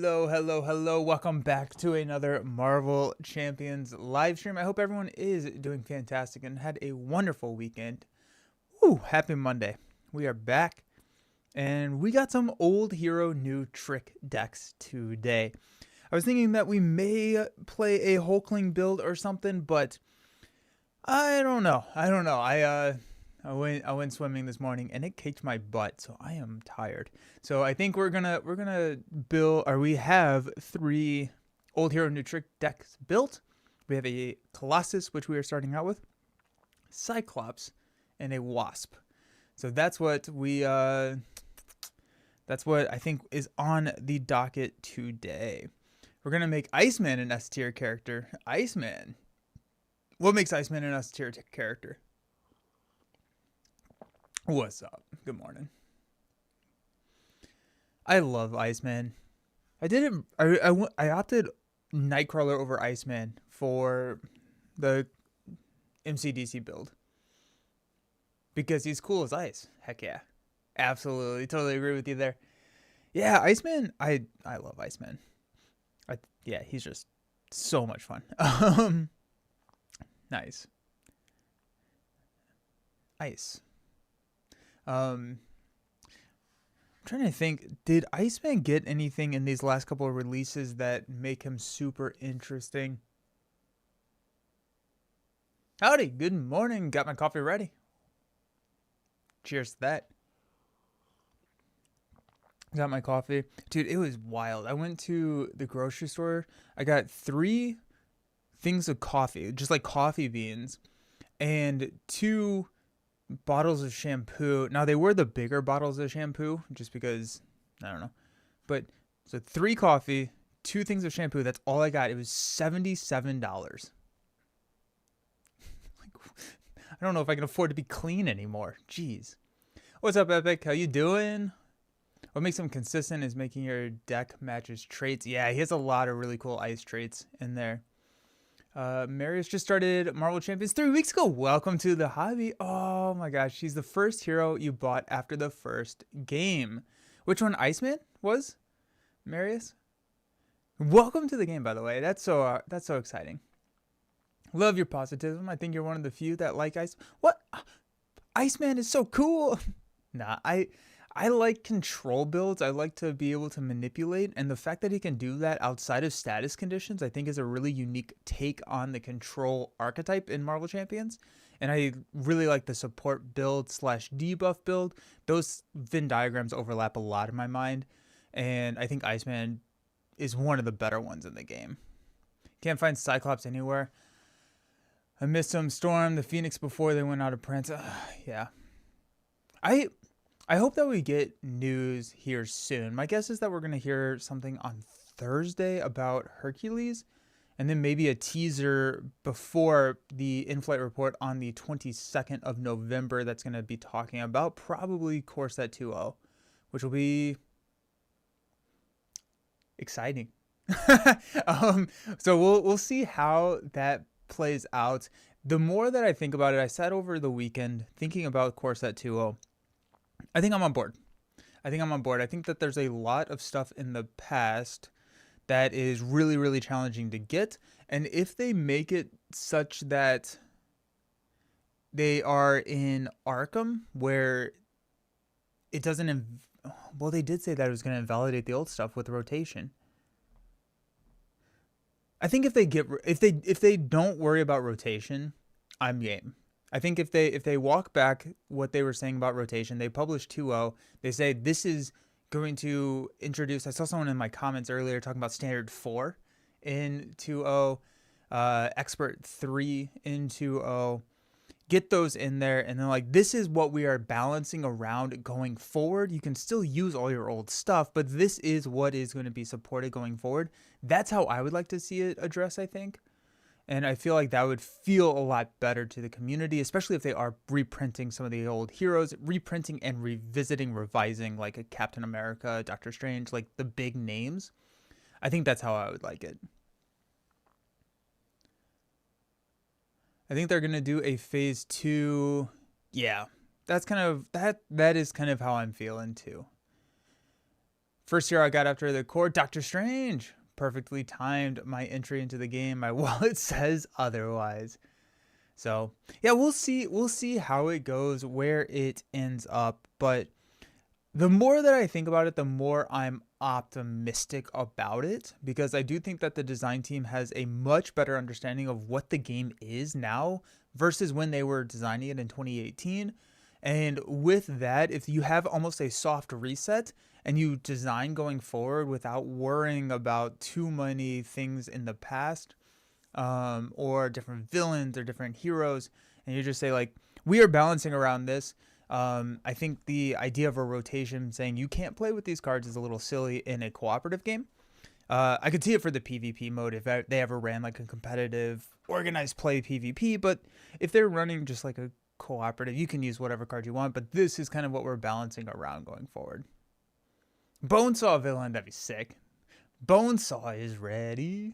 Hello. Welcome back to another Marvel Champions live stream. I hope everyone is doing fantastic and had a wonderful weekend. Woo, happy Monday. We are back and we got some old hero new trick decks today. I was thinking that we may play a Hulkling build or something, but I don't know. I went swimming this morning and it kicked my butt, so I am tired. So I think we're gonna build, or we have 3 old hero new trick decks built. We have a Colossus, which we are starting out with, Cyclops, and a Wasp. So that's what I think is on the docket today. We're gonna make Iceman an S tier character. Iceman. What makes Iceman an S tier character? What's up? Good morning. I love Iceman. I opted Nightcrawler over Iceman for the MCDC build because he's cool as ice. Heck yeah. Absolutely. Totally agree with you there. Yeah, Iceman. I love Iceman. Yeah, he's just so much fun. Nice. Ice. I'm trying to think, did Iceman get anything in these last couple of releases that make him super interesting? Howdy, good morning. Got my coffee ready. Cheers to that. Got my coffee. Dude, it was wild. I went to the grocery store. I got 3 things of coffee, just like coffee beans, and 2 bottles of shampoo. Now they were the bigger bottles of shampoo just because I don't know. But so 3 coffee, 2 things of shampoo, that's all I got. It was $77. Like, I don't know if I can afford to be clean anymore. Jeez. What's up, Epic? How you doing? What makes him consistent is making your deck matches traits. Yeah, he has a lot of really cool ice traits in there. Marius just started Marvel Champions 3 weeks ago. Welcome to the hobby. Oh my gosh, she's the first hero you bought after the first game. Which one, Iceman was? Marius? Welcome to the game, by the way. That's so exciting. Love your positivism. I think you're one of the few that like Ice. What? Iceman is so cool. Nah, I like control builds. I like to be able to manipulate, and the fact that he can do that outside of status conditions, I think is a really unique take on the control archetype in Marvel Champions. And I really like the support build / debuff build. Those Venn diagrams overlap a lot in my mind, and I think Iceman is one of the better ones in the game. Can't find Cyclops anywhere. I missed him. Storm, the Phoenix before they went out of print. Yeah. I hope that we get news here soon. My guess is that we're going to hear something on Thursday about Hercules, and then maybe a teaser before the in-flight report on the 22nd of November that's going to be talking about probably Core Set 2.0, which will be exciting. So we'll see how that plays out. The more that I think about it, I sat over the weekend thinking about Core Set 2.0. I think I'm on board. I think that there's a lot of stuff in the past that is really, really challenging to get. And if they make it such that they are in Arkham, where it doesn't... well, they did say that it was going to invalidate the old stuff with rotation. I think if they don't worry about rotation, I'm game. I think if they walk back what they were saying about rotation, they published 2.0. They say this is going to introduce. I saw someone in my comments earlier talking about standard 4 in 2.0, expert 3 in 2.0. Get those in there, and then like this is what we are balancing around going forward. You can still use all your old stuff, but this is what is going to be supported going forward. That's how I would like to see it addressed, I think. And I feel like that would feel a lot better to the community, especially if they are reprinting some of the old heroes, reprinting and revisiting, revising like a Captain America, Doctor Strange, like the big names. I think that's how I would like it. I think they're going to do a phase 2. Yeah, that's kind of, that is kind of how I'm feeling too. First hero I got after the core, Doctor Strange. Perfectly timed my entry into the game. My wallet says otherwise. So yeah, we'll see. We'll see how it goes, where it ends up. But the more that I think about it, the more I'm optimistic about it, because I do think that the design team has a much better understanding of what the game is now versus when they were designing it in 2018. And with that, if you have almost a soft reset and you design going forward without worrying about too many things in the past, or different villains or different heroes, and you just say like, we are balancing around this. I think the idea of a rotation saying you can't play with these cards is a little silly in a cooperative game. I could see it for the PvP mode if they ever ran like a competitive organized play PvP, but if they're running just like a cooperative, you can use whatever card you want, but this is kind of what we're balancing around going forward. Bonesaw villain, that'd be sick. Bonesaw is ready.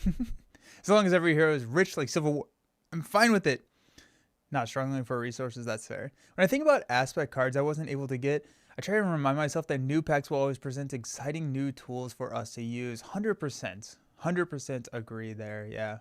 As long as every hero is rich like Civil War, I'm fine with it. Not struggling for resources, that's fair. When I think about aspect cards I wasn't able to get, I try to remind myself that new packs will always present exciting new tools for us to use. 100%. 100% agree there, yeah.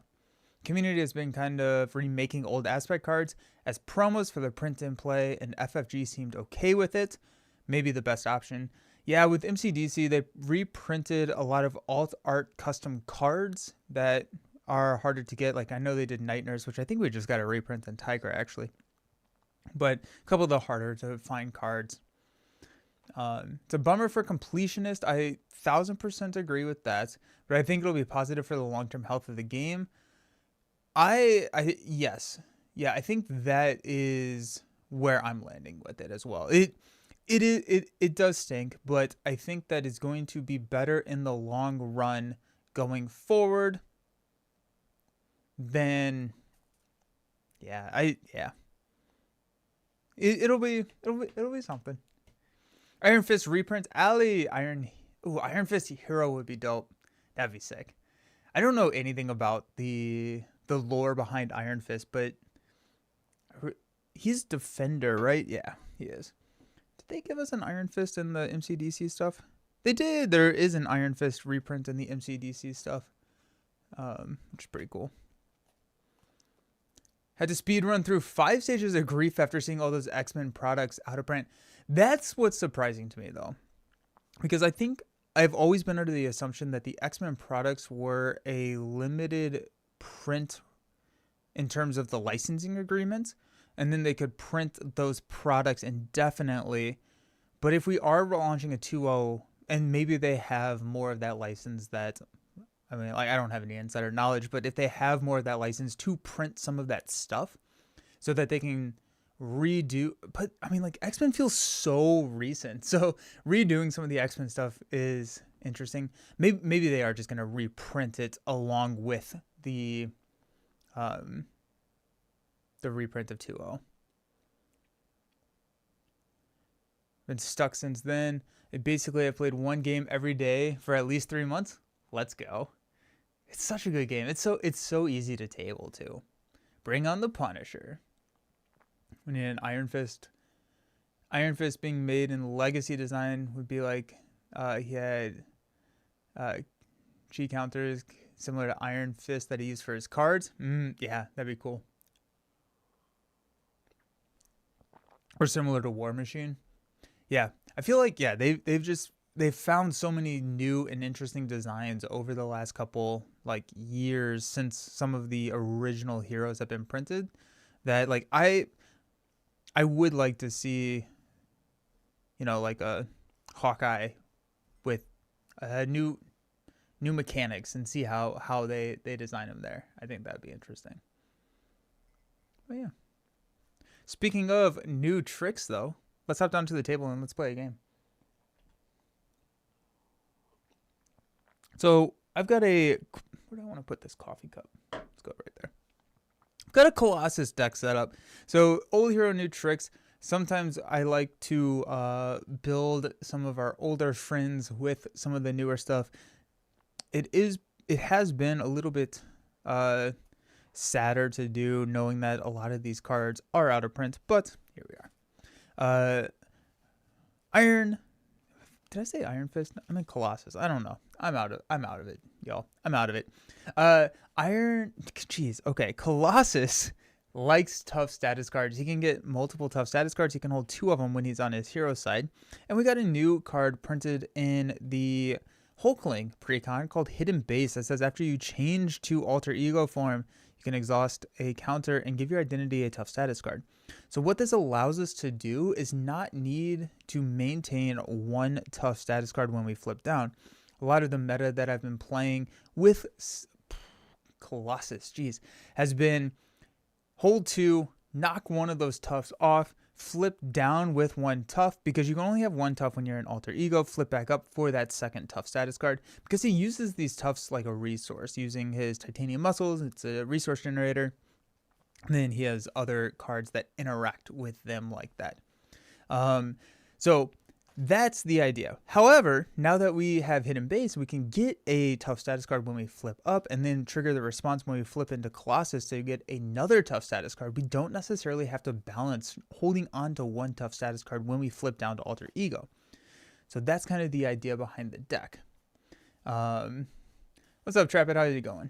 Community has been kind of remaking old aspect cards as promos for the print and play, and FFG seemed okay with it. Maybe the best option. Yeah, with MCDC, they reprinted a lot of alt art custom cards that are harder to get. Like I know they did Night Nurse, which I think we just got a reprint in Tiger actually. But a couple of the harder to find cards. It's a bummer for completionist. I 1000% agree with that, but I think it'll be positive for the long-term health of the game. Yes. Yeah, I think that is where I'm landing with it as well. It does stink, but I think that is going to be better in the long run going forward. Then it'll be something. Iron Fist reprint Iron Fist hero would be dope. That'd be sick. I don't know anything about the lore behind Iron Fist, but he's Defender, right? Yeah, he is. Did they give us an Iron Fist in the MCDC stuff? They did. There is an Iron Fist reprint in the MCDC stuff, which is pretty cool. Had to speed run through 5 stages of grief after seeing all those X-Men products out of print. That's what's surprising to me, though. Because I think I've always been under the assumption that the X-Men products were a limited print in terms of the licensing agreements. And then they could print those products indefinitely. But if we are launching a 2.0, and maybe they have more of that license that... I mean, like, I don't have any insider knowledge, but if they have more of that license to print some of that stuff so that they can redo, but I mean, like, X-Men feels so recent. So redoing some of the X-Men stuff is interesting. Maybe they are just going to reprint it along with the reprint of 2.0. Been stuck since then. Basically, I've played one game every day for at least 3 months. Let's go. It's such a good game. It's so easy to table too. Bring on the Punisher. We need an Iron Fist. Iron Fist being made in legacy design would be like he had G counters similar to Iron Fist that he used for his cards. Yeah, that'd be cool. Or similar to War Machine. Yeah, I feel like they've found so many new and interesting designs over the last couple like years since some of the original heroes have been printed that like I would like to see, like a Hawkeye with new mechanics and see how they design them there. I think that'd be interesting. But yeah. Speaking of new tricks though, let's hop down to the table and let's play a game. So I've got where do I want to put this coffee cup? Let's go right there. I've got a Colossus deck set up. So old hero, new tricks. Sometimes I like to build some of our older friends with some of the newer stuff. It has been a little bit sadder to do, knowing that a lot of these cards are out of print, but here we are. Iron Did I say Iron Fist? I mean Colossus. I don't know. I'm out of it, y'all. I'm out of it. Iron. Jeez. Okay. Colossus likes tough status cards. He can get multiple tough status cards. He can hold 2 of them when he's on his hero side. And we got a new card printed in the Hulkling precon called Hidden Base that says after you change to alter ego form, you can exhaust a counter and give your identity a tough status card. So what this allows us to do is not need to maintain 1 tough status card when we flip down. A lot of the meta that I've been playing with Colossus, has been hold 2, knock 1 of those toughs off, flip down with 1 tough, because you can only have 1 tough when you're in alter ego, flip back up for that second tough status card, because he uses these toughs like a resource, using his titanium muscles. It's a resource generator. And then he has other cards that interact with them like that. So that's the idea. However, now that we have Hidden Base, we can get a tough status card when we flip up and then trigger the response when we flip into Colossus to get another tough status card. We don't necessarily have to balance holding on to 1 tough status card when we flip down to alter ego. So that's kind of the idea behind the deck. What's up, Trapit? How's it going?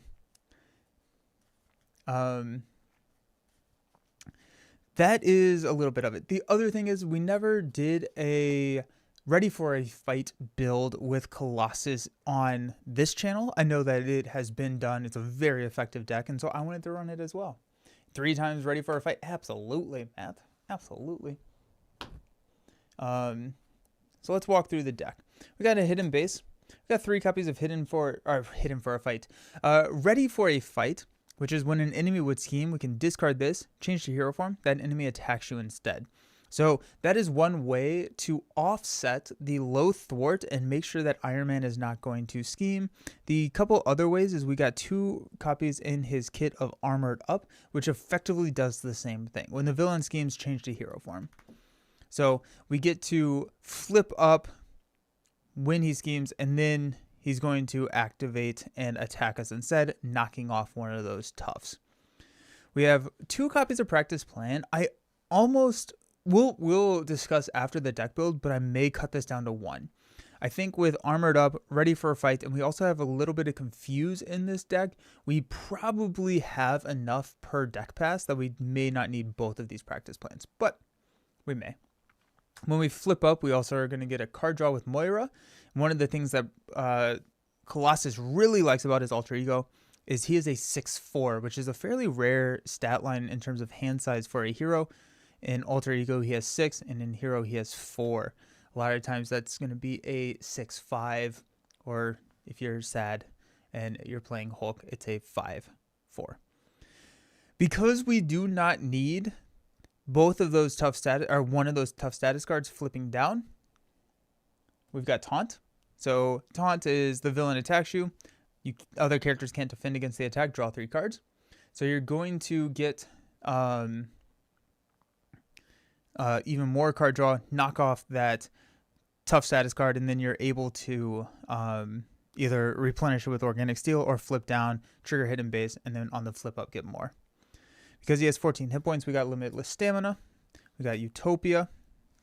That is a little bit of it. The other thing is we never did a ready for a fight build with Colossus on this channel. I know that it has been done. It's a very effective deck, and so I wanted to run it as well. 3 times ready for a fight? Absolutely, Matt. Absolutely. So let's walk through the deck. We got a Hidden Base. We got 3 copies of Hidden for a Fight. Ready for a Fight, which is when an enemy would scheme, we can discard this, change to hero form, that enemy attacks you instead. So that is one way to offset the low thwart and make sure that Iron Man is not going to scheme. The couple other ways is we got 2 copies in his kit of Armored Up, which effectively does the same thing. When the villain schemes, change to hero form. So we get to flip up when he schemes, and then he's going to activate and attack us instead, knocking off one of those toughs. We have 2 copies of Practice Plan. We'll discuss after the deck build, but I may cut this down to 1. I think with Armored Up, Ready for a Fight, and we also have a little bit of Confuse in this deck, we probably have enough per deck pass that we may not need both of these Practice Plans, but we may. When we flip up, we also are going to get a card draw with Moira. One of the things that Colossus really likes about his alter ego is he is a 6/4, which is a fairly rare stat line in terms of hand size for a hero. In alter ego, he has 6, and in hero, he has 4. A lot of times that's going to be a 6/5, or if you're sad and you're playing Hulk, it's a 5/4. Because we do not need both of those tough status, or one of those tough status cards flipping down, we've got Taunt. So Taunt is the villain attacks you. Other characters can't defend against the attack. Draw 3 cards. So you're going to get even more card draw, knock off that tough status card, and then you're able to either replenish it with Organic Steel or flip down, trigger Hidden Base, and then on the flip up get more. Because he has 14 hit points, we got Limitless Stamina. We got Utopia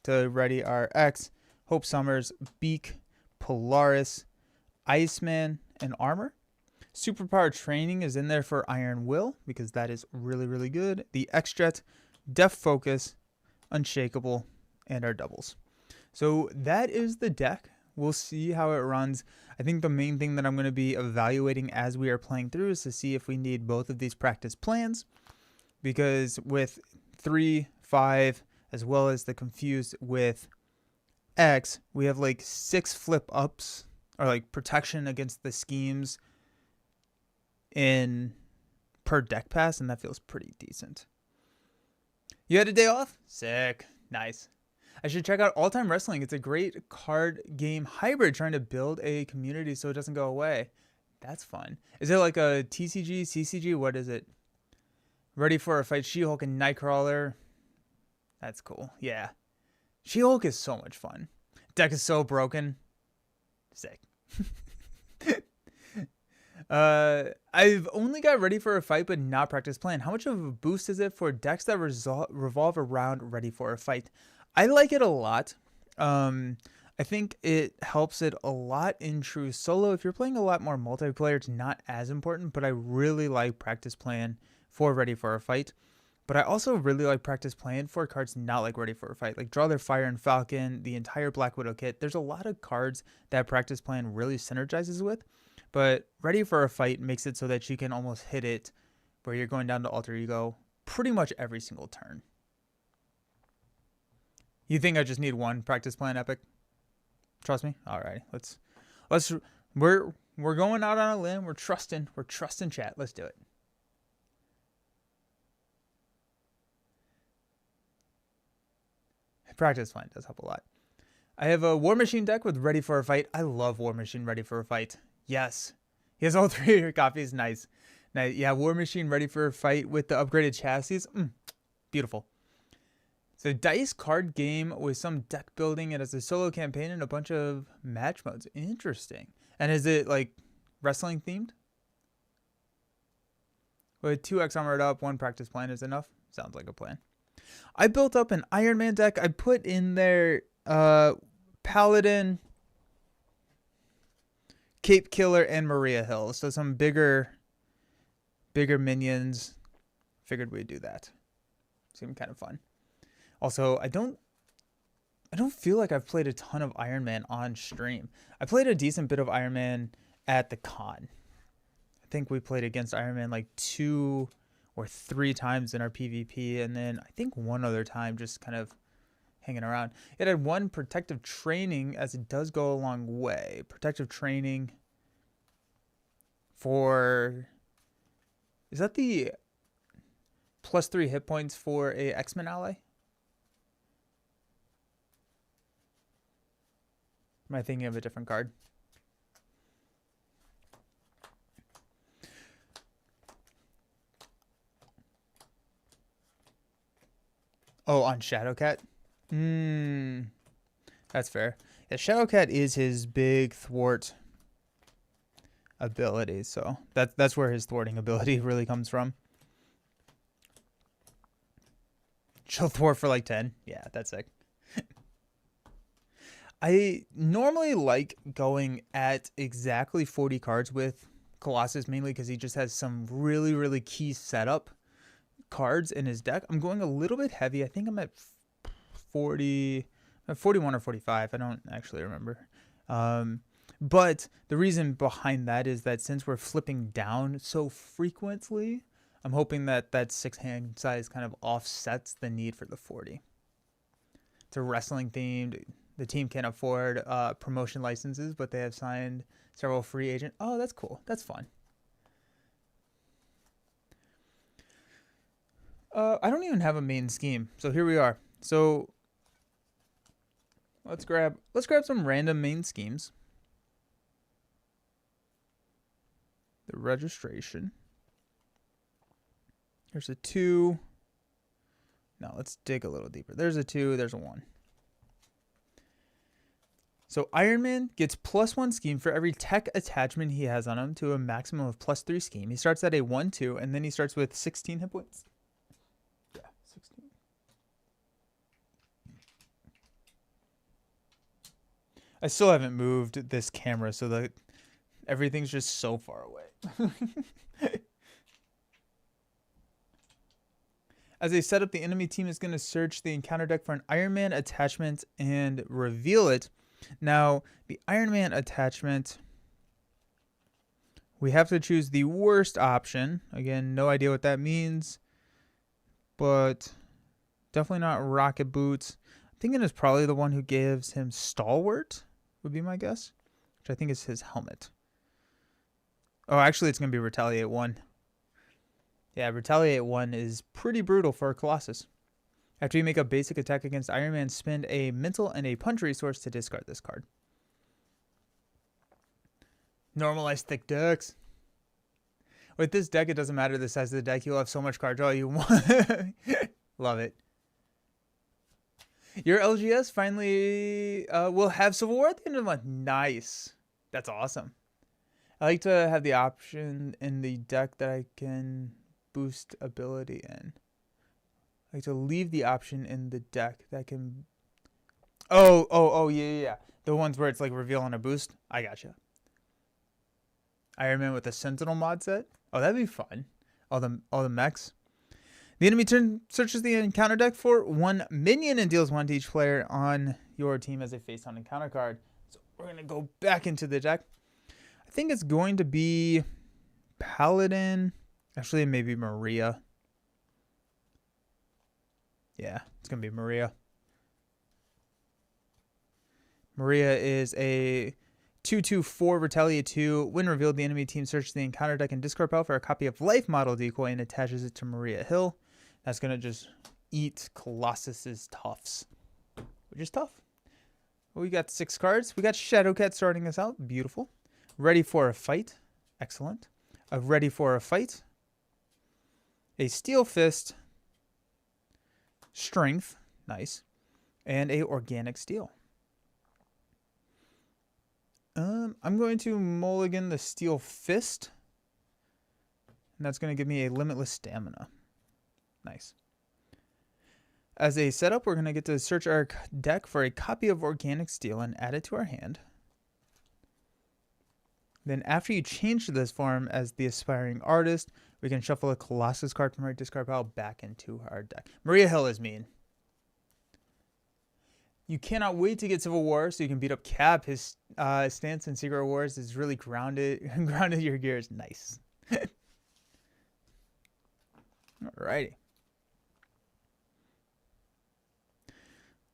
to ready our X, Hope Summers, Beak, Polaris, Iceman, and Armor. Superpower Training is in there for Iron Will, because that is really, really good. The X-Jet, Def Focus, Unshakable, and our doubles. So that is the deck. We'll see how it runs. I think the main thing that I'm going to be evaluating as we are playing through is to see if we need both of these practice plans, because with 3, 5, as well as the Confused with X, we have like 6 flip ups, or like protection against the schemes in per deck pass, and that feels pretty decent. You had a day off? Sick. Nice. I should check out All Time Wrestling. It's a great card game hybrid trying to build a community so it doesn't go away. That's fun. Is it like a TCG, CCG? What is it? Ready for a Fight, She-Hulk and Nightcrawler. That's cool. Yeah. She-Hulk is so much fun. Deck is so broken. Sick. I've only got Ready for a Fight, but not Practice Plan. How much of a boost is it for decks that revolve around Ready for a Fight? I like it a lot. I I think it helps it a lot in true solo. If you're playing a lot more multiplayer, it's not as important, but I really like practice plan for Ready for a Fight. But I also really like practice plan for cards not like Ready for a Fight. Like Draw Their Fire and Falcon, the entire Black Widow kit. There's a lot of cards that practice plan really synergizes with. But Ready for a Fight makes it so that you can almost hit it where you're going down to Alter Ego pretty much every single turn. You think I just need one practice plan, Epic? Trust me. All right, let's we're going out on a limb. We're trusting chat. Let's do it. Practice plan does help a lot. I have a War Machine deck with Ready for a Fight. I love War Machine Ready for a Fight. Yes, he has all 3 of your copies. Nice. Now, yeah, War Machine Ready for a Fight with the upgraded chassis. Beautiful. So dice card game with some deck building. It has a solo campaign and a bunch of match modes. Interesting. And is it like wrestling themed? With 2x armored up, 1 practice plan is enough. Sounds like a plan. I built up an Iron Man deck. I put in there Paladin, Cape Killer, and Maria Hill. So some bigger minions. Figured we'd do that. Seemed kind of fun. Also, I don't feel like I've played a ton of Iron Man on stream. I played a decent bit of Iron Man at the con. I think we played against Iron Man like 2 or 3 times in our PvP, and then I think one other time just kind of hanging around. It had 1 protective training, as it does go a long way. Protective training for... Is that the +3 hit points for a X-Men ally? Am I thinking of a different card? Oh, on Shadowcat? That's fair. Yeah, Shadowcat is his big thwart ability, so that's where his thwarting ability really comes from. She'll thwart for like 10. Yeah, that's sick. I normally like going at exactly 40 cards with Colossus, mainly because he just has some really, really key setup cards in his deck. I'm going a little bit heavy. I think I'm at 41 or 45. I don't actually remember. But the reason behind that is that since we're flipping down so frequently, I'm hoping that 6-hand size kind of offsets the need for the 40. It's a wrestling themed. The team can't afford promotion licenses, but they have signed several free agent. Oh, that's cool. That's fun. I don't even have a main scheme, so here we are. So let's grab some random main schemes. The registration. There's a 2. Now let's dig a little deeper. There's a 2. There's a 1. So Iron Man gets +1 scheme for every tech attachment he has on him to a maximum of +3 scheme. He starts at a 1/2, and then he starts with 16 hit points. Yeah, 16. I still haven't moved this camera so that everything's just so far away. As they set up, the enemy team is going to search the encounter deck for an Iron Man attachment and reveal it. Now, the Iron Man attachment, we have to choose the worst option. Again, no idea what that means, but definitely not Rocket Boots. I'm thinking it's probably the one who gives him Stalwart, would be my guess, which I think is his helmet. Oh, actually, it's going to be Retaliate 1. Yeah, Retaliate 1 is pretty brutal for a Colossus. After you make a basic attack against Iron Man, spend a mental and a punch resource to discard this card. Normalize thick decks. With this deck, it doesn't matter the size of the deck. You'll have so much card draw you want. Love it. Your LGS finally will have Civil War at the end of the month. Nice. That's awesome. I like to have the option in the deck that I can boost ability in. I like to leave the option in the deck that can... Oh, yeah. The ones where it's like reveal on a boost. I gotcha. Iron Man with a Sentinel mod set. Oh, that'd be fun. All the mechs. The enemy turn searches the encounter deck for 1 minion and deals 1 to each player on your team as a face-down encounter card. So we're going to go back into the deck. I think it's going to be Paladin. Actually, maybe Maria. Yeah, it's going to be Maria. Maria is a 2/2/4 Retaliate 2. When revealed, the enemy team searches the encounter deck and discard pile for a copy of Life Model Decoy and attaches it to Maria Hill. That's going to just eat Colossus's Tufts, which is tough. Well, we got 6 cards. We got Shadowcat starting us out. Beautiful. Ready for a Fight. Excellent. A Ready for a Fight. A Steel Fist. Strength. Nice. And a Organic Steel. I'm going to mulligan the Steel Fist. And that's going to give me a Limitless Stamina. Nice. As a setup, we're going to get to search our deck for a copy of Organic Steel and add it to our hand. Then after you change this form as the Aspiring Artist, we can shuffle a Colossus card from our discard pile back into our deck. Maria Hill is mean. You cannot wait to get Civil War so you can beat up Cap. His stance in Secret Wars is really grounded. Grounded your gears. Nice. Alrighty.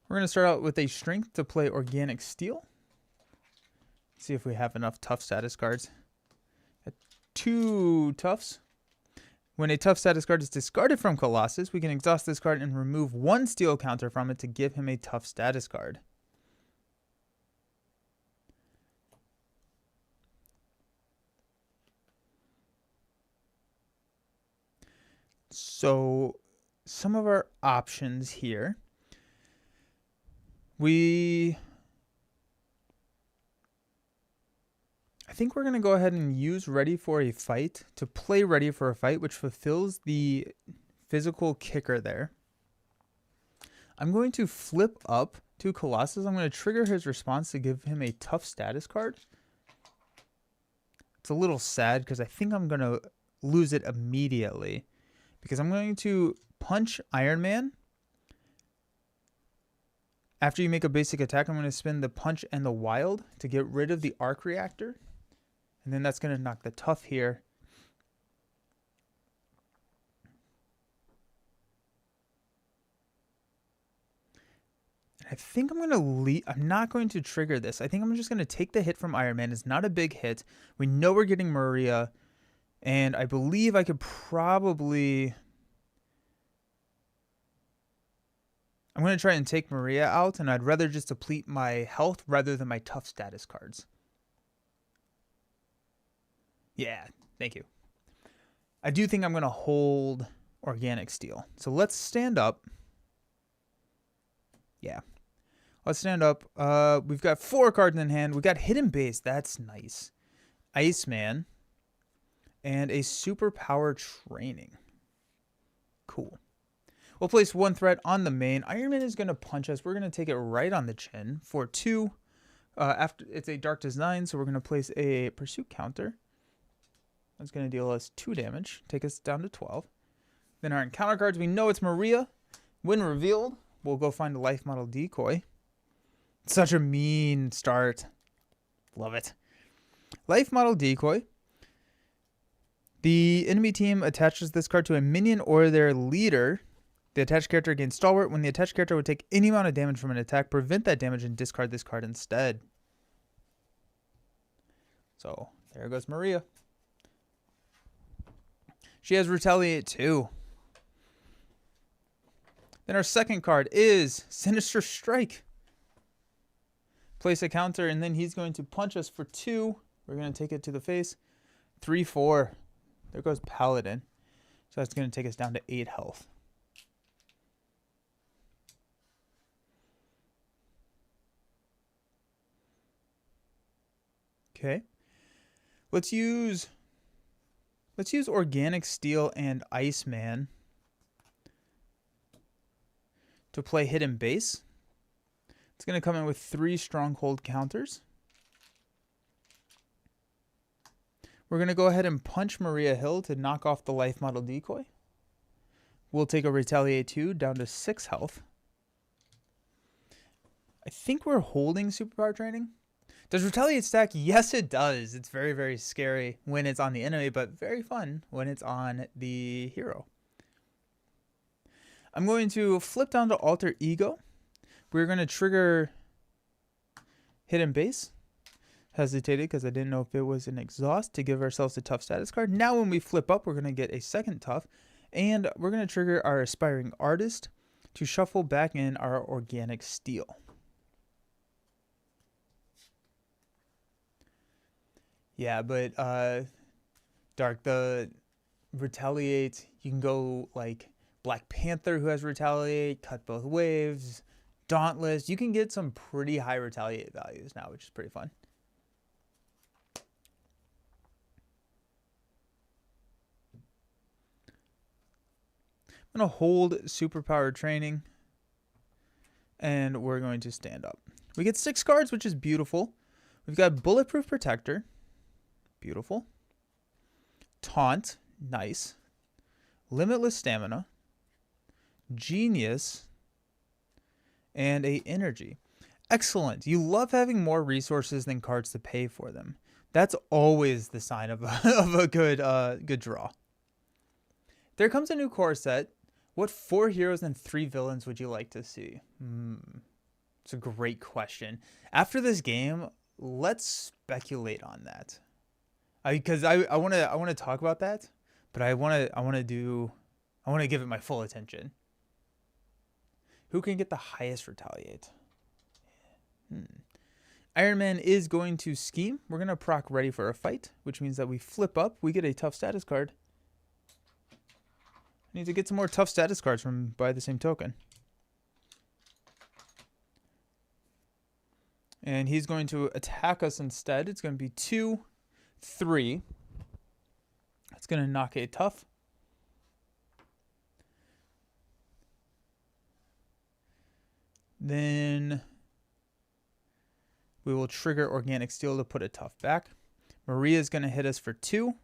We're going to start out with a Strength to play Organic Steel. See if we have enough tough status cards. Got 2 toughs. When a tough status card is discarded from Colossus, we can exhaust this card and remove 1 steel counter from it to give him a tough status card. So, some of our options here. I think we're going to go ahead and use Ready for a Fight to play Ready for a Fight, which fulfills the physical kicker there. I'm going to flip up to Colossus. I'm going to trigger his response to give him a tough status card. It's a little sad because I think I'm going to lose it immediately because I'm going to punch Iron Man. After you make a basic attack, I'm going to spin the Punch and the Wild to get rid of the Arc Reactor. And then that's going to knock the tough here. I think I'm going to leave. I'm not going to trigger this. I think I'm just going to take the hit from Iron Man. It's not a big hit. We know we're getting Maria. And I believe I could probably... I'm going to try and take Maria out, and I'd rather just deplete my health rather than my tough status cards. Yeah, thank you. I do think I'm going to hold Organic Steel. So let's stand up. Yeah. Let's stand up. We've got 4 cards in hand. We got Hidden Base. That's nice. Iceman. And a Superpower Training. Cool. We'll place 1 threat on the main. Iron Man is going to punch us. We're going to take it right on the chin for 2. After it's a Dark Design, so we're going to place a Pursuit counter. That's going to deal us 2 damage. Take us down to 12. Then our encounter cards, we know it's Maria. When revealed, we'll go find a Life Model Decoy. Such a mean start. Love it. Life Model Decoy. The enemy team attaches this card to a minion or their leader. The attached character gains Stalwart. When the attached character would take any amount of damage from an attack, prevent that damage and discard this card instead. So, there goes Maria. She has Retaliate 2. Then our second card is Sinister Strike. Place a counter, and then he's going to punch us for 2. We're going to take it to the face. 3/4. There goes Paladin. So that's going to take us down to 8 health. Okay. Let's use Organic Steel and Iceman to play Hidden Base. It's going to come in with 3 stronghold counters. We're going to go ahead and punch Maria Hill to knock off the life model decoy. We'll take a Retaliate 2 down to 6 health. I think we're holding Superpower Training. Does Retaliate stack? Yes, it does. It's very, very scary when it's on the enemy, but very fun when it's on the hero. I'm going to flip down to Alter Ego. We're going to trigger Hidden Base. Hesitated because I didn't know if it was an exhaust to give ourselves a tough status card. Now when we flip up, we're going to get a second tough. And we're going to trigger our Aspiring Artist to shuffle back in our Organic Steel. Yeah, but Dark, the Retaliate, you can go like Black Panther, who has Retaliate, Cut Both Waves, Dauntless. You can get some pretty high Retaliate values now, which is pretty fun. I'm going to hold Superpower Training, and we're going to stand up. We get 6 cards, which is beautiful. We've got Bulletproof Protector. Beautiful. Taunt. Nice. Limitless Stamina. Genius. And a Energy. Excellent. You love having more resources than cards to pay for them. That's always the sign of a good draw. There comes a new core set. What 4 heroes and 3 villains would you like to see? It's a great question. After this game, let's speculate on that. Because I want to talk about that, but I want to give it my full attention. Who can get the highest Retaliate? Iron Man is going to scheme. We're going to proc Ready for a Fight, which means that we flip up. We get a tough status card. Need to get some more tough status cards from by the same token. And he's going to attack us instead. It's going to be 2, 3. It's going to knock a tough. Then we will trigger Organic Steel to put a tough back. Maria's going to hit us for 2.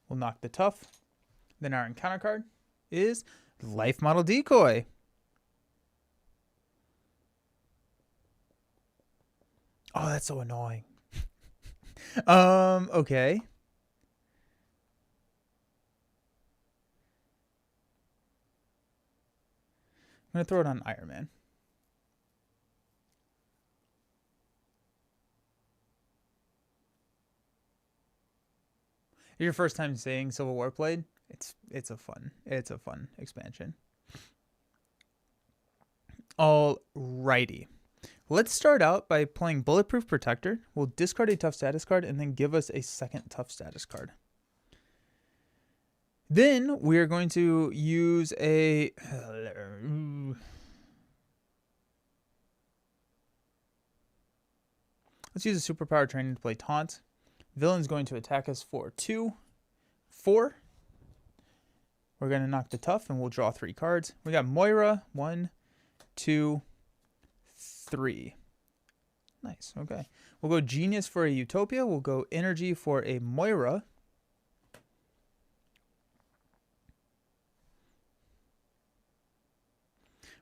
We'll knock the tough. Then our encounter card is Life Model Decoy. Oh, that's so annoying. Okay. I'm going to throw it on Iron Man. Your first time saying Civil War played, it's a fun expansion. Alrighty. Let's start out by playing Bulletproof Protector. We'll discard a tough status card and then give us a second tough status card. Then we're going to use a let's use a Superpower Training to play Taunt. Villain's going to attack us for 2, 4. We're going to knock the tough and we'll draw 3 cards. We got Moira. 1, 2, 3. Nice. Okay. We'll go Genius for a Utopia. We'll go Energy for a Moira.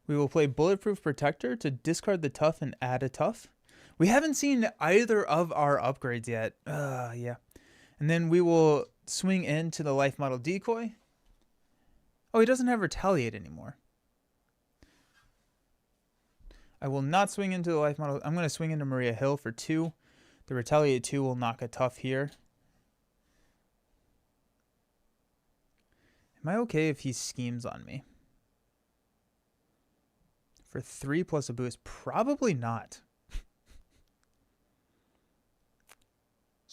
We will play Bulletproof Protector to discard the tough and add a tough. We haven't seen either of our upgrades yet. Yeah. And then we will swing into the Life Model Decoy. Oh, he doesn't have Retaliate anymore. I will not swing into the Life Model. I'm going to swing into Maria Hill for 2. The Retaliate 2 will knock a tough here. Am I okay if he schemes on me? For 3 plus a boost? Probably not.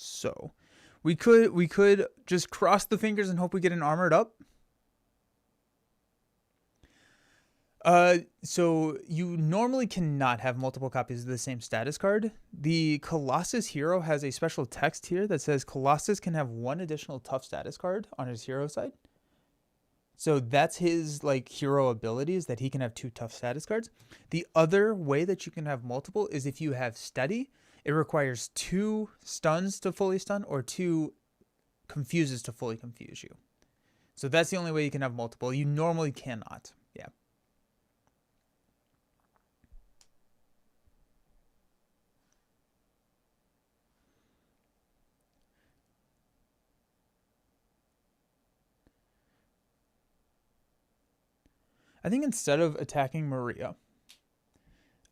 So, we could just cross the fingers and hope we get an armored up. So you normally cannot have multiple copies of the same status card. The Colossus hero has a special text here that says Colossus can have 1 additional tough status card on his hero side. So that's his like hero abilities, that he can have 2 tough status cards. The other way that you can have multiple is if you have steady, it requires 2 stuns to fully stun or 2 confuses to fully confuse you. So that's the only way you can have multiple. You normally cannot. Yeah. I think instead of attacking Maria,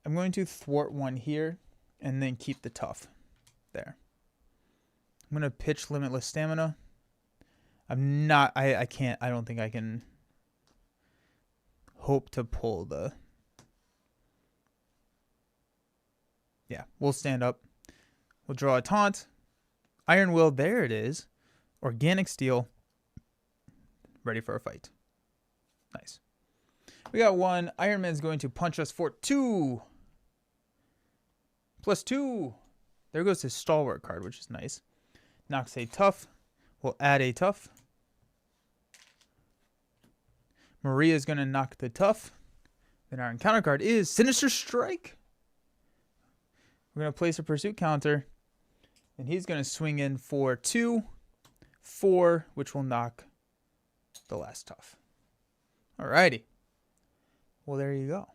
I'm going to thwart one here and then keep the tough there. I'm going to pitch Limitless Stamina. I'm not, I can't, I don't think I can hope to pull the, yeah, we'll stand up. We'll draw a taunt. Iron Will, there it is. Organic Steel. Ready for a fight. Nice. We got 1. Iron Man's going to punch us for 2. +2. There goes his Stalwart card, which is nice. Knocks a tough. We'll add a tough. Maria's going to knock the tough. Then our encounter card is Sinister Strike. We're going to place a pursuit counter. And he's going to swing in for 2, 4, which will knock the last tough. Alrighty. Well, there you go.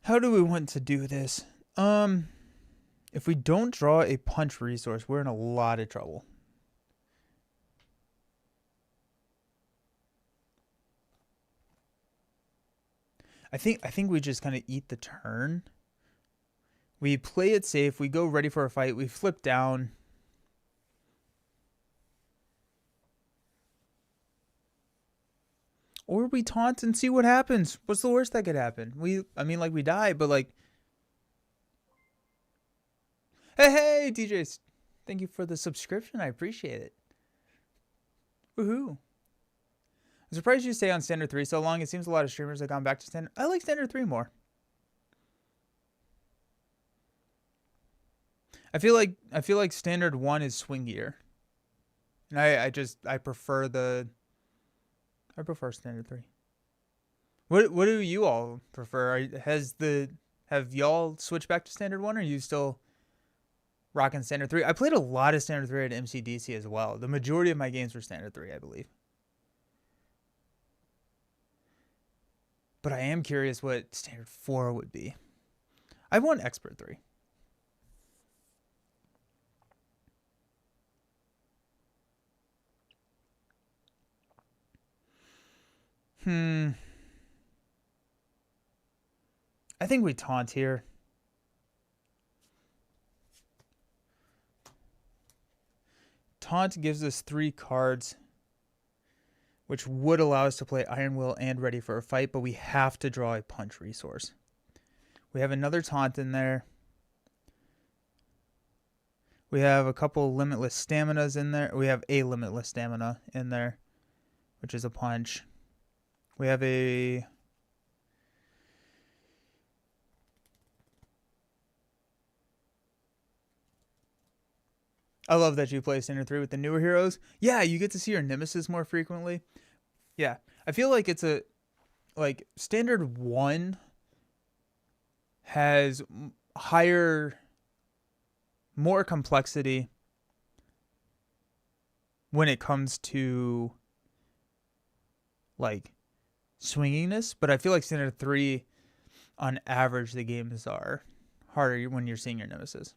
How do we want to do this? If we don't draw a punch resource, we're in a lot of trouble. I think we just kind of eat the turn. We play it safe. We go ready for a fight. We flip down. Or we taunt and see what happens. What's the worst that could happen? I mean, like, we die, but like... Hey, DJs. Thank you for the subscription. I appreciate it. Woohoo. I'm surprised you stay on Standard 3 so long. It seems a lot of streamers have gone back to Standard. I like Standard 3 more. I feel like Standard 1 is swingier. And I prefer Standard 3. What do you all prefer? Have y'all switched back to Standard 1, or are you still rocking Standard 3? I played a lot of Standard 3 at MCDC as well. The majority of my games were Standard 3, I believe. But I am curious what Standard 4 would be. I want Expert 3. I think we taunt here. Taunt gives us 3 cards, which would allow us to play Iron Will and Ready for a Fight, but we have to draw a punch resource. We have another taunt in there. We have a couple Limitless Staminas in there. We have a Limitless Stamina in there, which is a punch. We have a... I love that you play Standard 3 with the newer heroes. Yeah, you get to see your nemesis more frequently. Yeah, I feel like it's a... Like, Standard 1 has higher... more complexity when it comes to, like, swinginess. But I feel like Standard 3, on average, the games are harder when you're seeing your nemesis.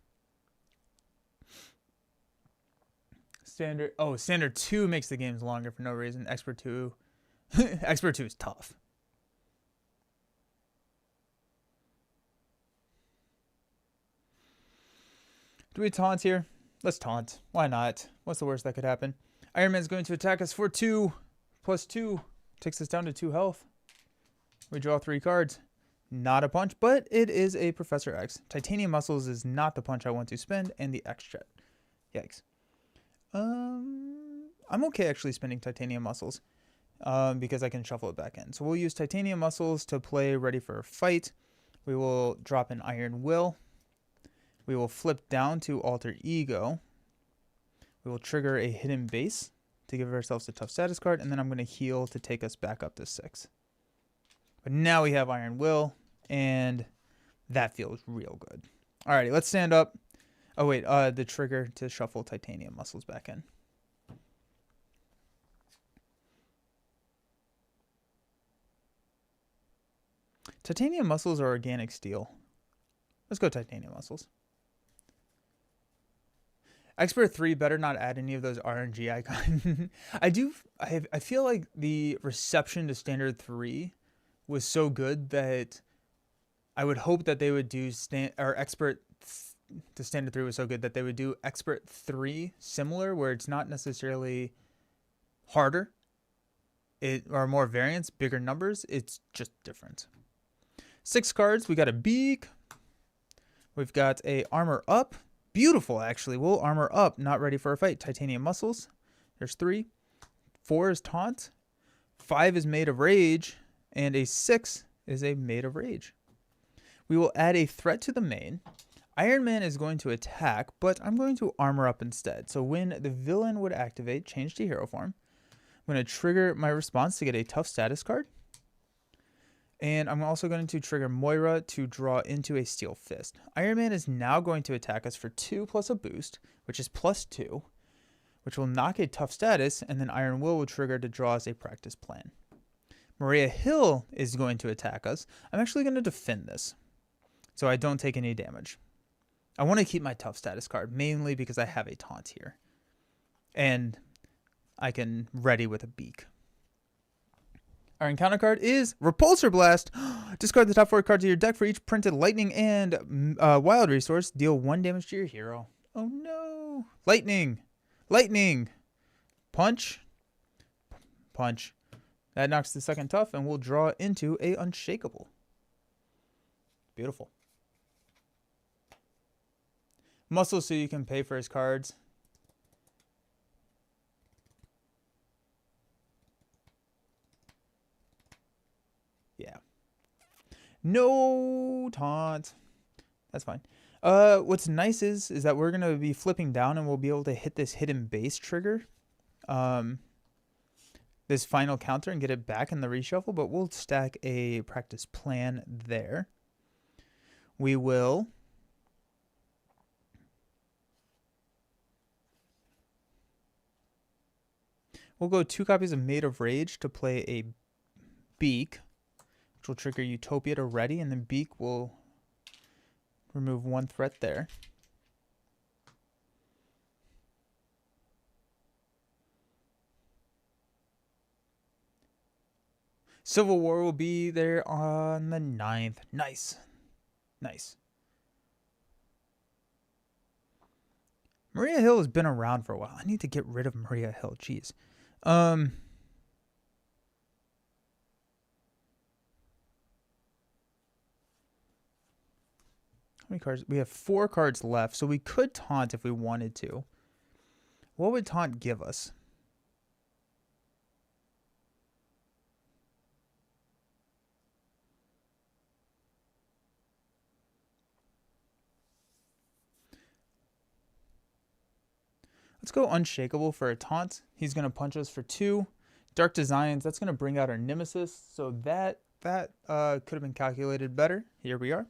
Standard 2 makes the games longer for no reason. Expert 2. Expert 2 is tough. Do we taunt here? Let's taunt. Why not? What's the worst that could happen? Iron Man's going to attack us for 2. Plus 2. Takes us down to 2 health. We draw 3 cards. Not a punch, but it is a Professor X. Titanium Muscles is not the punch I want to spend, and the X-Jet. Yikes. I'm okay actually spending Titanium Muscles. because I can shuffle it back in. So we'll use Titanium Muscles to play Ready for a Fight. We will drop an Iron Will. We will flip down to Alter Ego. We will trigger a Hidden Base to give ourselves a tough status card, and then I'm going to heal to take us back up to 6. But now we have Iron Will, and that feels real good. Alrighty, let's stand up. Oh wait, the trigger to shuffle Titanium Muscles back in. Titanium Muscles or Organic Steel? Let's go Titanium Muscles. Expert 3 better not add any of those RNG icons. I feel like the reception to Standard 3 was so good that I would hope that they would do Expert to Standard 3 was so good that they would do Expert 3 similar, where it's not necessarily harder or more variants, bigger numbers. It's just different. 6 cards. We got a Beak. We've got a Armor Up. Beautiful, actually. We'll Armor Up. Not Ready for a Fight. Titanium Muscles. There's 3. 4 is Taunt. 5 is Made of Rage. And a 6 is a Made of Rage. We will add a threat to the main. Iron Man is going to attack, but I'm going to Armor Up instead. So when the villain would activate, change to hero form. I'm going to trigger my response to get a tough status card. And I'm also going to trigger Moira to draw into a Steel Fist. Iron Man is now going to attack us for 2 plus a boost, which is +2, which will knock a tough status, and then Iron Will trigger to draw us a practice plan. Maria Hill is going to attack us. I'm actually going to defend this, so I don't take any damage. I want to keep my tough status card, mainly because I have a taunt here. And I can ready with a Beak. Our encounter card is Repulsor Blast. Discard the top 4 cards of your deck for each printed lightning and wild resource. Deal 1 damage to your hero. Oh no. Lightning. Lightning. Punch. Punch. That knocks the second tough, and we'll draw into a Unshakable. Beautiful. Muscle so you can pay for his cards. Yeah. No taunt. That's fine. What's nice is that we're going to be flipping down, and we'll be able to hit this Hidden Base trigger. This final counter and get it back in the reshuffle, but we'll stack a practice plan there. We will we'll go 2 copies of Made of Rage to play a Beak, which will trigger Utopia to ready, and then Beak will remove 1 threat there. Civil War will be there on the 9th. Nice. Nice. Maria Hill has been around for a while. I need to get rid of Maria Hill. Jeez. How many cards? We have 4 cards left, so we could taunt if we wanted to. What would taunt give us? Let's go Unshakable for a taunt. He's going to punch us for 2. Dark Designs, that's going to bring out our Nemesis. So that could have been calculated better. Here we are.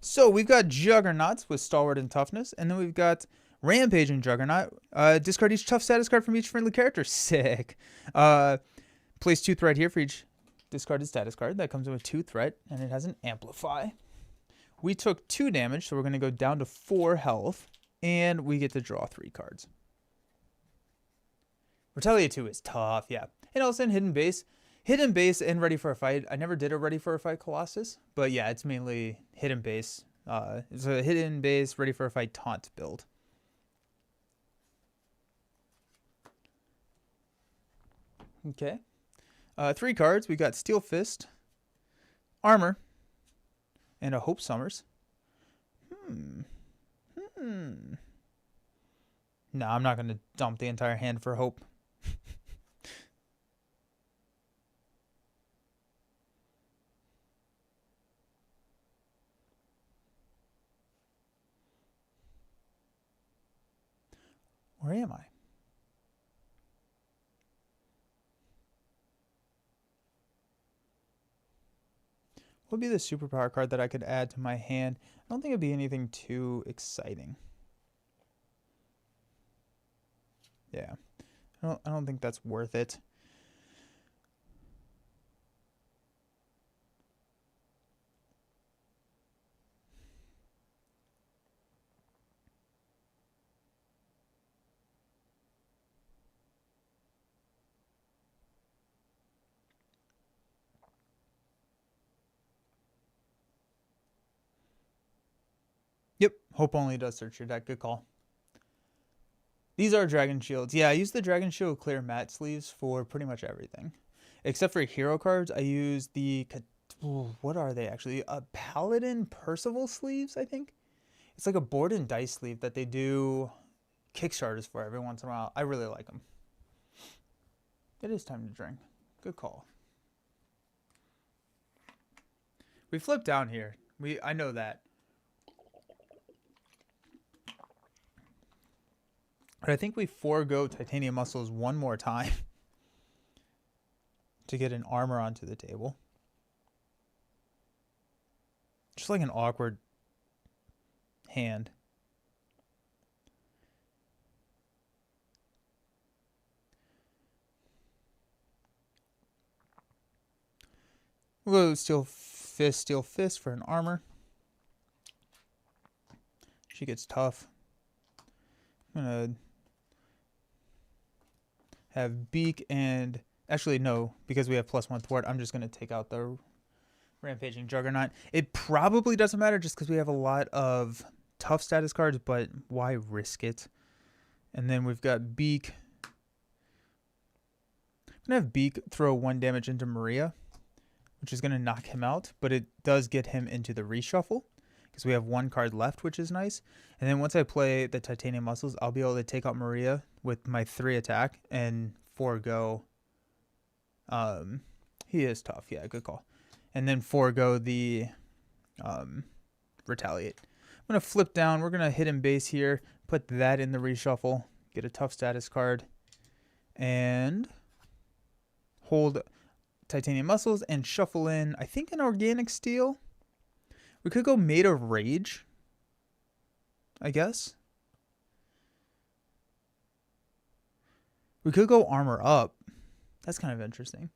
So we've got Juggernauts with Stalwart and Toughness. And then we've got Rampage and Juggernaut. Discard each tough status card from each friendly character. Sick. Place 2 threat here for each discarded status card. That comes in with 2 threat, and it has an Amplify. We took 2 damage, so we're going to go down to 4 health. And we get to draw 3 cards. Retaliate 2 is tough, yeah. And also in Hidden Base. Hidden Base and Ready for a Fight. I never did a Ready for a Fight Colossus. But yeah, it's mainly Hidden Base. It's a Hidden Base, Ready for a Fight taunt build. Okay. 3 cards. We got Steel Fist, Armor, and a Hope Summers. No, I'm not going to dump the entire hand for Hope. Where am I? What would be the superpower card that I could add to my hand? I don't think it'd be anything too exciting. Yeah. I don't think that's worth it. Yep, Hope only does search your deck. Good call. These are Dragon Shields. Yeah, I use the Dragon Shield clear matte sleeves for pretty much everything. Except for hero cards, I use the... what are they actually? Paladin Percival sleeves, I think? It's like a board and dice sleeve that they do Kickstarters for every once in a while. I really like them. It is time to drink. Good call. We flipped down here. I know that. But I think we forego Titanium Muscles one more time to get an armor onto the table. Just like an awkward hand. We'll go Steel Fist for an armor. She gets tough. I'm going to have Beak and... Actually, no, because we have +1 thwart, I'm just going to take out the Rampaging Juggernaut. It probably doesn't matter just because we have a lot of tough status cards, but why risk it? And then we've got Beak. I'm going to have Beak throw 1 damage into Maria, which is going to knock him out, but it does get him into the reshuffle because we have 1 card left, which is nice. And then once I play the Titanium Muscles, I'll be able to take out Maria with my 3 attack and forego... he is tough. Yeah, good call. And then forego the Retaliate. I'm going to flip down. We're going to hit him base here. Put that in the reshuffle. Get a tough status card. And hold Titanium Muscles and shuffle in, I think, an Organic Steel. We could go Made of Rage, I guess. We could go Armor Up. That's kind of interesting.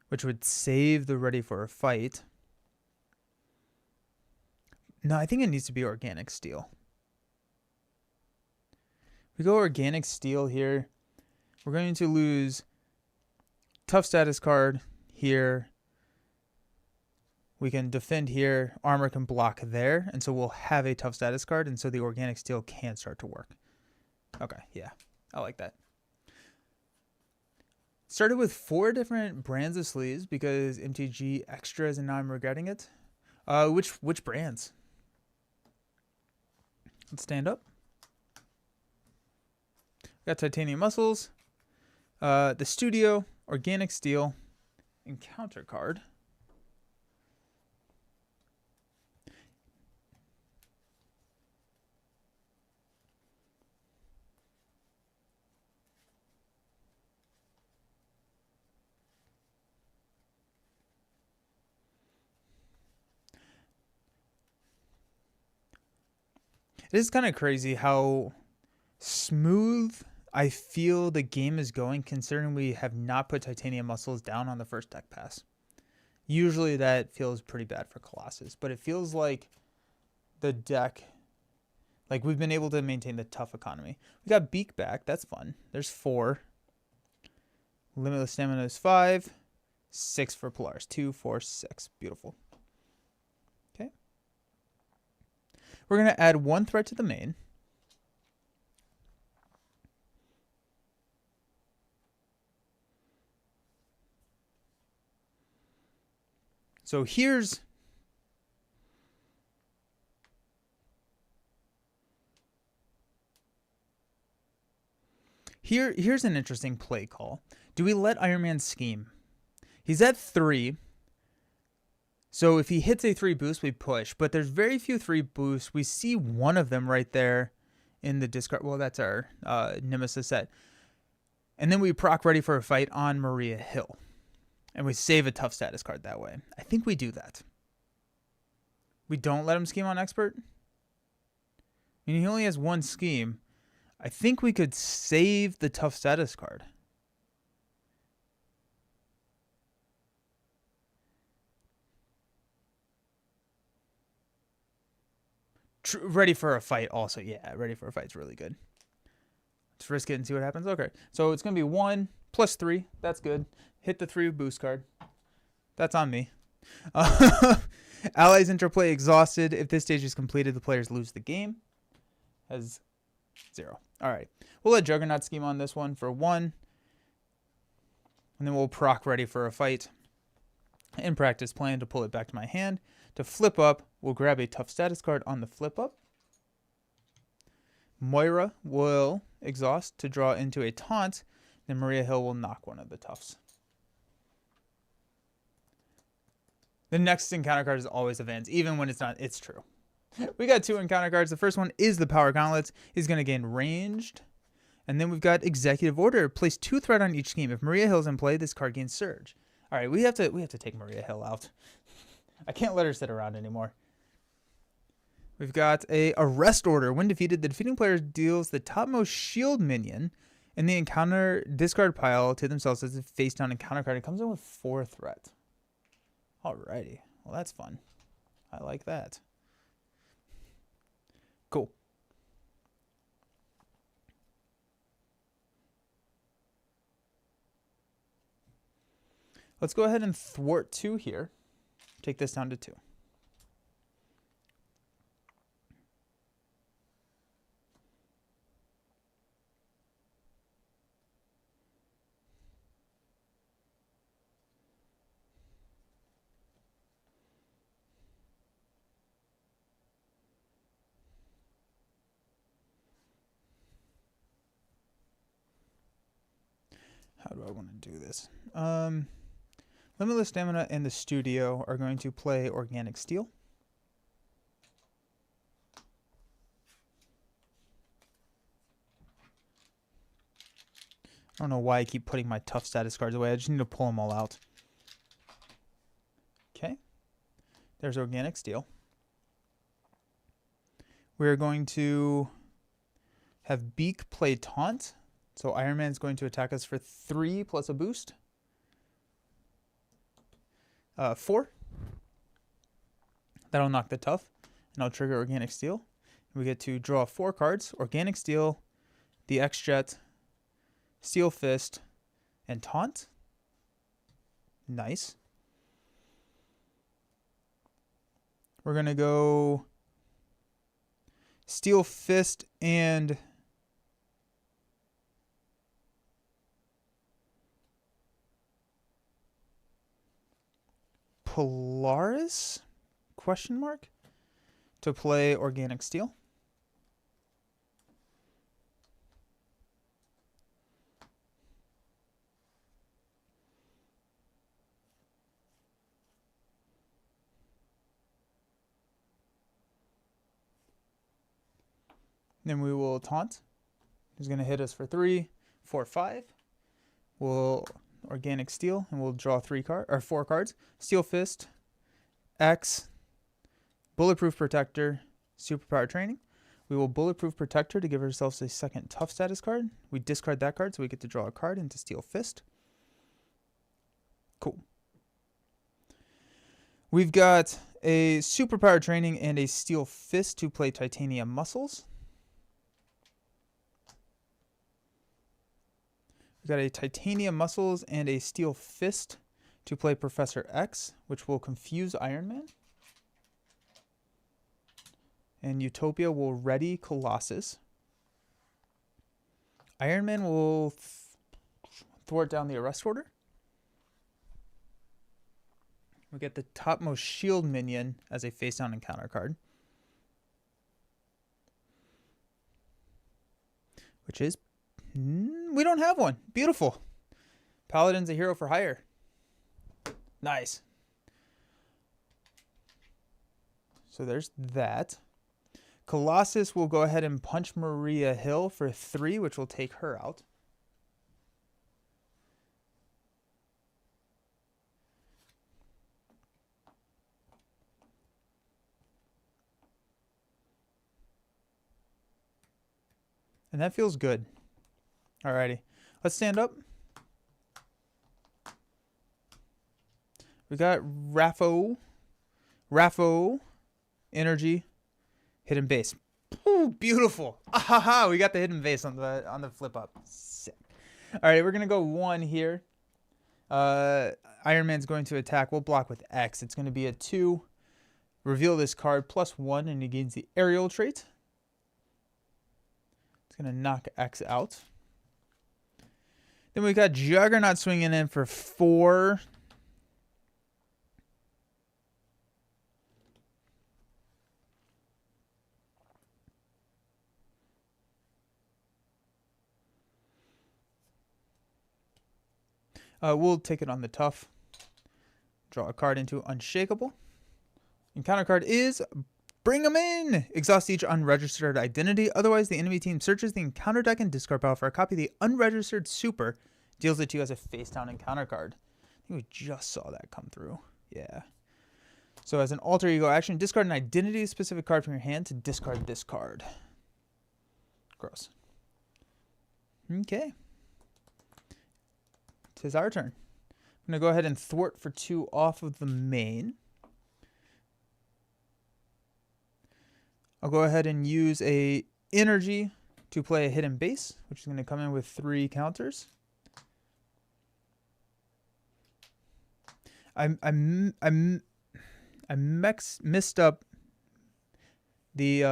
Which would save the Ready for a Fight. No, I think it needs to be Organic Steel. We go Organic Steel here. We're going to lose tough status card here. We can defend here. Armor can block there. And so we'll have a tough status card. And so the Organic Steel can start to work. Okay, yeah. I like that. Started with 4 different brands of sleeves because MTG extras and now I'm regretting it. Which brands? Let's stand up. Got Titanium Muscles. The Studio, Organic Steel, Encounter card. It is kind of crazy how smooth I feel the game is going, considering we have not put Titanium Muscles down on the first deck pass. Usually that feels pretty bad for Colossus, but it feels like the deck, like we've been able to maintain the tough economy. We got Beak back. That's fun. There's 4. Limitless Stamina is 5. 6 for Polaris. 2, 4, 6. Beautiful. Okay. We're going to add 1 threat to the main. So here's here's an interesting play call. Do we let Iron Man scheme? He's at 3. So if he hits a 3 boost, we push. But there's very few 3 boosts. We see one of them right there in the discard. Well, that's our Nemesis set. And then we proc ready for a fight on Maria Hill. And we save a tough status card that way. I think we do that. We don't let him scheme on expert. I mean, he only has 1 scheme. I think we could save the tough status card. Ready for a fight also. Yeah, ready for a fight's really good. Let's risk it and see what happens. Okay, so it's going to be 1 plus 3. That's good. Hit the 3 boost card. That's on me. Allies interplay exhausted. If this stage is completed, the players lose the game. Has 0. All right. We'll let Juggernaut scheme on this one for 1. And then we'll proc ready for a fight. In practice, plan to pull it back to my hand. To flip up, we'll grab a tough status card on the flip up. Moira will exhaust to draw into a taunt. Then Maria Hill will knock one of the toughs. The next encounter card is always advance, even when it's not. It's true. We got 2 encounter cards. The first one is the Power Gauntlets. He's going to gain ranged. And then we've got Executive Order. Place 2 threat on each scheme. If Maria Hill's in play, this card gains Surge. All right, we have to take Maria Hill out. I can't let her sit around anymore. We've got a Arrest Order. When defeated, the defeating player deals the topmost shield minion in the encounter discard pile to themselves as a face down encounter card. It comes in with 4 threat. Alrighty. Well, that's fun. I like that. Cool. Let's go ahead and thwart 2 here. Take this down to 2. How do I want to do this? Limitless Stamina and the Studio are going to play Organic Steel. I don't know why I keep putting my tough status cards away. I just need to pull them all out. Okay. There's Organic Steel. We're going to have Beak play Taunt. So Iron Man's going to attack us for 3 plus a boost. 4. That'll knock the tough. And I'll trigger Organic Steel. We get to draw 4 cards. Organic Steel, the X-Jet, Steel Fist, and Taunt. Nice. We're going to go Steel Fist and Polaris? Question mark? To play Organic Steel. Then we will taunt. He's going to hit us for 3, 4, 5. We'll Organic Steel, and we'll draw 4 cards. Steel Fist, X, Bulletproof Protector, Superpower Training. We will Bulletproof Protector to give ourselves a second tough status card. We discard that card, so we get to draw a card into Steel Fist. Cool. We've got a Superpower Training and a Steel Fist to play Titanium Muscles. We've got a Titanium Muscles and a Steel Fist to play Professor X, which will confuse Iron Man. And Utopia will ready Colossus. Iron Man will thwart down the Arrest Order. We get the topmost shield minion as a face down encounter card, which is, we don't have one. Beautiful. Paladin's a hero for hire. Nice. So there's that. Colossus will go ahead and punch Maria Hill for 3, which will take her out. And that feels good. Alrighty. Let's stand up. We got Raffo, Energy, Hidden Base. Ooh, beautiful. Ahaha, we got the Hidden Base on the flip up. Sick. Alright, we're going to go 1 here. Iron Man's going to attack. We'll block with X. It's going to be a 2. Reveal this card +1 and he gains the aerial trait. It's going to knock X out. Then we got Juggernaut swinging in for 4. We'll take it on the tough. Draw a card into Unshakable. Encounter card is Bring 'em in! Exhaust each unregistered identity. Otherwise, the enemy team searches the encounter deck and discard pile for a copy of the unregistered super. Deals it to you as a face-down encounter card. I think we just saw that come through. Yeah. So as an alter ego action, discard an identity-specific card from your hand to discard this card. Gross. Okay. Tis our turn. I'm going to go ahead and thwart for 2 off of the main. I'll go ahead and use a energy to play a Hidden Base, which is going to come in with 3 counters. I messed up the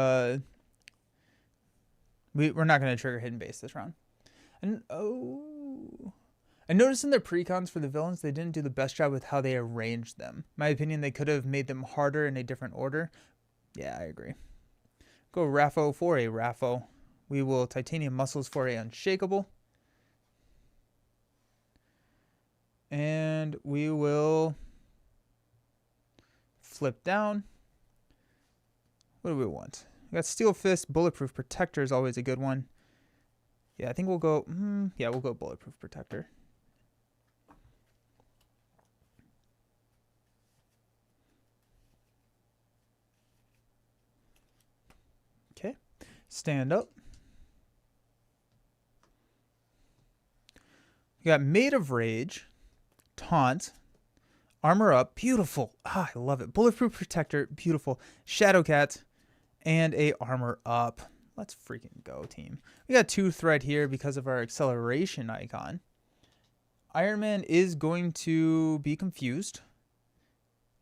we're not going to trigger Hidden Base this round. And I noticed in their precons for the villains, they didn't do the best job with how they arranged them. In my opinion, they could have made them harder in a different order. Yeah, I agree. Go Raffo for a Raffo. We will Titanium Muscles for a Unshakable. And we will flip down. What do we want? We got Steel Fist. Bulletproof Protector is always a good one. Yeah, I think we'll go... yeah, we'll go Bulletproof Protector. Okay. Stand up. We got Made of Rage. Taunt. Armor Up. Beautiful. Ah, I love it. Bulletproof Protector. Beautiful. Shadowcat. And a Armor Up. Let's freaking go, team. We got 2 threat here because of our acceleration icon. Iron Man is going to be confused.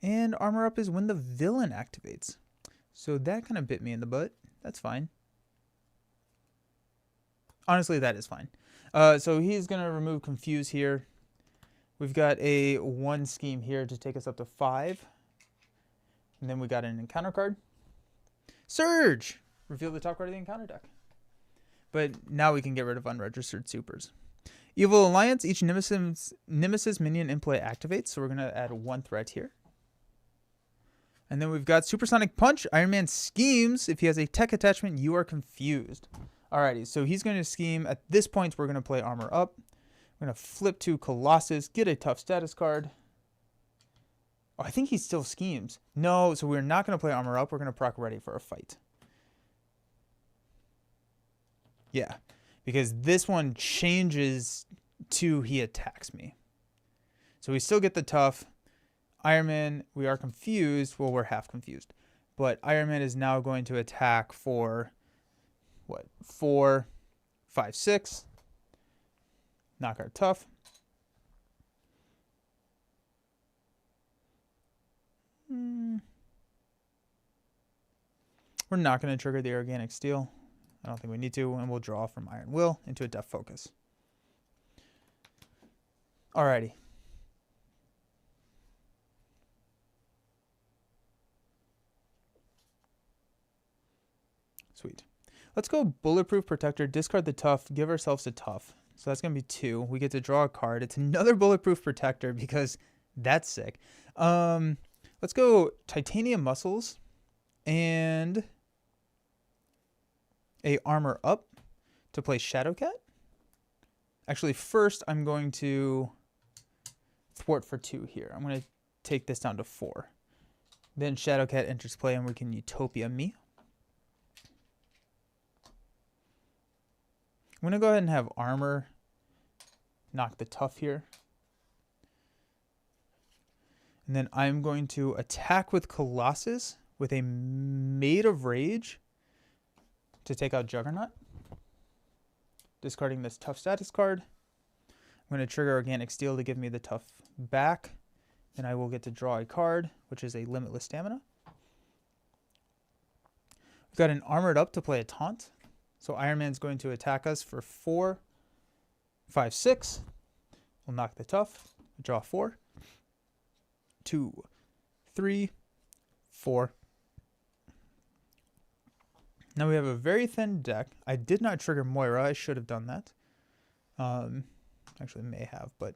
And Armor Up is when the villain activates. So that kind of bit me in the butt. That's fine. Honestly, that is fine. So he's going to remove Confuse here. We've got a 1 scheme here to take us up to 5. And then we got an encounter card. Surge! Reveal the top card of the encounter deck. But now we can get rid of unregistered supers. Evil Alliance, each Nemesis minion in play activates. So we're going to add 1 threat here. And then we've got Supersonic Punch. Iron Man schemes. If he has a tech attachment, you are confused. Alrighty, so he's going to scheme. At this point, we're going to play Armor Up. We're going to flip to Colossus, get a tough status card. Oh, I think he still schemes. No, so we're not going to play Armor Up. We're going to proc Ready for a Fight. Yeah, because this one changes to he attacks me. So we still get the tough. Iron Man, we are confused. Well, we're half confused. But Iron Man is now going to attack for, what, 4, 5, 6. Knock our tough. We're not going to trigger the Organic Steel. I don't think we need to, and we'll draw from Iron Will into a Death Focus. Alrighty. Sweet. Let's go Bulletproof Protector, discard the tough, give ourselves a tough. So that's going to be 2. We get to draw a card. It's another Bulletproof Protector because that's sick. Let's go Titanium Muscles. And a Armor Up to play Shadowcat. Actually, first I'm going to thwart for 2 here. I'm going to take this down to 4. Then Shadowcat enters play and we can Utopia me. I'm going to go ahead and have Armor knock the Tough here. And then I'm going to attack with Colossus with a Maid of Rage to take out Juggernaut. Discarding this Tough status card. I'm going to trigger Organic Steel to give me the Tough back. Then I will get to draw a card, which is a Limitless Stamina. We've got an Armored Up to play a Taunt. So Iron Man's going to attack us for 4, 5, 6. We'll knock the Tough. Draw 4. 2, 3, 4. Now we have a very thin deck. I did not trigger Moira. I should have done that. Actually may have, but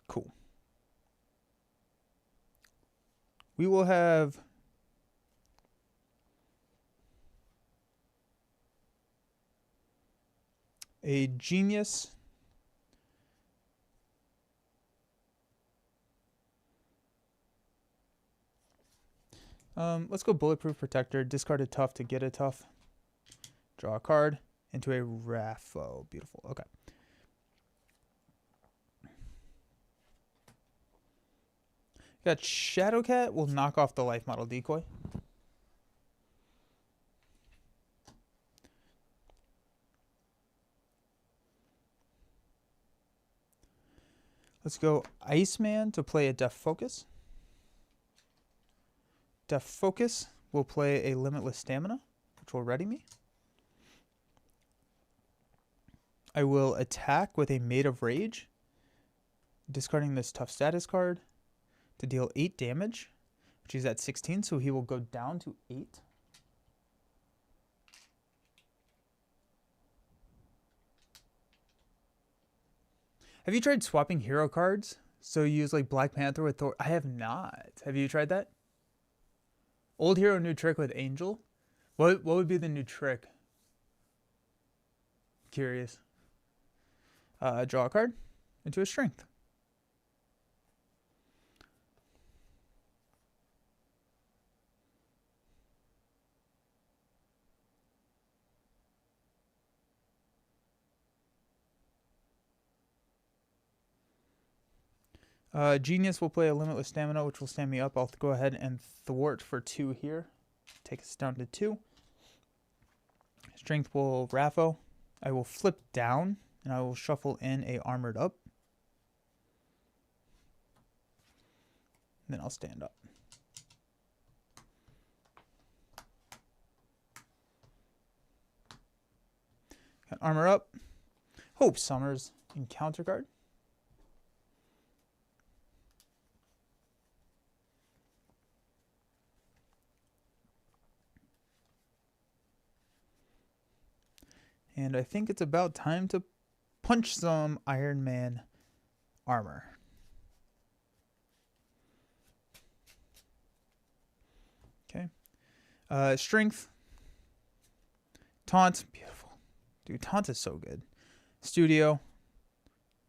cool. We will have a Genius. Let's go Bulletproof Protector. Discard a Tough to get a Tough. Draw a card into a Raffo. Beautiful. Okay. Got Shadowcat. Will knock off the Life Model Decoy. Let's go Iceman to play a Death Focus. Death Focus will play a Limitless Stamina, which will ready me. I will attack with a Maid of Rage, discarding this Tough status card to deal 8 damage, which is at 16, so he will go down to 8. Have you tried swapping hero cards? So you use like Black Panther with Thor? I have not. Have you tried that? Old hero, new trick with Angel? What would be the new trick? Curious. Draw a card into a Strength. Genius will play a Limitless Stamina, which will stand me up. I'll go ahead and thwart for 2 here. Take us down to 2. Strength will Raffo. I will flip down, and I will shuffle in a Armored Up. And then I'll stand up. Got Armor Up. Hope Summers Encounter card. And I think it's about time to punch some Iron Man armor. Okay. Strength. Taunt. Beautiful. Dude, Taunt is so good. Studio.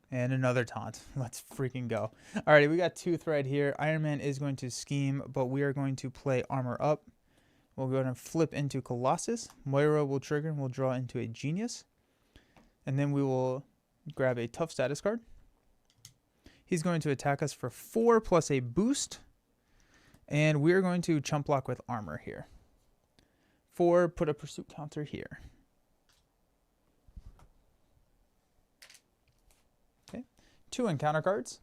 And another Taunt. Let's freaking go. Alrighty, we got Tooth right here. Iron Man is going to scheme, but we are going to play Armor Up. We'll go ahead and flip into Colossus. Moira will trigger and we'll draw into a Genius. And then we will grab a Tough status card. He's going to attack us for 4 plus a boost. And we're going to chump block with armor here. 4, put a pursuit counter here. Okay. 2 encounter cards.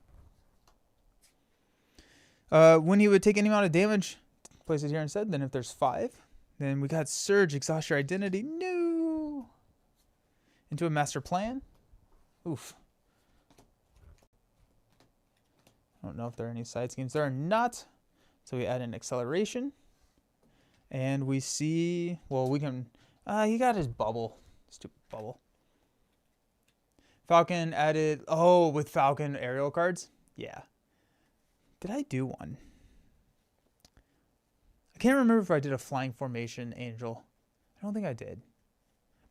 When he would take any amount of damage, place it here instead. Then if there's 5, then we got Surge, Exhaust Your Identity. No! Into a Master Plan. Oof. I don't know if there are any side schemes. There are not. So we add an Acceleration. And we see, well, we can, he got his bubble. Stupid bubble. Falcon added, oh, with Falcon aerial cards? Yeah. Did I do one? I can't remember if I did a flying formation angel. I don't think I did.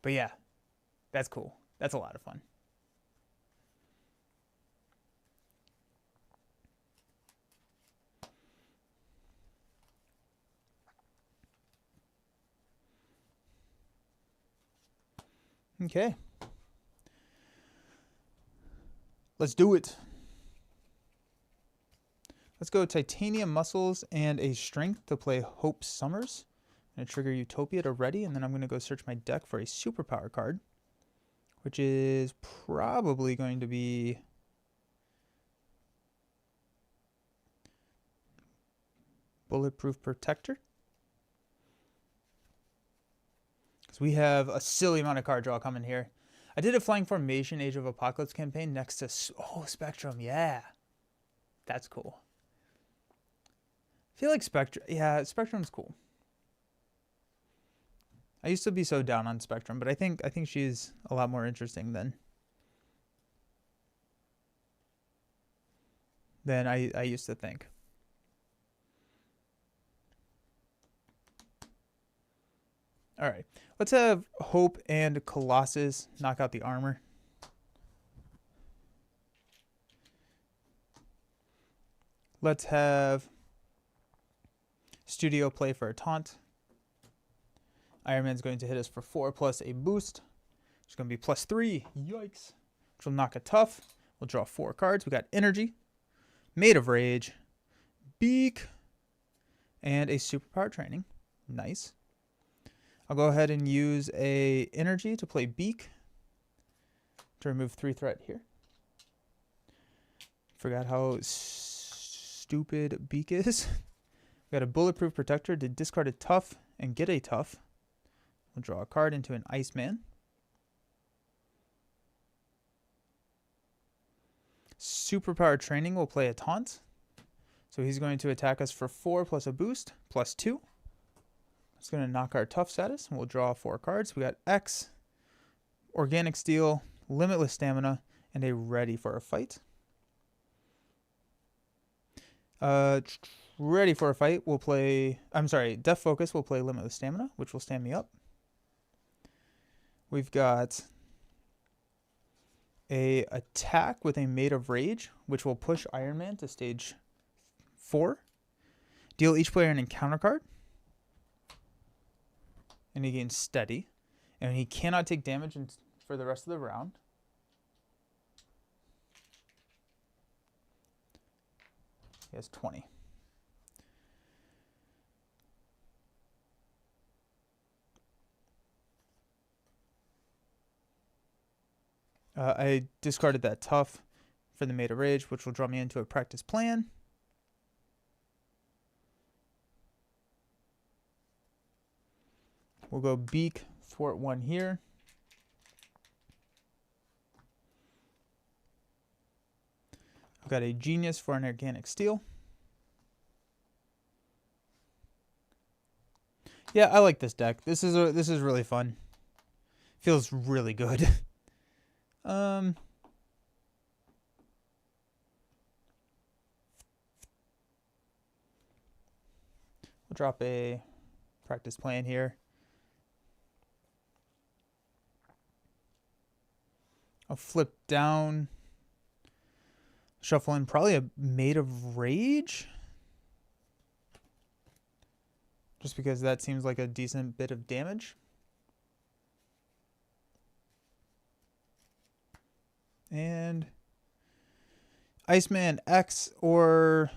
But yeah, that's cool. That's a lot of fun. Okay. Let's do it. Let's go Titanium Muscles and a Strength to play Hope Summers. I'm going to trigger Utopia to ready, and then I'm going to go search my deck for a superpower card, which is probably going to be Bulletproof Protector. Because we have a silly amount of card draw coming here. I did a Flying Formation Age of Apocalypse campaign next to... Oh, Spectrum, yeah. That's cool. I feel like Spectrum... Yeah, Spectrum's cool. I used to be so down on Spectrum, but I think she's a lot more interesting than I used to think. All right, let's have Hope and Colossus knock out the armor. Let's have Studio play for a taunt. Iron Man's going to hit us for 4 plus a boost. It's going to be +3. Yikes. Which will knock a tough. We'll draw 4 cards. We got Energy, Made of Rage, Beak, and a Superpower Training. Nice. I'll go ahead and use a Energy to play Beak to remove 3 threat here. Forgot how stupid Beak is. We got a Bulletproof Protector to discard a tough and get a tough. We'll draw a card into an Iceman. Superpower Training will play a taunt. So he's going to attack us for 4 plus a boost, +2. It's going to knock our tough status, and we'll draw 4 cards. We got X, Organic Steel, Limitless Stamina, and a Ready for a Fight. Ready for a Fight will play... I'm sorry, Death Focus will play Limitless Stamina, which will stand me up. We've got a attack with a Made of Rage, which will push Iron Man to stage 4. Deal each player an encounter card. And he gains Steady. And he cannot take damage for the rest of the round. He has 20. I discarded that tough for the Made of Rage, which will draw me into a practice plan. We'll go Beak, thwart 1 here. I've got a Genius for an Organic Steel. Yeah, I like this deck. This is really fun. Feels really good. We'll drop a practice plan here. I'll flip down, shuffle in probably a Made of Rage, just because that seems like a decent bit of damage. And Iceman X or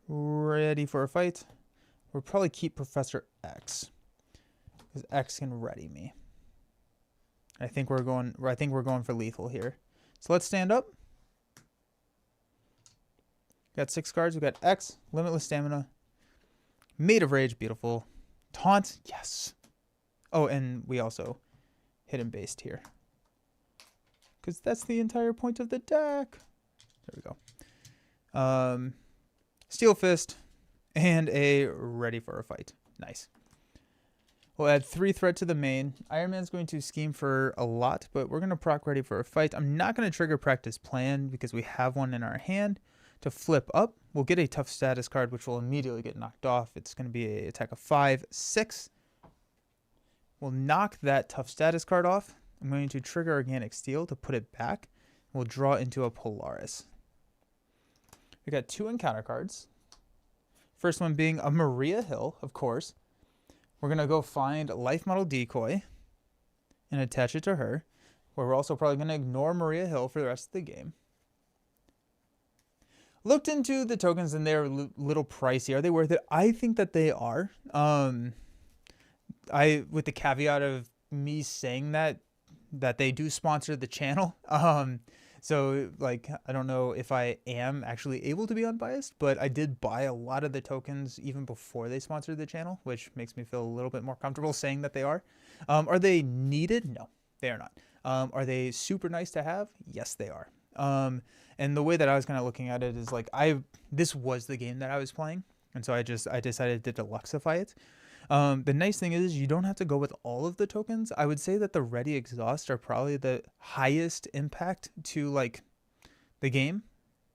Ready for a Fight. We'll probably keep Professor X because X can ready me. I think we're going for lethal here. So let's stand up. Got 6 cards. We got X, Limitless Stamina, Made of Rage, beautiful. Taunt, yes. Oh, and we also hidden based here, because that's the entire point of the deck. There we go. Steel Fist and a Ready for a Fight. Nice. We'll add 3 threat to the main. Iron Man's going to scheme for a lot, but we're going to proc Ready for a Fight. I'm not going to trigger Practice Plan because we have one in our hand. To flip up, we'll get a tough status card, which will immediately get knocked off. It's going to be an attack of 5, 6. We'll knock that tough status card off. I'm going to trigger Organic Steel to put it back. We'll draw into a Polaris. We got 2 encounter cards. First one being a Maria Hill, of course. We're going to go find Life Model Decoy and attach it to her, where we're also probably going to ignore Maria Hill for the rest of the game. Looked into the tokens and they're a little pricey. Are they worth it? I think that they are. With the caveat of me saying that they do sponsor the channel. So like, I don't know if I am actually able to be unbiased, but I did buy a lot of the tokens even before they sponsored the channel, which makes me feel a little bit more comfortable saying that they are. Are they needed? No, they are not. Are they super nice to have? Yes, they are. And the way that I was kind of looking at it is like, this was the game that I was playing. And so I decided to deluxify it. The nice thing is you don't have to go with all of the tokens. I would say that the Ready Exhaust are probably the highest impact to like the game.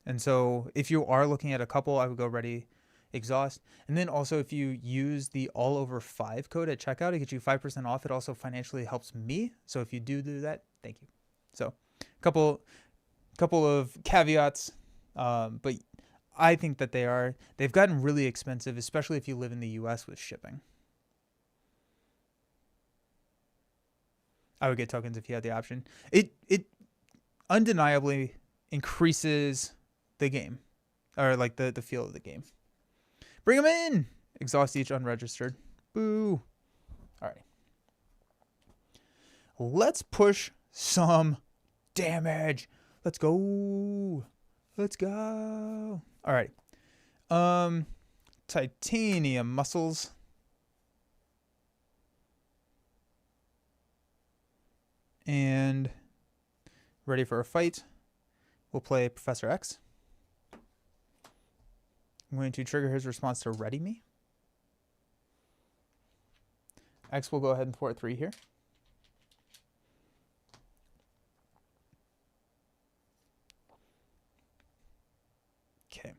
And so if you are looking at a couple, I would go Ready Exhaust. And then also if you use the all over 5 code at checkout, it gets you 5% off. It also financially helps me. So if you do that, thank you. So couple of caveats, but I think that they've gotten really expensive, especially if you live in the US with shipping. I would get tokens if you had the option. It undeniably increases the game, or like the feel of the game. Bring them in. Exhaust each unregistered. Boo. All right. Let's push some damage. Let's go. Let's go. All right. Titanium muscles. And ready for a fight. We'll play Professor X. I'm going to trigger his response to Ready Me. X will go ahead and port 3 here. Okay.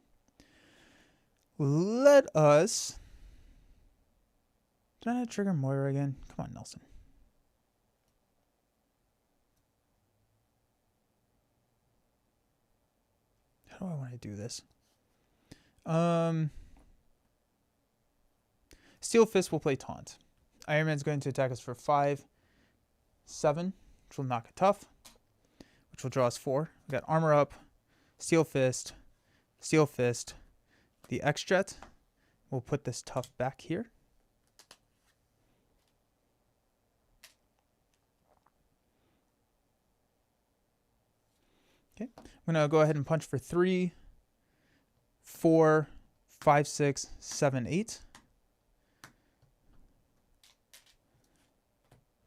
Let us... Did I not trigger Moira again? Come on, Nelson. How do I want to do this? Steel Fist will play Taunt. Iron Man's going to attack us for 5, 7, which will knock a tough, which will draw us 4. We got Armor Up, Steel Fist, the X-Jet. We'll put this tough back here. Okay, I'm going to go ahead and punch for 3, 4, 5, 6, 7, 8.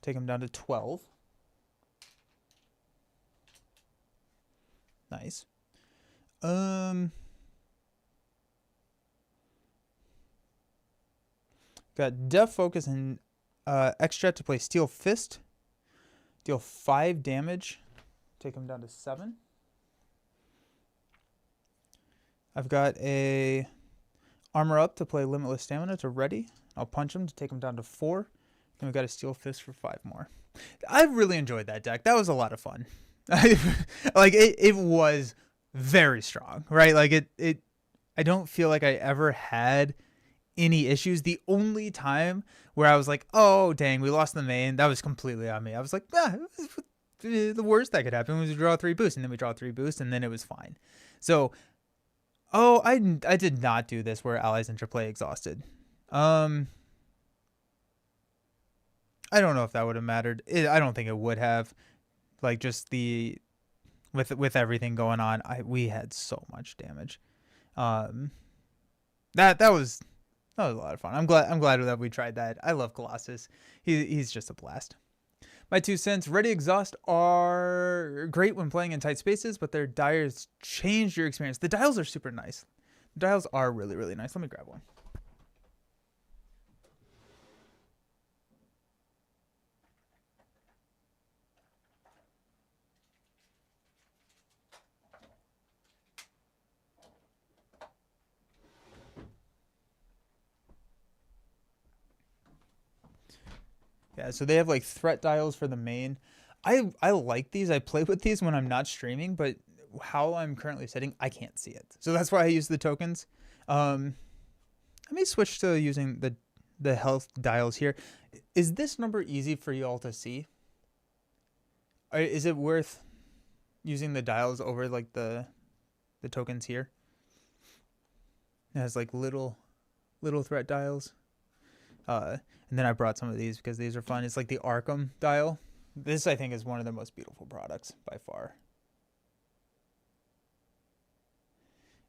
Take him down to 12. Nice. Got Def Focus and X-Jet to play Steel Fist. Deal 5 damage. Take him down to 7. I've got a Armor Up to play Limitless Stamina to Ready. I'll punch him to take him down to 4. And we've got a Steel Fist for 5 more. I really enjoyed that deck. That was a lot of fun. Like it was very strong, right? Like I don't feel like I ever had any issues. The only time where I was like, oh dang, we lost the main, that was completely on me. I was like, the worst that could happen was we draw 3 boosts, and then we draw 3 boosts, and then it was fine. So, I did not do this where allies interplay exhausted. I don't know if that would have mattered. I don't think it would have. Like just with everything going on, we had so much damage. That was a lot of fun. I'm glad that we tried that. I love Colossus. He's just a blast. My 2 cents. Ready Exhaust are great when playing in tight spaces, but their dials change your experience. The dials are super nice. The dials are really, really nice. Let me grab one. Yeah, so they have like threat dials for the main. I like these. I play with these when I'm not streaming, but how I'm currently setting, I can't see it. So that's why I use the tokens. Um, I may switch to using the health dials here. Is this number easy for you all to see? Or is it worth using the dials over like the tokens here? It has like little threat dials. And then I brought some of these because these are fun. It's like the Arkham dial. This I think is one of the most beautiful products by far.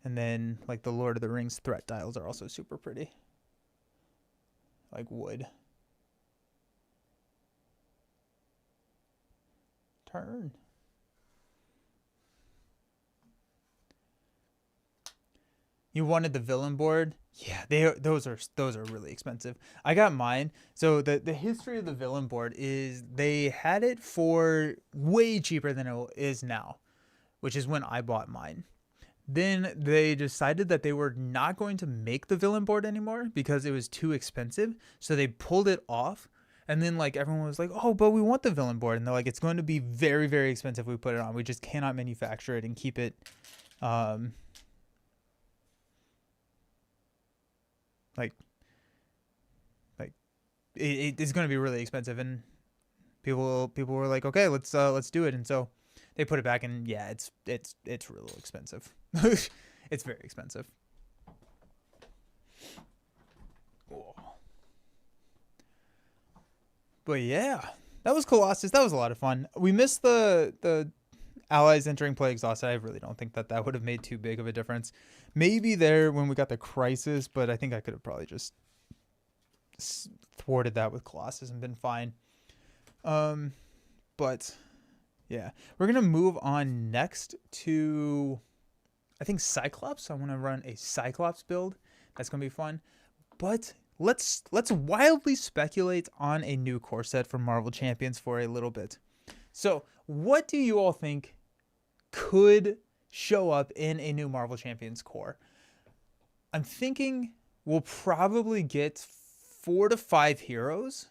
And then like the Lord of the Rings threat dials are also super pretty. Like wood. Turn. You wanted the villain board? Yeah, those are really expensive. I got mine. So the history of the villain board is they had it for way cheaper than it is now, which is when I bought mine. Then they decided that they were not going to make the villain board anymore because it was too expensive. So they pulled it off. And then like everyone was like, "Oh, but we want the villain board." And they're like, "It's going to be very, very expensive if we put it on. We just cannot manufacture it and keep it um like like it's going to be really expensive." And people were like, "Okay, let's do it." And so they put it back, and yeah, it's real expensive. It's very expensive. But yeah, that was Colossus. That was a lot of fun. We missed the allies entering play exhausted. I really don't think that would have made too big of a difference. Maybe there when we got the crisis, but I think I could have probably just thwarted that with Colossus and been fine. But yeah, we're gonna move on next to I think Cyclops. I want to run a Cyclops build. That's gonna be fun. But let's wildly speculate on a new core set for Marvel Champions for a little bit. So, what do you all think could show up in a new Marvel Champions core? I'm thinking we'll probably get 4 to 5 heroes.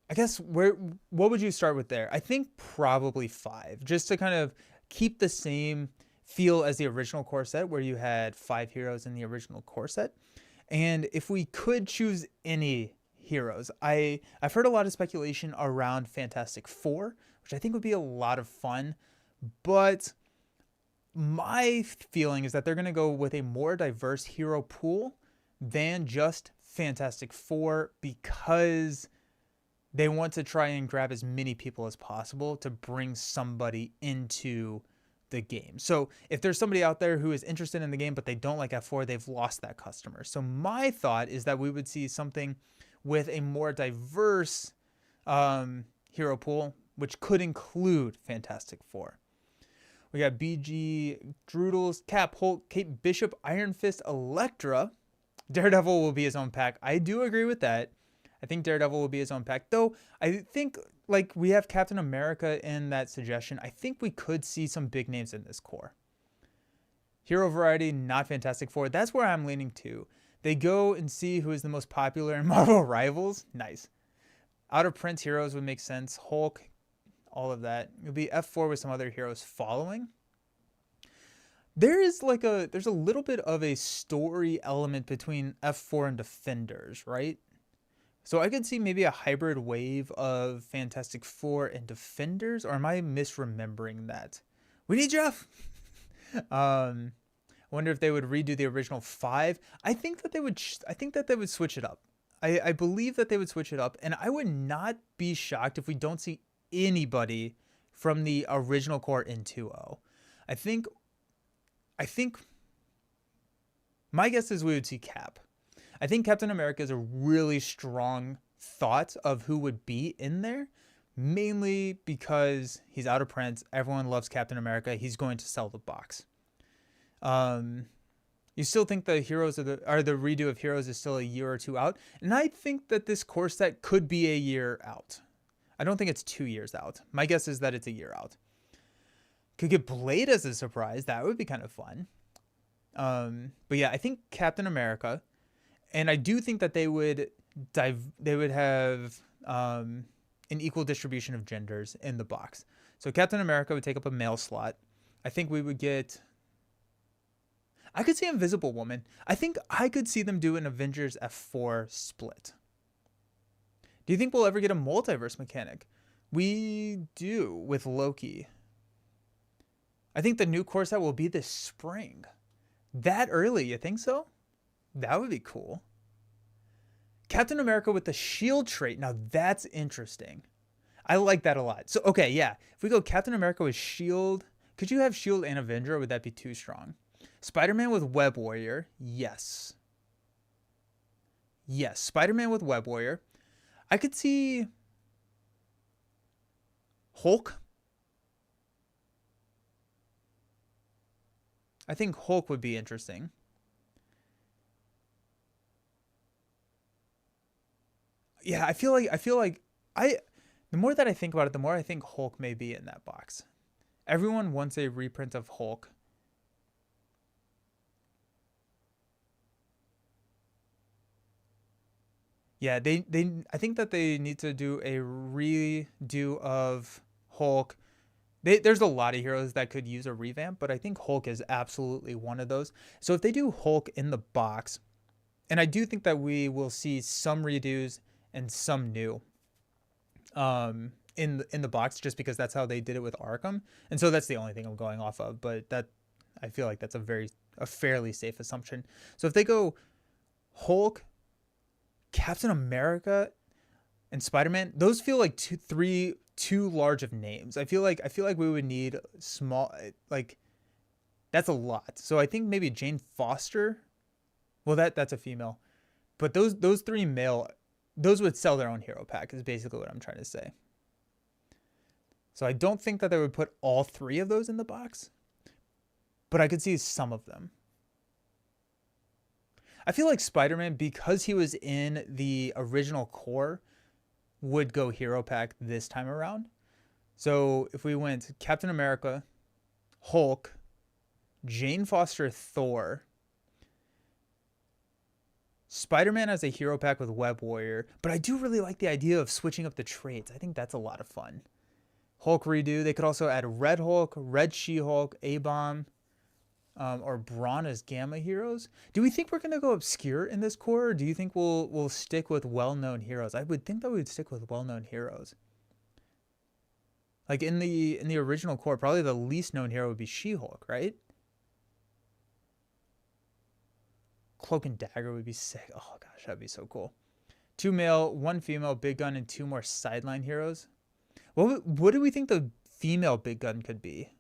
I guess what would you start with there? I think probably 5, just to kind of keep the same feel as the original core set where you had 5 heroes in the original core set. And if we could choose any heroes, I've heard a lot of speculation around Fantastic Four, which I think would be a lot of fun. But my feeling is that they're going to go with a more diverse hero pool than just Fantastic Four because they want to try and grab as many people as possible to bring somebody into the game. So if there's somebody out there who is interested in the game but they don't like F4, they've lost that customer. So my thought is that we would see something with a more diverse hero pool, which could include Fantastic Four. We got BG, Droodles, Cap, Hulk, Kate Bishop, Iron Fist, Elektra. Daredevil will be his own pack. I do agree with that. I think Daredevil will be his own pack. Though, I think, like, we have Captain America in that suggestion. I think we could see some big names in this core. Hero variety, not Fantastic Four. That's where I'm leaning to. They go and see who is the most popular in Marvel Rivals. Nice. Out of print heroes would make sense. Hulk, all of that. It would be F4 with some other heroes following. There's a little bit of a story element between F4 and Defenders, right? So I could see maybe a hybrid wave of Fantastic Four and Defenders, or am I misremembering that? We need Jeff. I wonder if they would redo the original 5. I think that they would switch it up. I believe that they would switch it up, and I would not be shocked if we don't see anybody from the original core in 2.0. I think my guess is we would see Cap. I think Captain America is a really strong thought of who would be in there, mainly because he's out of print. Everyone loves Captain America. He's going to sell the box. You still think the heroes the redo of Heroes is still a year or 2 out, and I think that this core set could be a year out. I don't think it's 2 years out. My guess is that it's a year out. Could get Blade as a surprise. That would be kind of fun. But yeah, I think Captain America. And I do think that they would they would have an equal distribution of genders in the box. So Captain America would take up a male slot. I think we would get. I could see Invisible Woman. I think I could see them do an Avengers F4 split. Do you think we'll ever get a multiverse mechanic? We do with Loki. I think the new core set will be this spring. That early, you think so? That would be cool. Captain America with the shield trait. Now that's interesting. I like that a lot. So, okay, yeah. If we go Captain America with shield, could you have shield and Avenger, or would that be too strong? Spider-Man with Web Warrior. Yes. Yes, Spider-Man with Web Warrior. I could see Hulk. I think Hulk would be interesting. Yeah, I feel like the more that I think about it, the more I think Hulk may be in that box. Everyone wants a reprint of Hulk. Yeah, they I think that they need to do a redo of Hulk. There's a lot of heroes that could use a revamp, but I think Hulk is absolutely one of those. So if they do Hulk in the box, and I do think that we will see some redos and some new in the box, just because that's how they did it with Arkham, and so that's the only thing I'm going off of. But that, I feel like that's a fairly safe assumption. So if they go Hulk, Captain America, and Spider-Man, those feel like too large of names. I feel like we would need small, like, that's a lot. So I think maybe Jane Foster. Well, that's a female, but those three male, those would sell their own hero pack, is basically what I'm trying to say. So I don't think that they would put all three of those in the box, but I could see some of them. I feel like Spider-Man, because he was in the original core, would go hero pack this time around. So if we went Captain America, Hulk, Jane Foster, Thor, Spider-Man as a hero pack with Web Warrior, but I do really like the idea of switching up the traits. I think that's a lot of fun. Hulk redo. They could also add Red Hulk, Red She-Hulk, A-Bomb, or Brawn as Gamma heroes. Do we think we're gonna go obscure in this core, or do you think we'll stick with well-known heroes? I would think that we would stick with well-known heroes. Like in the original core, probably the least known hero would be She-Hulk, right? Cloak and Dagger would be sick. Oh gosh, that'd be so cool. 2 male, 1 female Big Gun, and 2 more sideline heroes. What do we think the female Big Gun could be?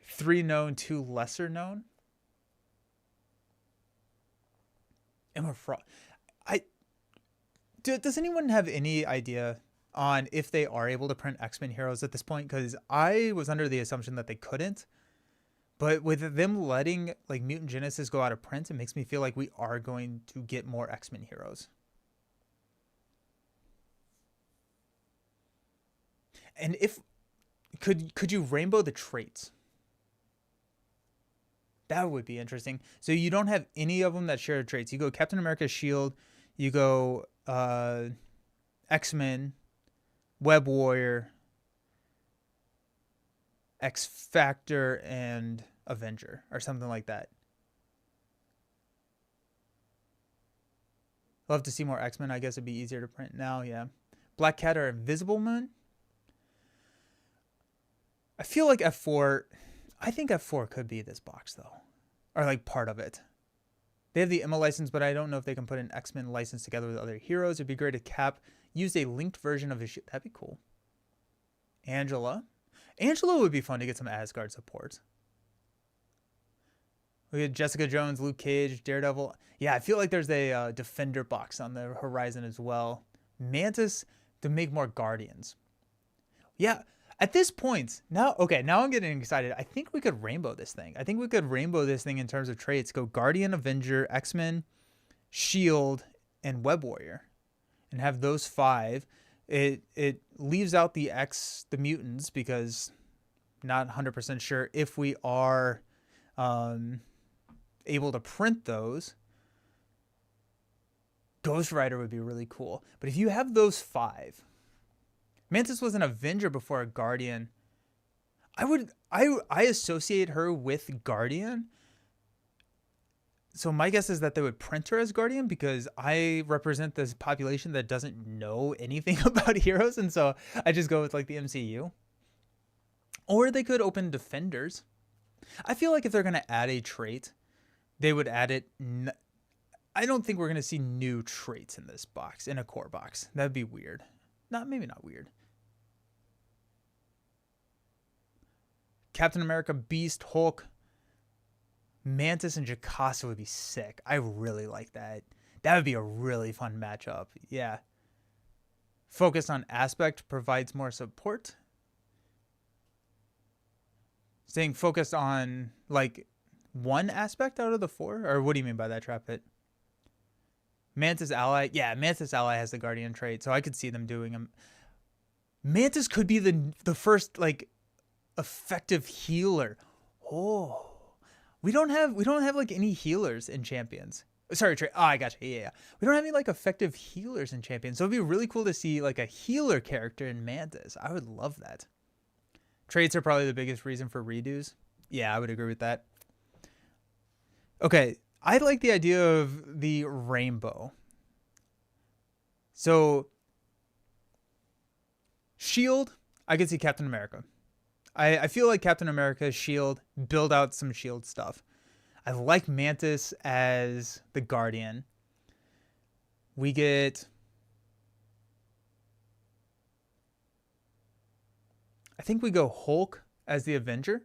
Three known, 2 lesser known. Emma Frost. Does anyone have any idea on if they are able to print X-Men heroes at this point? Because I was under the assumption that they couldn't. But with them letting like Mutant Genesis go out of print, it makes me feel like we are going to get more X-Men heroes. And if could you rainbow the traits? That would be interesting. So you don't have any of them that share traits. You go Captain America Shield, you go X-Men, Web Warrior, X Factor, and Avenger, or something like that. Love to see more X-Men. I guess it'd be easier to print now, yeah. Black Cat or Invisible Moon. I feel like F4, I think F4 could be this box though, or like part of it. They have the Emma license, but I don't know if they can put an X-Men license together with other heroes. It'd be great if Cap used a linked version of his shit. That'd be cool. Angela would be fun to get some Asgard support. We had Jessica Jones, Luke Cage, Daredevil. Yeah, I feel like there's a Defender box on the horizon as well. Mantis to make more Guardians. Yeah, at this point, now I'm getting excited. I think we could rainbow this thing. I think we could rainbow this thing in terms of traits. Go Guardian, Avenger, X-Men, Shield, and Web Warrior. And have those 5. It leaves out the mutants, because not 100% sure if we are able to print those. Ghost Rider would be really cool. But if you have those 5, Mantis was an Avenger before a Guardian. I associate her with Guardian. So my guess is that they would print her as Guardian, because I represent this population that doesn't know anything about heroes, and so I just go with like the MCU. Or they could open Defenders. I feel like if they're going to add a trait, they would add it. I don't think we're going to see new traits in this box, in a core box. That'd be weird. Maybe not weird. Captain America, Beast, Hulk, Mantis, and Jocasta would be sick. I really like that. That would be a really fun matchup. Yeah. Focused on aspect provides more support. Staying focused on like one aspect out of the 4? Or what do you mean by that, Trap It? Mantis Ally. Yeah, Mantis Ally has the Guardian trait, so I could see them doing them. Mantis could be the first like effective healer. Oh, we don't have like any healers in Champions. Sorry, Trey. Oh, I gotcha. Yeah. We don't have any like effective healers in Champions, so it'd be really cool to see like a healer character in Mantis. I would love that. Traits are probably the biggest reason for redos. Yeah, I would agree with that. Okay, I like the idea of the rainbow. So, Shield, I could see Captain America. I feel like Captain America, Shield, build out some Shield stuff. I like Mantis as the Guardian. We get... I think we go Hulk as the Avenger.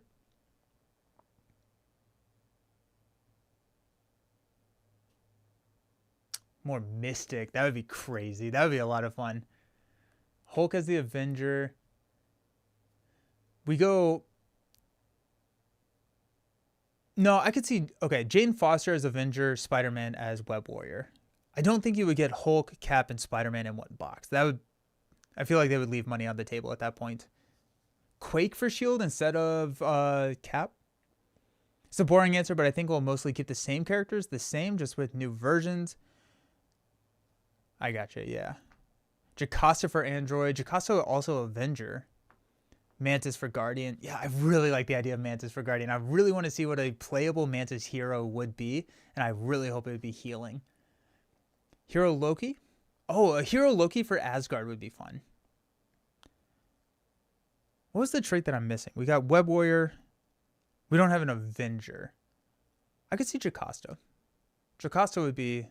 More Mystic. That would be crazy. That would be a lot of fun. Hulk as the Avenger. We go... No, I could see... Okay, Jane Foster as Avenger, Spider-Man as Web Warrior. I don't think you would get Hulk, Cap, and Spider-Man in one box. That would... I feel like they would leave money on the table at that point. Quake for Shield instead of Cap? It's a boring answer, but I think we'll mostly keep the same characters, the same, just with new versions. I gotcha, yeah. Jocasta for Android. Jocasta also Avenger. Mantis for Guardian. Yeah, I really like the idea of Mantis for Guardian. I really want to see what a playable Mantis hero would be, and I really hope it would be healing. Hero Loki? Oh, a Hero Loki for Asgard would be fun. What was the trait that I'm missing? We got Web Warrior. We don't have an Avenger. I could see Jocasta. Jocasta would be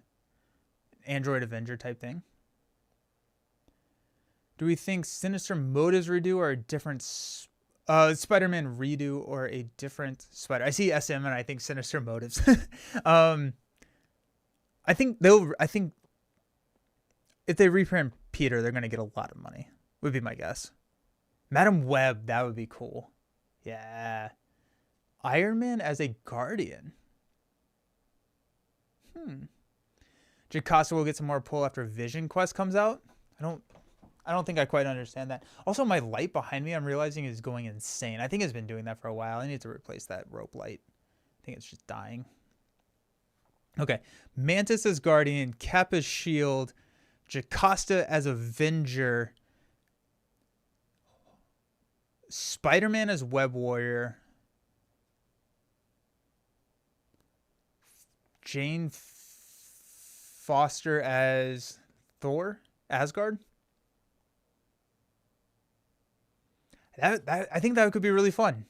Android Avenger type thing. Do we think Sinister Motives redo or a different Spider-Man redo or a different Spider? I see SM and I think Sinister Motives. I think if they reprint Peter, they're gonna get a lot of money. Would be my guess. Madam Web, that would be cool. Yeah. Iron Man as a Guardian. Jocasta will get some more pull after Vision Quest comes out. I don't think I quite understand that. Also, my light behind me, I'm realizing, is going insane. I think it's been doing that for a while. I need to replace that rope light. I think it's just dying. Okay. Mantis as Guardian, Cap as Shield, Jocasta as Avenger, Spider-Man as Web Warrior, Jane Foster as Thor, Asgard. I think that could be really fun.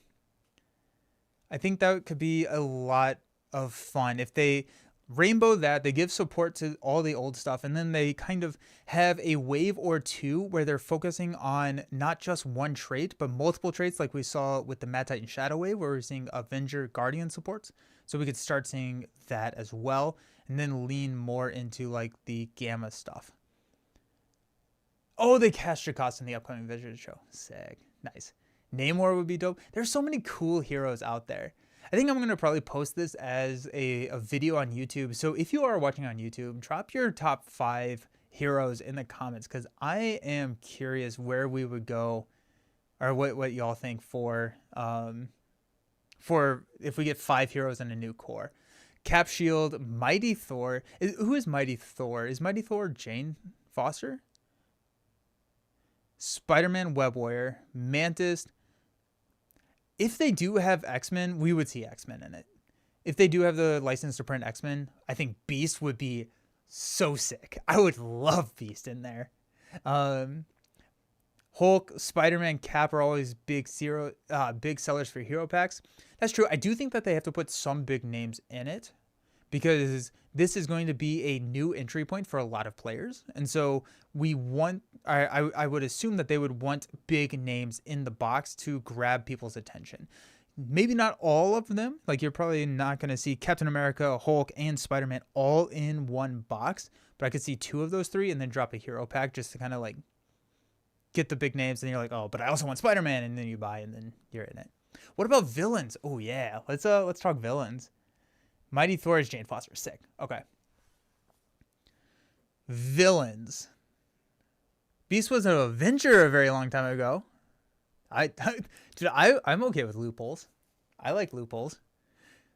I think that could be a lot of fun if they rainbow that, they give support to all the old stuff, and then they kind of have a wave or two where they're focusing on not just one trait, but multiple traits, like we saw with the Mad Titan Shadow Wave, where we're seeing Avenger Guardian supports. So we could start seeing that as well, and then lean more into like the Gamma stuff. Oh, they cast Jocasta in the upcoming Vision show. Sick. Nice. Namor would be dope. There's so many cool heroes out there. I think I'm going to probably post this as a video on YouTube. So if you are watching on YouTube, drop your top 5 heroes in the comments because I am curious where we would go or what y'all think for if we get 5 heroes in a new core. Cap Shield, Mighty Thor. Who is Mighty Thor? Is Mighty Thor Jane Foster? Spider-Man Web Warrior, Mantis. If they do have X-Men, we would see X-Men in it. If they do have the license to print X-Men, I think Beast would be so sick. I would love Beast in there. Hulk, Spider-Man, Cap are always big sellers for hero packs. That's true. I do think that they have to put some big names in it because this is going to be a new entry point for a lot of players. And so I would assume that they would want big names in the box to grab people's attention. Maybe not all of them. Like you're probably not going to see Captain America, Hulk, and Spider-Man all in one box. But I could see 2 of those 3 and then drop a hero pack just to kind of like get the big names. And you're like, oh, but I also want Spider-Man. And then you buy and then you're in it. What about villains? Oh, yeah. Let's talk villains. Mighty Thor is Jane Foster. Sick. Okay. Villains. Beast was an Avenger a very long time ago. I'm okay with loopholes. I like loopholes.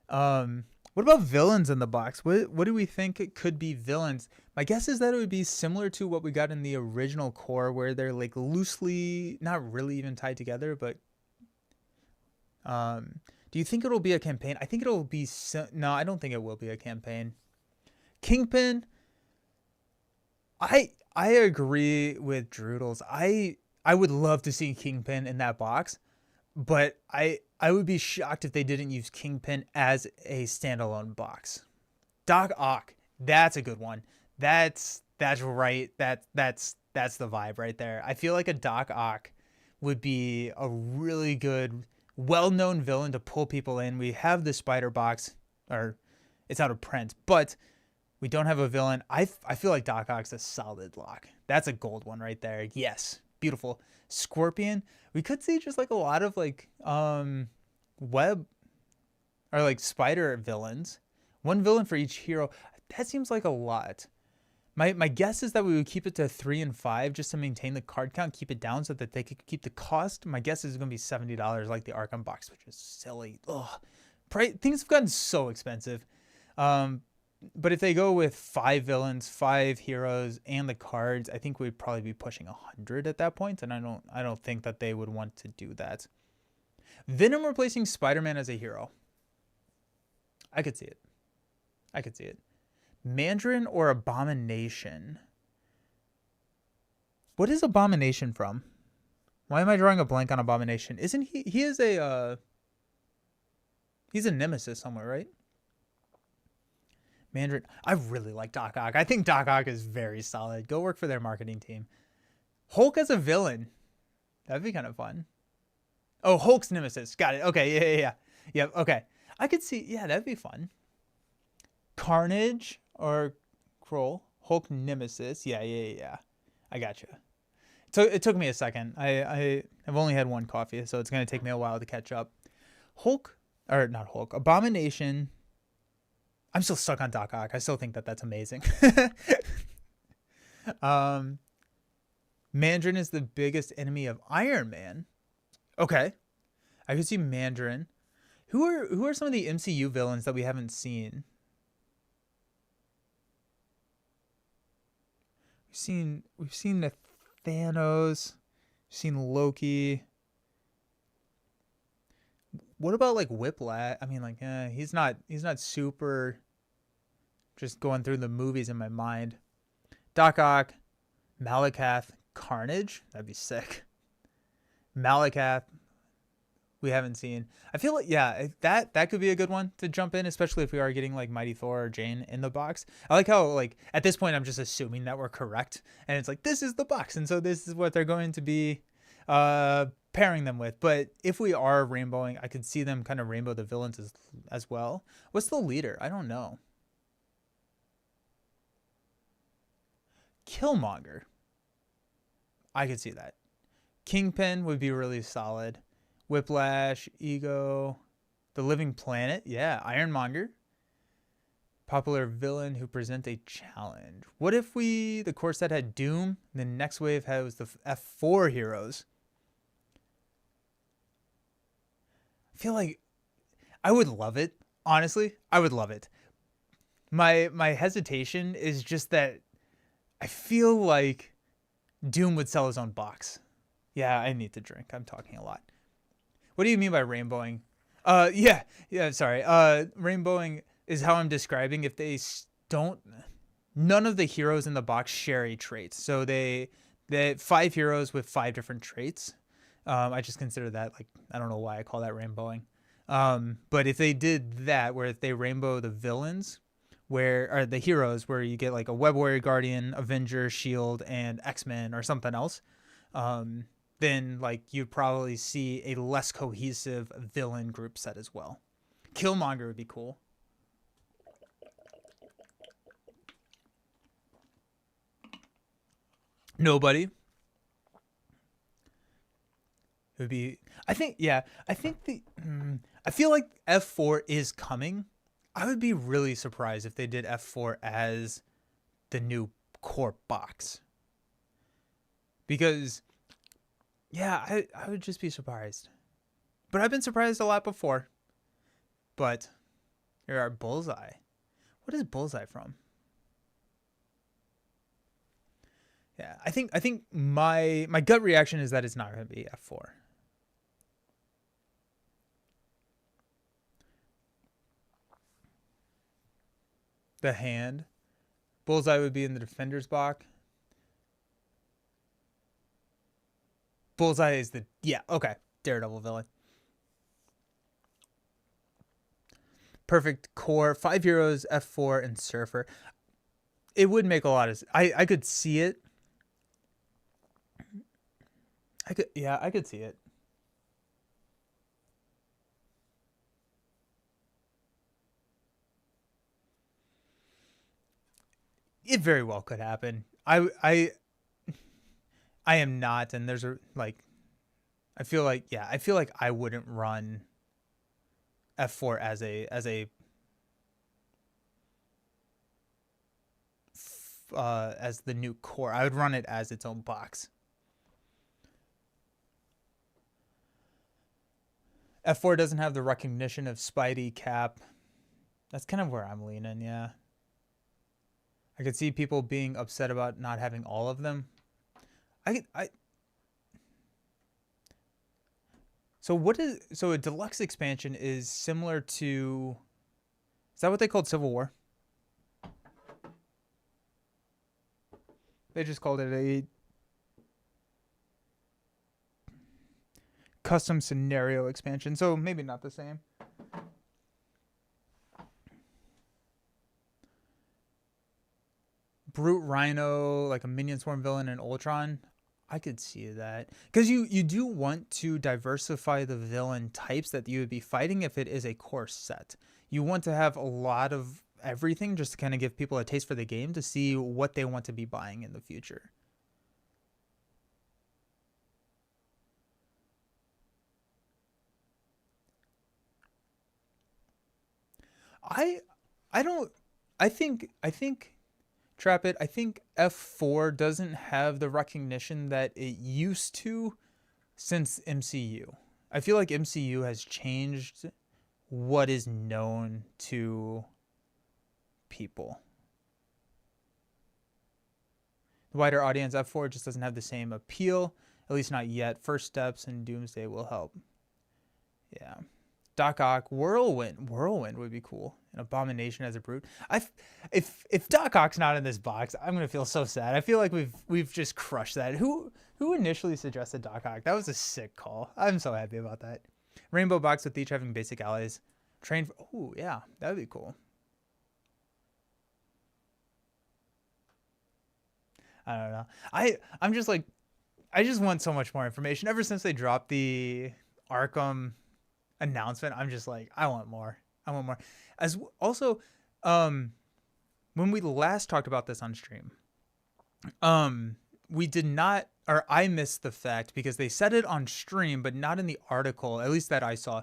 What about villains in the box? What do we think it could be villains? My guess is that it would be similar to what we got in the original core, where they're like loosely, not really even tied together. But do you think it'll be a campaign? I think it'll be no. I don't think it will be a campaign. Kingpin. I agree with Droodles. I would love to see Kingpin in that box, but I would be shocked if they didn't use Kingpin as a standalone box. Doc Ock, that's a good one. That's right. That's the vibe right there. I feel like a Doc Ock would be a really good, well-known villain to pull people in. We have the Spider box, or it's out of print, but we don't have a villain. I feel like Doc Ock's a solid lock. That's a gold one right there. Yes. Beautiful. Scorpion, we could see just like a lot of like web or like spider villains. 1 villain for each hero. That seems like a lot. My guess is that we would keep it to 3 and 5 just to maintain the card count, keep it down so that they could keep the cost. My guess is going to be $70 like the Arkham box, which is silly. Ugh. Things have gotten so expensive. But if they go with 5 villains, 5 heroes, and the cards, I think we'd probably be pushing 100 at that point, and I don't think that they would want to do that. Venom replacing Spider-Man as a hero. I could see it. Mandarin or Abomination? What is Abomination from? Why am I drawing a blank on Abomination? Isn't he is a he's a nemesis somewhere, right? Mandarin. I really like Doc Ock. I think Doc Ock is very solid. Go work for their marketing team. Hulk as a villain. That'd be kind of fun. Oh, Hulk's nemesis. Got it. Okay. Yeah. Yep. Okay. I could see. Yeah, that'd be fun. Carnage or Kroll. Hulk nemesis. Yeah. I gotcha. It took me a second. I've only had 1 coffee, so it's going to take me a while to catch up. Not Hulk. Abomination. I'm still stuck on Doc Ock. I still think that that's amazing. Mandarin is the biggest enemy of Iron Man. Okay. I could see Mandarin. Who are some of the MCU villains that we haven't seen? We've seen the Thanos. We've seen Loki. What about like Whiplash? I mean, like, he's not super. Just going through the movies in my mind. Doc Ock, Malekath, Carnage. That'd be sick. Malekath, we haven't seen. I feel like that could be a good one to jump in, especially if we are getting like Mighty Thor or Jane in the box. I like how like at this point I'm just assuming that we're correct, and it's like this is the box, and so this is what they're going to be pairing them with. But if we are rainbowing, I could see them kind of rainbow the villains as well. What's the leader? I don't know. Killmonger. I could see that. Kingpin would be really solid. Whiplash, Ego, The Living Planet. Yeah, Ironmonger. Popular villain who present a challenge. What if the core set had Doom, and the next wave was the F4 heroes? I feel like I would love it. Honestly, I would love it. My hesitation is just that I feel like Doom would sell his own box. Yeah, I need to drink. I'm talking a lot. What do you mean by rainbowing? Yeah, sorry. Rainbowing is how I'm describing if they don't. None of the heroes in the box share a trait. So they 5 heroes with 5 different traits. I just consider that, like, I don't know why I call that rainbowing. But if they did that, where if they rainbow the villains, or the heroes, where you get like a Web Warrior Guardian, Avenger, Shield, and X-Men or something else, then like you'd probably see a less cohesive villain group set as well. Killmonger would be cool. Nobody. It would be. I think. Yeah. I think I feel like F4 is coming. I would be really surprised if they did F4 as the new core box. Because, yeah, I would just be surprised. But I've been surprised a lot before. But here are Bullseye. What is Bullseye from? Yeah, I think my gut reaction is that it's not going to be F4. The hand. Bullseye would be in the defender's box. Bullseye is okay. Daredevil villain. Perfect core. 5 heroes, F4, and Surfer. It would make a lot of. I could see it. I could see it. It very well could happen. I am not, and there's I feel like I wouldn't run F4 as a as the new core. I would run it as its own box. F4 doesn't have the recognition of Spidey, Cap. That's kind of where I'm leaning, yeah. I could see people being upset about not having all of them. So a deluxe expansion is similar to, is that what they called Civil War? They just called it a custom scenario expansion, so maybe not the same. Brute Rhino, like a Minion Swarm villain in Ultron. I could see that. Because you do want to diversify the villain types that you would be fighting if it is a core set. You want to have a lot of everything just to kind of give people a taste for the game to see what they want to be buying in the future. I think Trap It, I think F4 doesn't have the recognition that it used to since MCU. I feel like MCU has changed what is known to people. The wider audience, F4 just doesn't have the same appeal, at least not yet. First steps and Doomsday will help. Yeah. Doc Ock, Whirlwind would be cool. An Abomination as a brute. If Doc Ock's not in this box, I'm gonna feel so sad. I feel like we've just crushed that. Who initially suggested Doc Ock? That was a sick call. I'm so happy about that. Rainbow box with each having basic allies. Train. Oh yeah, that'd be cool. I don't know. I'm just like, I just want so much more information. Ever since they dropped the Arkham announcement, I'm just like, I want more. As also, when we last talked about this on stream, we did not, or I missed the fact because they said it on stream, but not in the article, at least that I saw,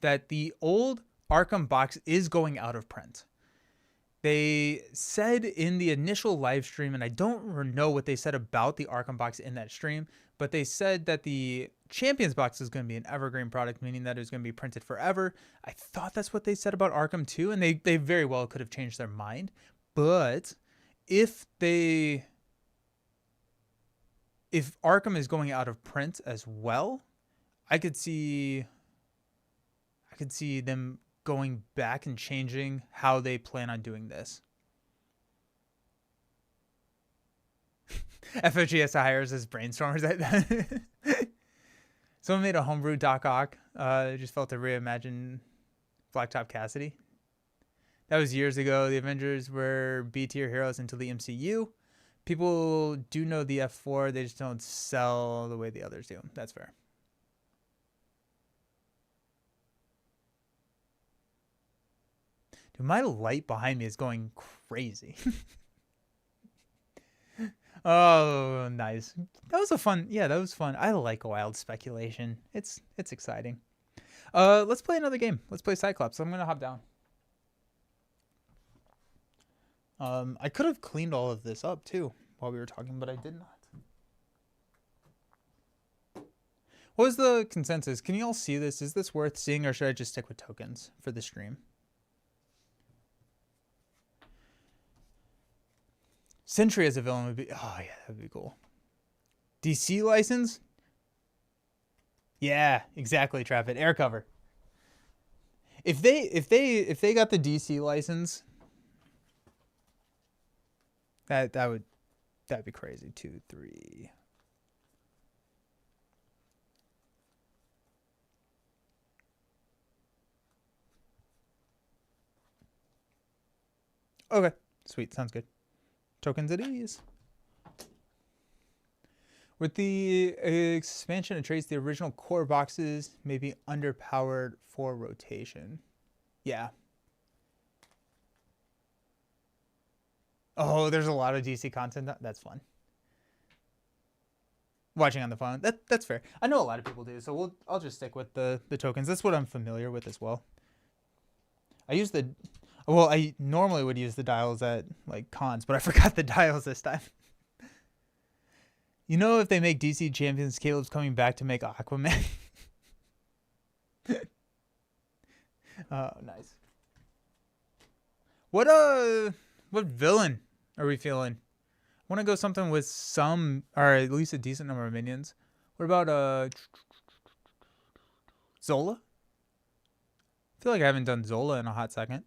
that the old Arkham box is going out of print. They said in the initial live stream, and I don't know what they said about the Arkham box in that stream, but they said that the Champions box is going to be an evergreen product, meaning that it was going to be printed forever. I thought that's what they said about Arkham too, and they very well could have changed their mind. But if Arkham is going out of print as well, I could see them going back and changing how they plan on doing this. FOGS hires as brainstormers. Someone made a homebrew Doc Ock. Just felt to reimagine Blacktop Cassidy. That was years ago. The Avengers were B tier heroes until the MCU. People do know the F4. They just don't sell the way the others do. That's fair. Dude, my light behind me is going crazy. Oh, nice. That was a fun. Yeah, that was fun. I like wild speculation. It's exciting. Let's play another game. Let's play Cyclops. I'm gonna hop down. I could have cleaned all of this up too while we were talking, but I did not. What was the consensus? Can you all see this? Is this worth seeing, or should I just stick with tokens for the stream? Sentry as a villain would be, oh yeah, that'd be cool. DC license? Yeah, exactly, Traffic. Air cover. If they got the DC license, that'd be crazy. 2, 3. Okay, sweet, sounds good. Tokens at ease. With the expansion of trades, the original core boxes may be underpowered for rotation. Yeah. Oh, there's a lot of DC content. That's fun. Watching on the phone. That's fair. I know a lot of people do, so I'll just stick with the tokens. That's what I'm familiar with as well. I normally would use the dials at like cons, but I forgot the dials this time. You know, if they make DC Champions, Caleb's coming back to make Aquaman. Oh, nice. What villain are we feeling? I want to go something with some, or at least a decent number of minions. What about Zola? I feel like I haven't done Zola in a hot second.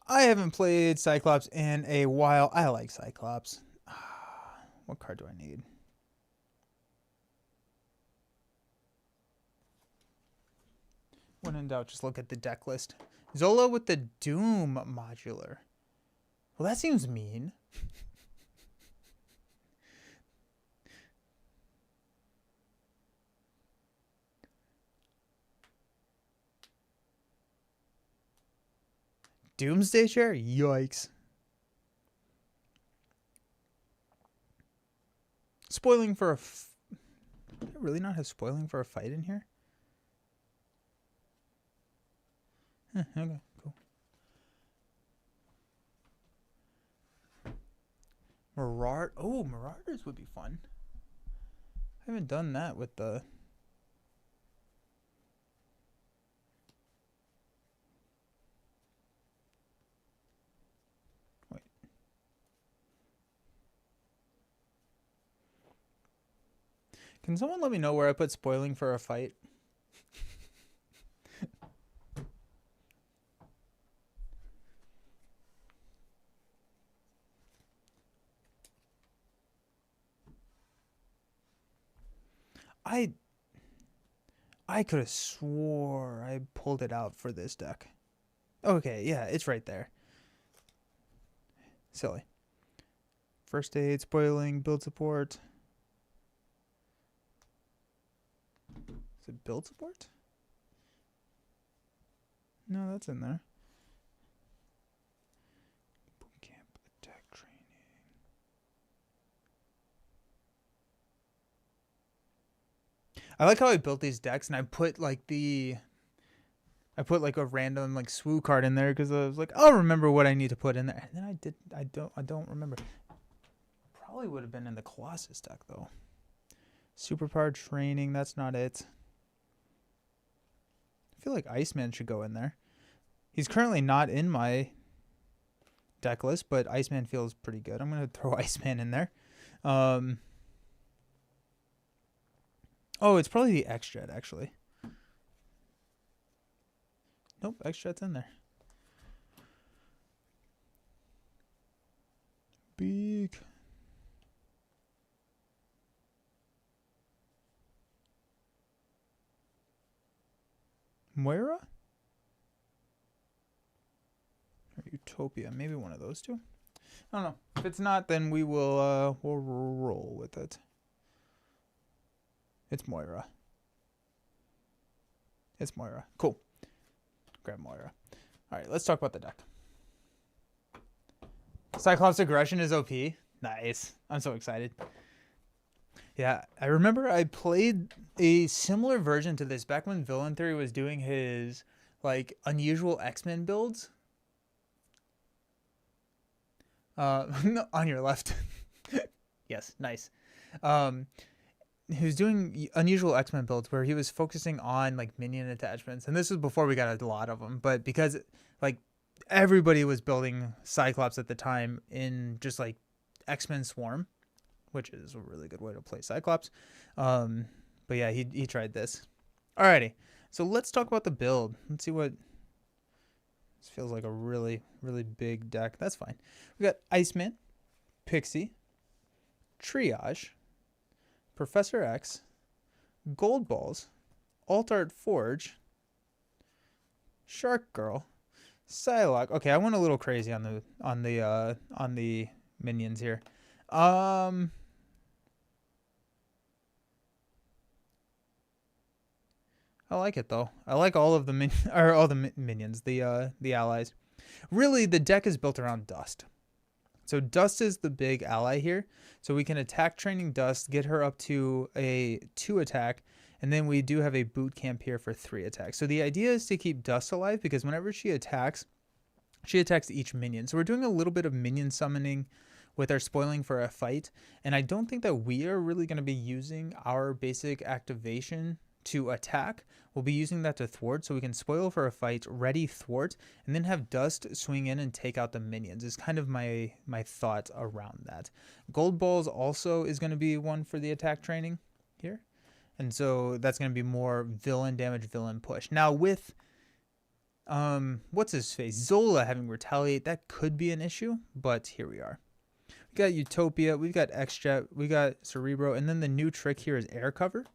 I haven't played Cyclops in a while. I like Cyclops. What card do I need? When in doubt, just look at the deck list. Zola with the Doom modular. Well, that seems mean. Doomsday Chair? Yikes. Spoiling for a... Do I really not have spoiling for a fight in here? Okay, cool. Marauders would be fun. I haven't done that with the... Wait. Can someone let me know where I put spoiling for a fight? I could have swore I pulled it out for this deck. Okay, yeah, it's right there. Silly. First aid, spoiling, build support. Is it build support? No, that's in there. I like how I built these decks, and I put like a random like swoo card in there because I was like, I'll remember what I need to put in there. And then I don't remember. Probably would have been in the Colossus deck though. Superpower training, that's not it. I feel like Iceman should go in there. He's currently not in my deck list, but Iceman feels pretty good. I'm gonna throw Iceman in there. Oh, it's probably the X-Jet actually. Nope, X-Jet's in there. Big. Moira? Or Utopia? Maybe one of those two. I don't know. If it's not, then we'll roll with it. It's Moira. It's Moira. Cool. Grab Moira. All right, let's talk about the deck. Cyclops Aggression is OP. Nice. I'm so excited. Yeah, I remember I played a similar version to this back when Villain Theory was doing his like unusual X-Men builds. No, on your left. Yes, nice. He was doing unusual X-Men builds where he was focusing on like minion attachments, and this was before we got a lot of them. But because like everybody was building Cyclops at the time in just like X-Men Swarm, which is a really good way to play Cyclops. But yeah, he tried this. Alrighty, so let's talk about the build. Let's see what this feels like. A really big deck. That's fine. We got Iceman, Pixie, Triage, Professor X, Gold Balls, Alt-Art Forge, Shark Girl, Psylocke. Okay, I went a little crazy on the minions here. I like it though. I like all of the minions, the allies. Really, the deck is built around Dust. So Dust is the big ally here. So we can attack training Dust, get her up to a 2 attack, and then we do have a boot camp here for 3 attacks. So the idea is to keep Dust alive because whenever she attacks each minion. So we're doing a little bit of minion summoning with our spoiling for a fight. And I don't think that we are really going to be using our basic activation to attack. We'll be using that to thwart, so we can spoil for a fight, ready thwart, and then have Dust swing in and take out the minions is kind of my thought around that. Gold Balls also is going to be one for the attack training here. And so that's going to be more villain damage, villain push. Now with what's his face? Zola having retaliate, that could be an issue, but here we are. We got Utopia, we've got X-Jet, we got Cerebro, and then the new trick here is air cover.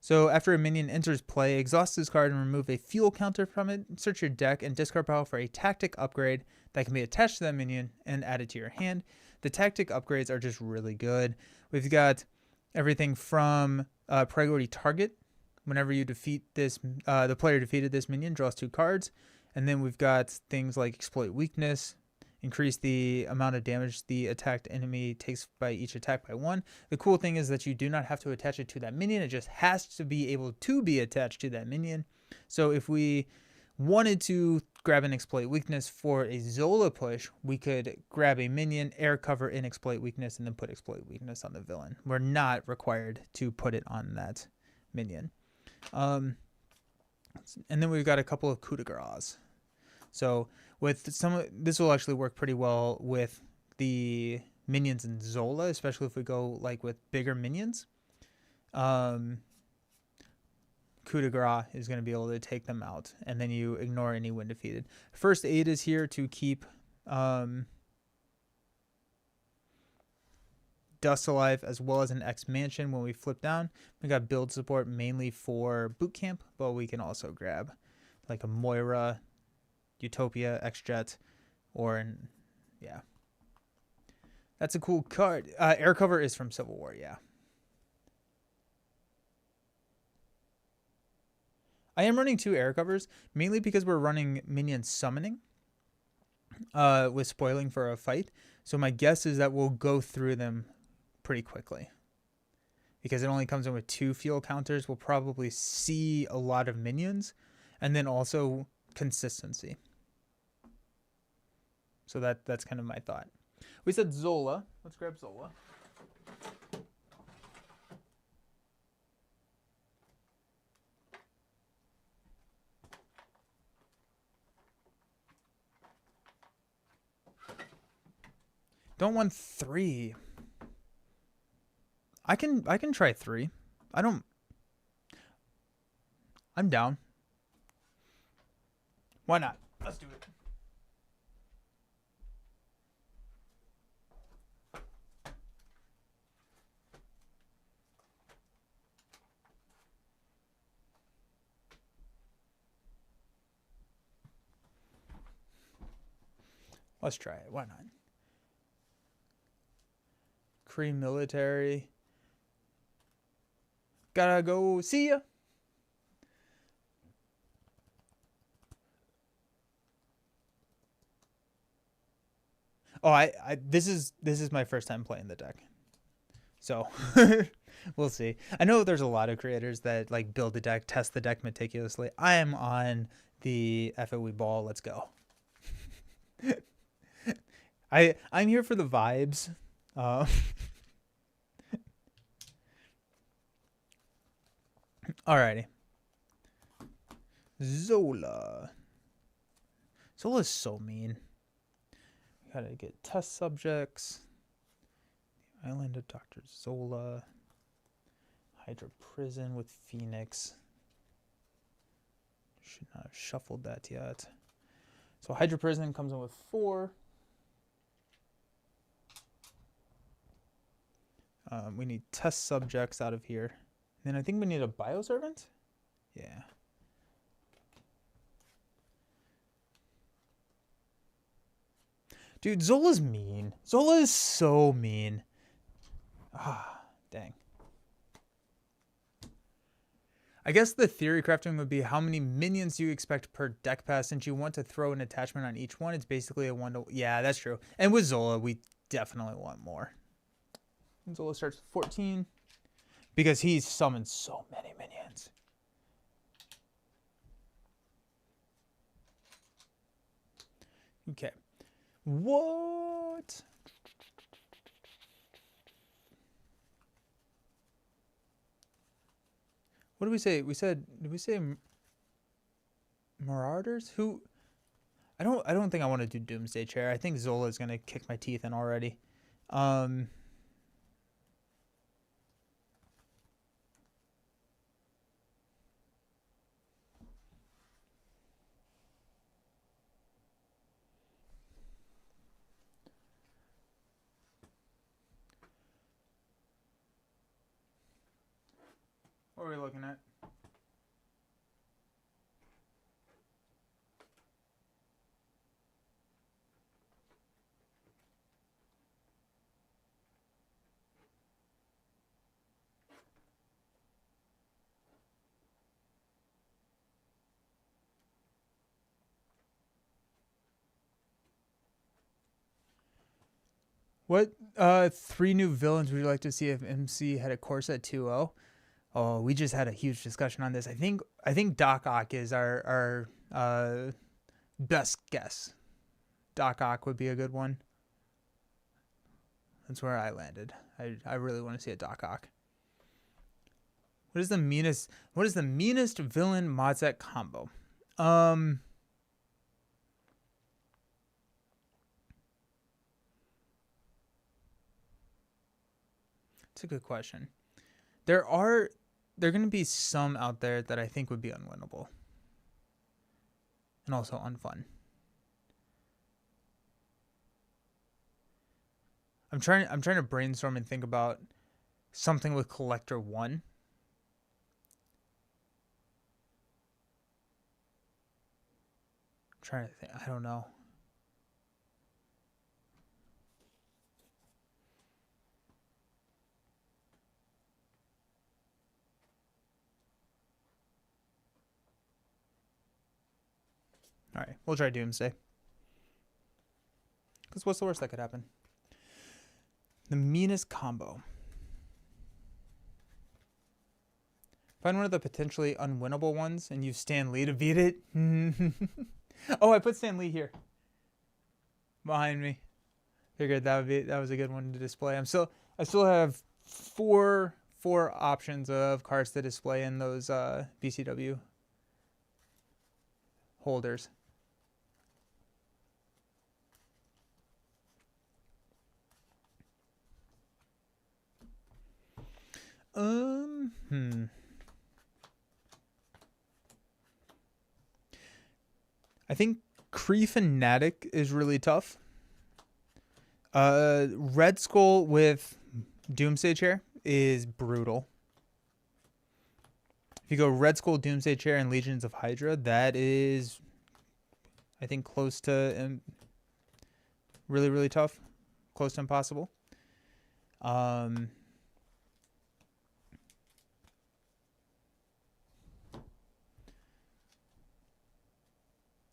So after a minion enters play, exhaust this card and remove a fuel counter from it. Search your deck and discard power for a tactic upgrade that can be attached to that minion and added to your hand. The tactic upgrades are just really good. We've got everything from priority target. Whenever you defeat this, the player defeated this minion draws 2 cards. And then we've got things like exploit weakness, increase the amount of damage the attacked enemy takes by each attack by 1. The cool thing is that you do not have to attach it to that minion. It just has to be able to be attached to that minion. So if we wanted to grab an exploit weakness for a Zola push, we could grab a minion, air cover in exploit weakness, and then put exploit weakness on the villain. We're not required to put it on that minion. And then we've got a couple of coup de grace. So with this will actually work pretty well with the minions in Zola, especially if we go like with bigger minions. Coup de grace is going to be able to take them out, and then you ignore any when defeated. First aid is here to keep Dust alive, as well as an X Mansion when we flip down. We got build support mainly for boot camp, but we can also grab like a Moira, Utopia, X-Jet, or yeah. That's a cool card. Air cover is from Civil War, yeah. I am running 2 air covers, mainly because we're running minion summoning with spoiling for a fight. So my guess is that we'll go through them pretty quickly. because it only comes in with 2 field counters, we'll probably see a lot of minions, and then also consistency. So that's kind of my thought. We said Zola. Let's grab Zola. Don't want 3. I can try 3. I'm down. Why not? Let's do it. Let's try it. Why not? Kree military. Gotta go. See ya. Oh, this is my first time playing the deck, so we'll see. I know there's a lot of creators that like build the deck, test the deck meticulously. I am on the FOE ball. Let's go. I'm here for the vibes. Alrighty. Zola. Zola's so mean. Gotta get test subjects. The Island of Dr. Zola. Hydra Prison with Phoenix. Should not have shuffled that yet. So Hydra Prison comes in with 4. We need test subjects out of here. And then I think we need a Bioservant? Yeah. Dude, Zola's mean. Zola is so mean. Ah, dang. I guess the theory crafting would be how many minions do you expect per deck pass. Since you want to throw an attachment on each one, it's basically a 1 to... Yeah, that's true. And with Zola, we definitely want more. And Zola starts with 14 because he's summoned so many minions. Okay. What? What did we say? Did we say Marauders? Who? I don't think I want to do Doomsday Chair. I think Zola is going to kick my teeth in already. What are we looking at? What 3 new villains would you like to see if MC had a course at 2-0? Oh, we just had a huge discussion on this. I think Doc Ock is our best guess. Doc Ock would be a good one. That's where I landed. I really want to see a Doc Ock. What is the meanest villain mod set combo? It's a good question. There are going to be some out there that I think would be unwinnable. And also unfun. I'm trying to brainstorm and think about something with Collector 1. I'm trying to think. I don't know. All right, we'll try Doomsday. Because what's the worst that could happen? The meanest combo. Find one of the potentially unwinnable ones and use Stan Lee to beat it. Oh, I put Stan Lee here behind me. Figured that was a good one to display. I still have four options of cards to display in those BCW holders. I think Kree Fanatic is really tough. Red Skull with Doomsday Chair is brutal. If you go Red Skull, Doomsday Chair, and Legions of Hydra, that is, I think, close to really, really tough. Close to impossible.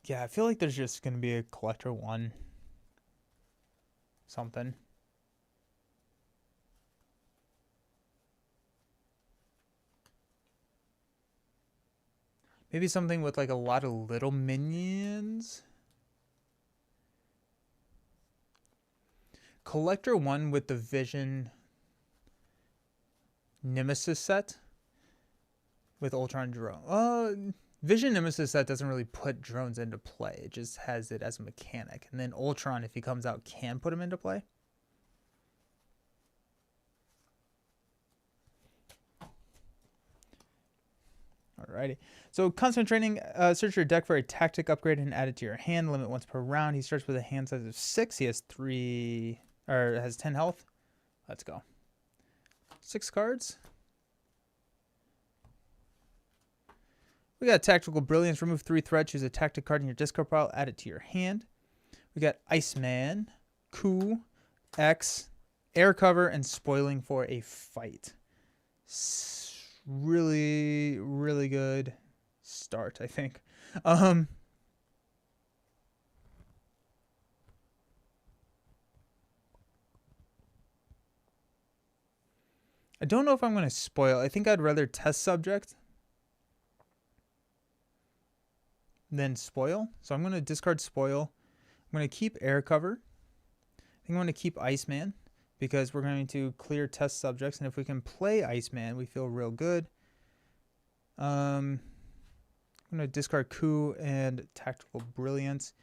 Yeah, I feel like there's just going to be a collector one. Something. Maybe something with like a lot of little minions. Collector one with the Vision Nemesis set with Ultron drone. Vision Nemesis set doesn't really put drones into play. It just has it as a mechanic. And then Ultron, if he comes out, can put him into play. Alrighty. So constant training, search your deck for a tactic upgrade and add it to your hand. Limit once per round. He starts with a hand size of 6. He has 10 health. Let's go. 6 cards. We got Tactical Brilliance. Remove 3 threats. Choose a tactic card in your discard pile. Add it to your hand. We got Iceman, Coup, X, Air Cover, and Spoiling for a Fight. Really, really good start, I think. I don't know if I'm going to spoil. I think I'd rather test subject than spoil. So I'm going to discard spoil. I'm going to keep air cover. I think I'm going to keep Iceman because we're going to clear test subjects. And if we can play Iceman, we feel real good. I'm going to discard Coup and Tactical Brilliance.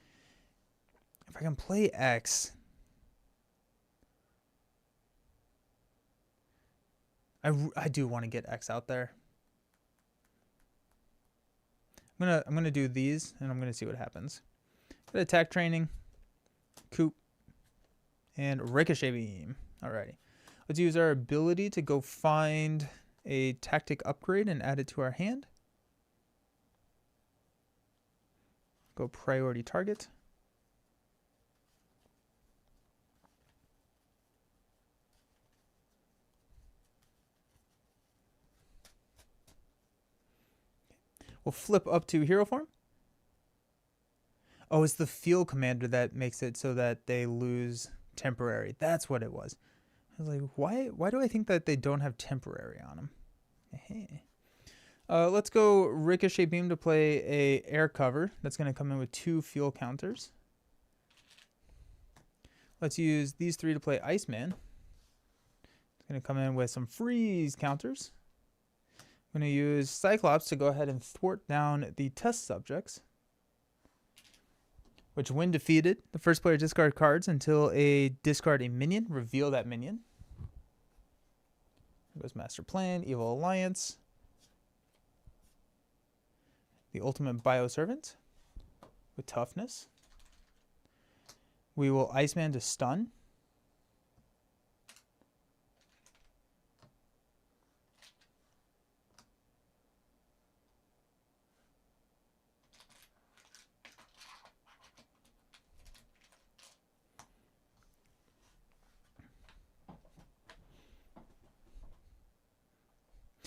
If I can play X, I do want to get X out there. I'm gonna do these and I'm gonna see what happens. Got attack training, Coup, and Ricochet Beam. Alrighty. Let's use our ability to go find a tactic upgrade and add it to our hand. Go priority target. We'll flip up to hero form. Oh, it's the field commander that makes it so that they lose temporary. That's what it was. I was like, why do I think that they don't have temporary on them? Hey. Let's go Ricochet Beam to play a air cover. That's going to come in with 2 fuel counters. Let's use these 3 to play Iceman. It's going to come in with some freeze counters. I'm going to use Cyclops to go ahead and thwart down the test subjects, which when defeated, the first player discard cards until discard a minion, reveal that minion. There goes Master Plan, Evil Alliance, the Ultimate Bioservant with Toughness. We will Iceman to stun.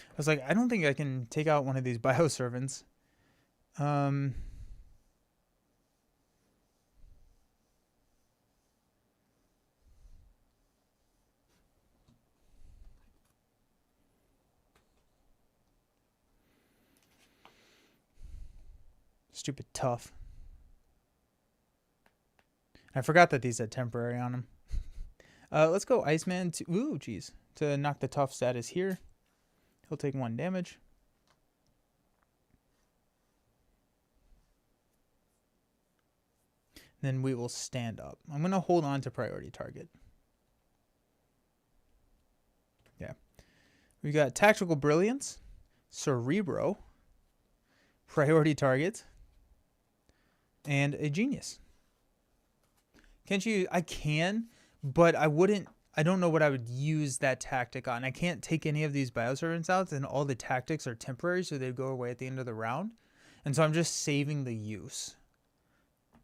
I was like, I don't think I can take out one of these bioservants. Stupid tough. I forgot that these had temporary on them. Let's go Iceman to... Ooh, jeez. To knock the tough status here. He'll take 1 damage. Then we will stand up. I'm going to hold on to priority target. Yeah. We got Tactical Brilliance, Cerebro, priority target, and a Genius. Can't you? I can, but I wouldn't. I don't know what I would use that tactic on. I can't take any of these Bioservants out, and all the tactics are temporary, so they go away at the end of the round. And so I'm just saving the use.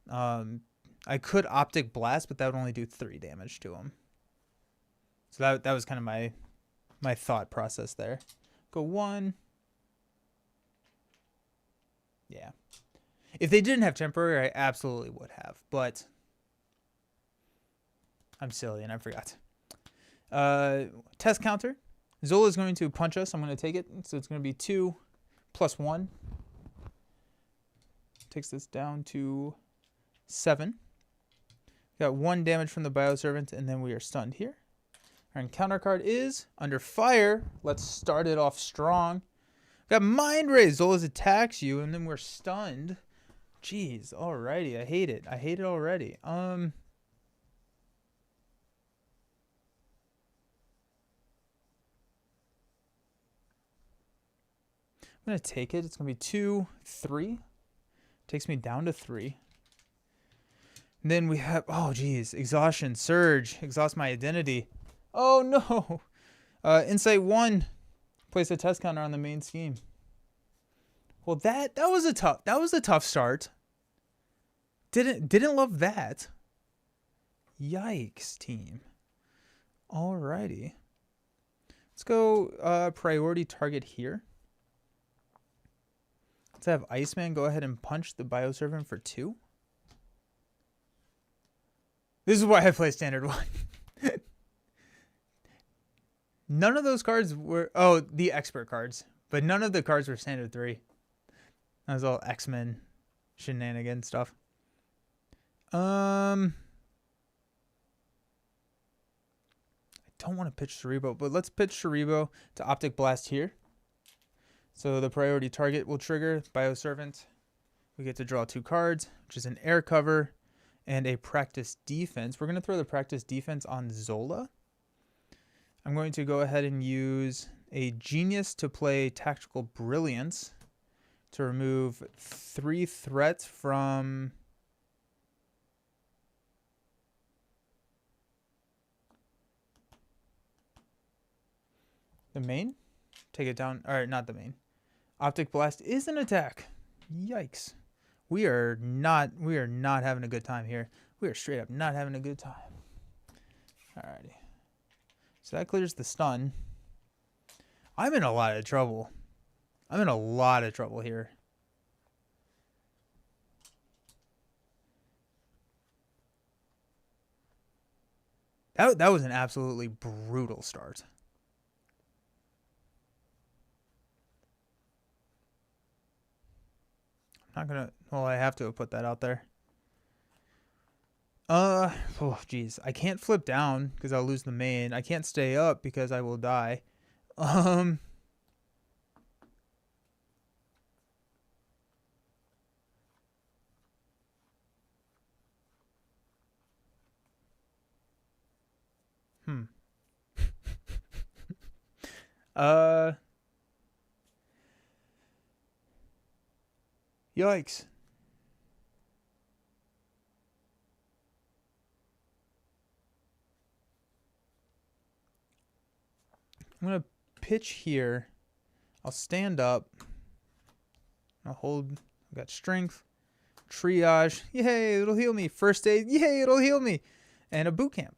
I could Optic Blast, but that would only do 3 damage to him. So that was kind of my thought process there. Go 1. Yeah. If they didn't have temporary, I absolutely would have, but I'm silly and I forgot. Test counter. Zola is going to punch us. I'm going to take it. So it's going to be 2 plus 1. Takes this down to 7. Got 1 damage from the Bioservant, and then we are stunned here. Our encounter card is Under Fire. Let's start it off strong. Got Mind Rays. Zola's attacks you, and then we're stunned. Jeez, alrighty. I hate it. I hate it already. I'm going to take it. It's going to be 2, 3. Takes me down to 3. And then we have, oh geez, Exhaustion, Surge, exhaust my identity. Oh no. Insight 1. Place a test counter on the main scheme. Well, that was a tough start. Didn't love that. Yikes, team. Alrighty. Let's go priority target here. Let's have Iceman go ahead and punch the Bioservant for 2. This is why I play Standard 1. None of those cards were... Oh, the Expert cards. But none of the cards were Standard 3. That was all X-Men shenanigan stuff. I don't want to pitch Cerebro, but let's pitch Cerebro to Optic Blast here. So the priority target will trigger Bioservant. We get to draw 2 cards, which is an Air Cover and a Practice Defense. We're going to throw the Practice Defense on Zola. I'm going to go ahead and use a Genius to play Tactical Brilliance to remove 3 threats from the main. Take it down. All right, not the main. Optic Blast is an attack. Yikes. We are not having a good time here. We are straight up not having a good time. Alrighty. So that clears the stun. I'm in a lot of trouble. I'm in a lot of trouble here. That was an absolutely brutal start. I'm not gonna... Well, I have to put that out there. Oh, jeez. I can't flip down because I'll lose the main. I can't stay up because I will die. Yikes. I'm going to pitch here. I'll stand up. I'll hold. I've got strength. Triage. Yay, it'll heal me. First aid. Yay, it'll heal me. And a boot camp.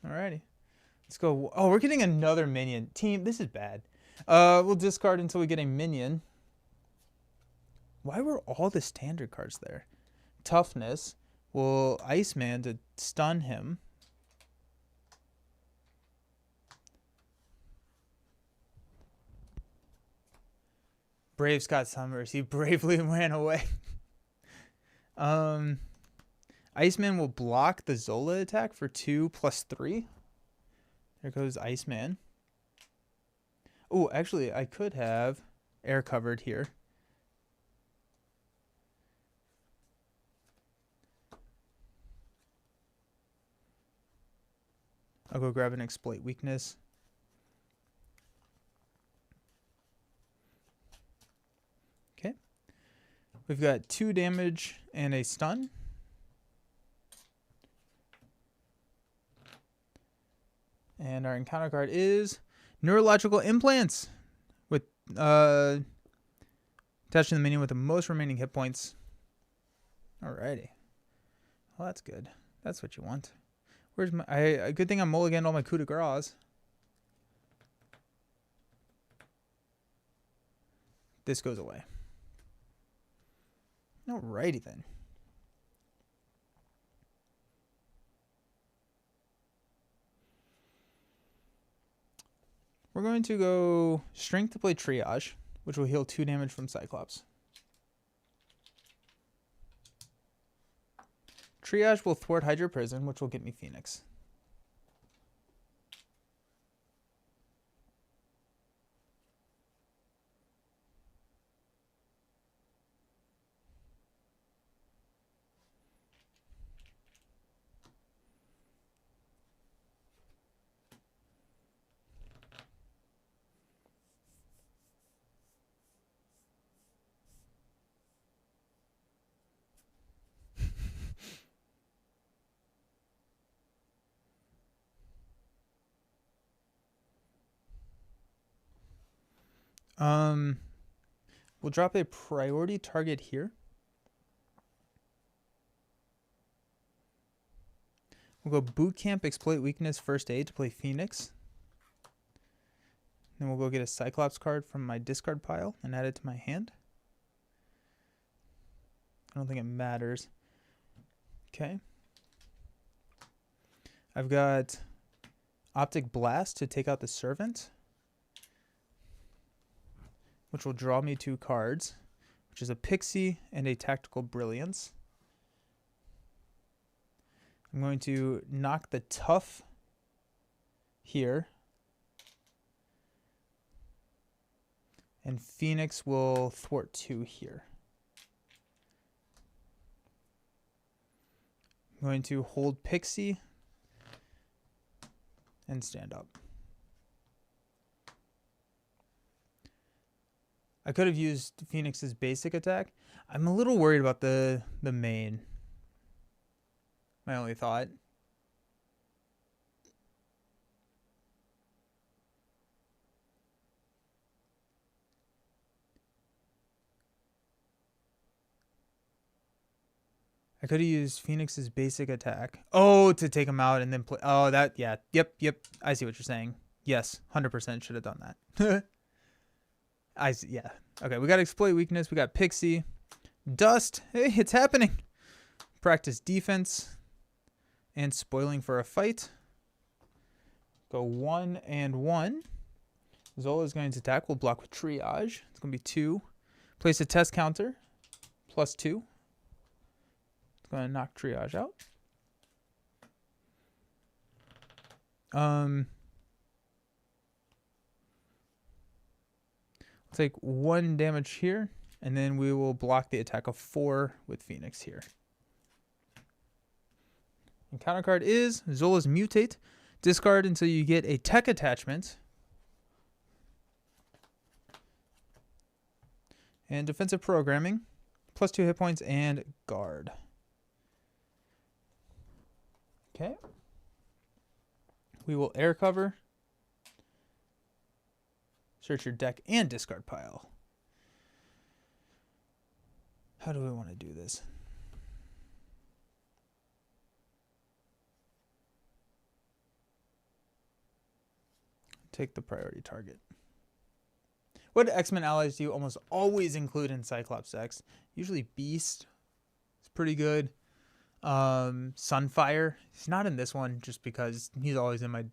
Alrighty. Let's go. Oh, we're getting another minion. Team, this is bad. We'll discard until we get a minion. Why were all the standard cards there? Toughness. Will Iceman to stun him. Brave Scott Summers. He bravely ran away. Iceman will block the Zola attack for 2+3. There goes Iceman. Oh, actually, I could have air covered here. I'll go grab an exploit weakness. Okay. We've got 2 damage and a stun. And our encounter card is Neurological Implants with attached to the minion with the most remaining hit points. Alrighty. Well, that's good. That's what you want. Where's my... good thing I mulliganed all my coup de grace. This goes away. Alrighty then. We're going to go Strength to play Triage, which will heal 2 damage from Cyclops. Triage will thwart Hydra Prison, which will get me Phoenix. We'll drop a priority target here. We'll go Boot Camp, Exploit Weakness, First Aid to play Phoenix. Then we'll go get a Cyclops card from my discard pile and add it to my hand. I don't think it matters. Okay. I've got Optic Blast to take out the Servant, which will draw me 2 cards, which is a Pixie and a Tactical Brilliance. I'm going to knock the Tough here. And Phoenix will thwart 2 here. I'm going to hold Pixie and stand up. I could have used Phoenix's basic attack. I'm a little worried about the main. My only thought. I could have used Phoenix's basic attack. Oh, to take him out and then play. Oh, that, yeah. Yep. I see what you're saying. Yes, 100% should have done that. I see, yeah. Okay, we got Exploit Weakness. We got Pixie. Dust. Hey, it's happening. Practice Defense. And Spoiling for a Fight. Go 1 and 1. Zola is going to attack. We'll block with Triage. It's going to be 2. Place a test counter. +2. It's going to knock Triage out. I'll take 1 damage here, and then we will block the attack of 4 with Phoenix here. And counter card is Zola's Mutate. Discard until you get a tech attachment. And defensive programming. +2 hit points and guard. Okay. We will air cover. Search your deck and discard pile. How do we want to do this? Take the priority target. What X-Men allies do you almost always include in Cyclops decks? Usually Beast. It's pretty good. Sunfire. He's not in this one just because he's always in my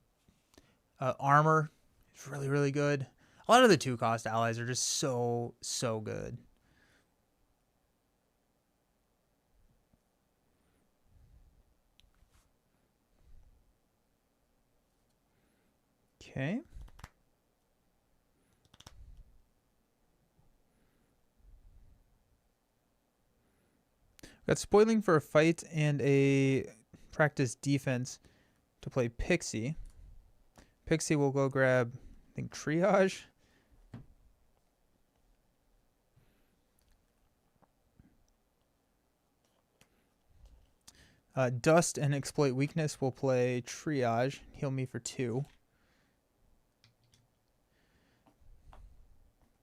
armor. It's really, really good. A lot of the 2-cost allies are just so good. Okay. Got spoiling for a fight and a practice defense to play Pixie. Pixie will go grab, I think, triage. Dust and exploit weakness will play triage. Heal me for 2.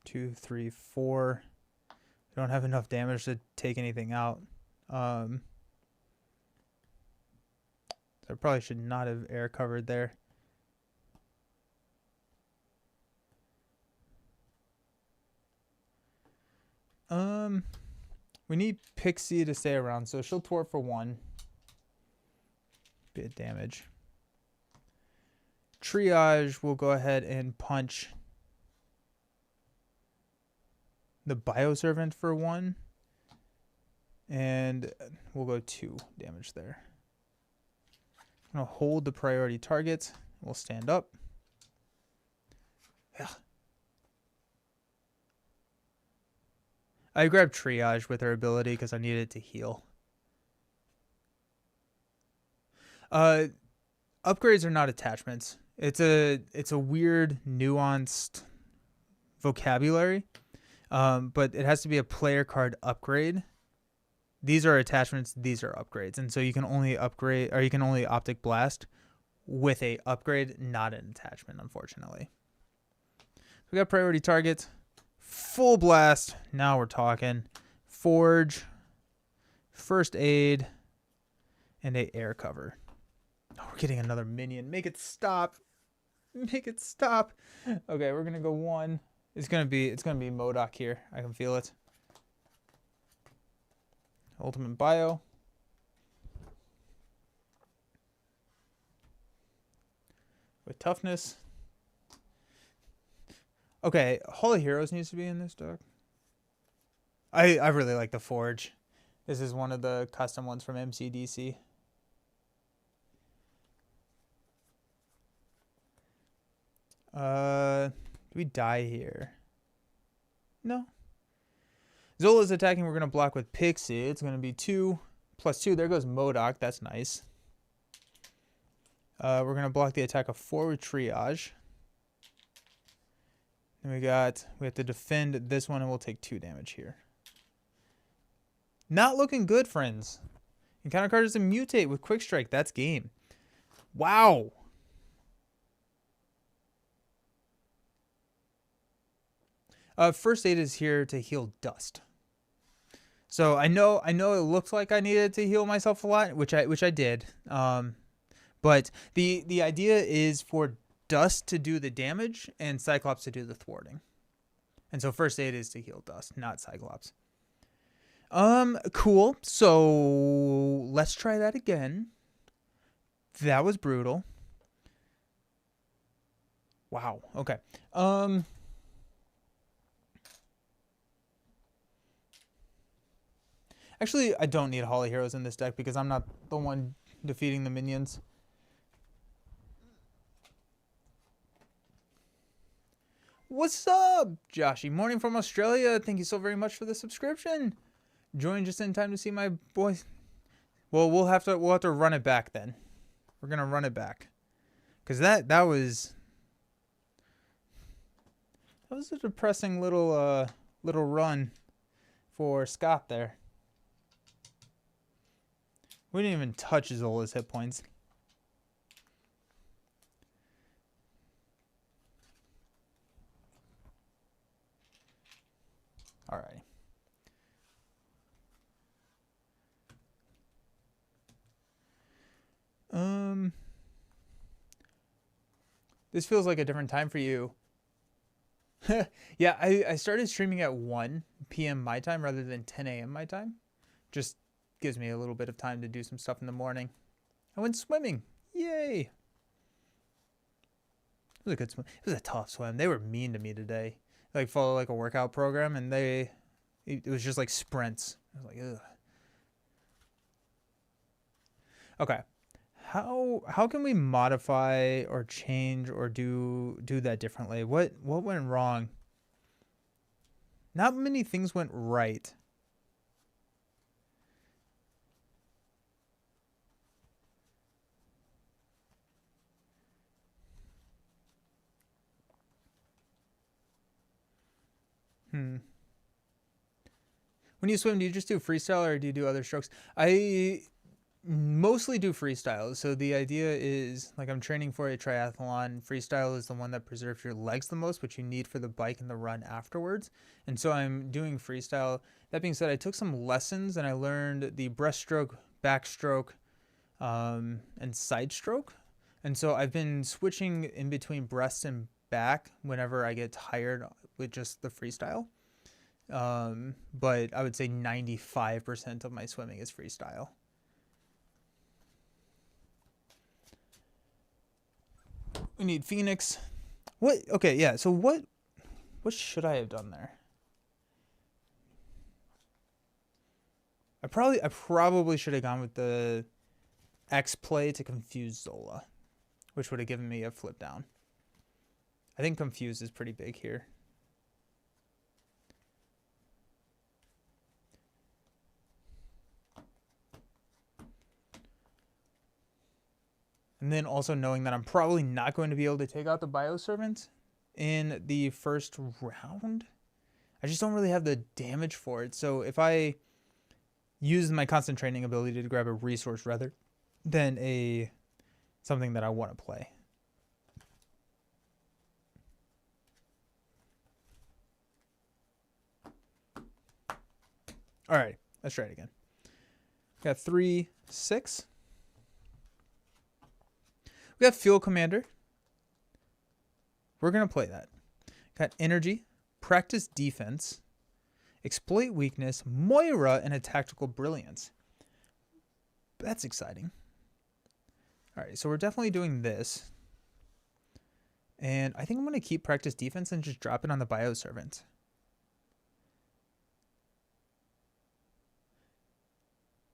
2, 3, 4. I don't have enough damage to take anything out. I probably should not have air covered there. We need Pixie to stay around, so she'll thwart for 1. Bit damage. Triage will go ahead and punch the Bioservant for 1. And we'll go 2 damage there. I'm going to hold the priority target. We'll stand up. Yeah. I grabbed triage with her ability because I needed to heal. Upgrades are not attachments. It's a weird, nuanced vocabulary. But it has to be a player card upgrade. These are attachments, these are upgrades. And so you can only upgrade, or you can only Optic Blast with a upgrade, not an attachment, unfortunately. We got priority target, full blast. Now we're talking. Forge, first aid, and a air cover. Oh, we're getting another minion. Make it stop. Make it stop. Okay, we're gonna go 1. It's gonna be MODOK here. I can feel it. Ultimate Bio. With toughness. Okay, Hall of Heroes needs to be in this deck. I really like the Forge. This is one of the custom ones from MCDC. Do we die here? No. Zola's attacking. We're going to block with Pixie. It's going to be 2 plus 2. There goes MODOK. That's nice. We're going to block the attack of 4 with Triage. Then we have to defend this one, and we'll take 2 damage here. Not looking good, friends. Encounter card is a mutate with Quick Strike. That's game. Wow. First aid is here to heal dust. So I know it looks like I needed to heal myself a lot, which I did. But the idea is for dust to do the damage and Cyclops to do the thwarting. And so first aid is to heal dust, not Cyclops. Cool. So let's try that again. That was brutal. Wow. Okay. Actually, I don't need Hall of Heroes in this deck because I'm not the one defeating the minions. What's up, Joshy? Morning from Australia. Thank you so very much for the subscription. Joined just in time to see my boys. Well, we'll have to run it back then. We're gonna run it back, cause that was a depressing little run for Scott there. We didn't even touch Zola's hit points. All right. This feels like a different time for you. Yeah, I started streaming at 1 p.m. my time rather than 10 a.m. my time. Just gives me a little bit of time to do some stuff in the morning. I went swimming. Yay. It was a good swim. It was a tough swim. They were mean to me today. Like follow like a workout program, and it was just like sprints. I was like, ugh. Okay. How can we modify or change or do that differently? What went wrong? Not many things went right. When you swim, do you just do freestyle or do you do other strokes? I mostly do freestyle. So the idea is like I'm training for a triathlon. Freestyle is the one that preserves your legs the most, which you need for the bike and the run afterwards. And so I'm doing freestyle. That being said, I took some lessons and I learned the breaststroke, backstroke, and side stroke. And so I've been switching in between breast and back whenever I get tired with just the freestyle. But I would say 95% of my swimming is freestyle. We need Phoenix. What? Okay, yeah. So what should I have done there? I probably should have gone with the X play to confuse Zola, which would have given me a flip down. I think confuse is pretty big here. And then also knowing that I'm probably not going to be able to take out the Bioservant in the first round. I just don't really have the damage for it. So if I use my constant training ability to grab a resource rather than something that I want to play. All right, let's try it again. Got 3, 6. We got Field Commander. We're going to play that. Got Energy, Practice Defense, Exploit Weakness, Moira, and a Tactical Brilliance. That's exciting. All right, so we're definitely doing this. And I think I'm going to keep Practice Defense and just drop it on the Bioservant.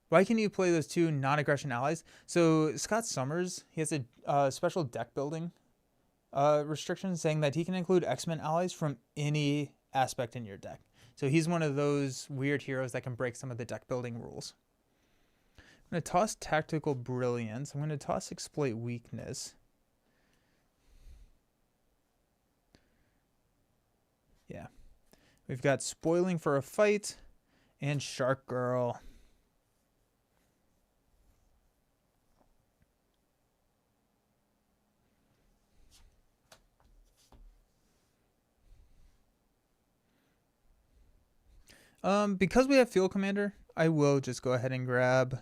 Why can you play those two non-aggression allies? So Scott Summers, he has a special deck building restriction saying that he can include X-Men allies from any aspect in your deck. So he's one of those weird heroes that can break some of the deck building rules. I'm going to toss Tactical Brilliance. I'm going to toss Exploit Weakness. Yeah. We've got Spoiling for a Fight and Shark Girl. Because we have Field Commander, I will just go ahead and grab,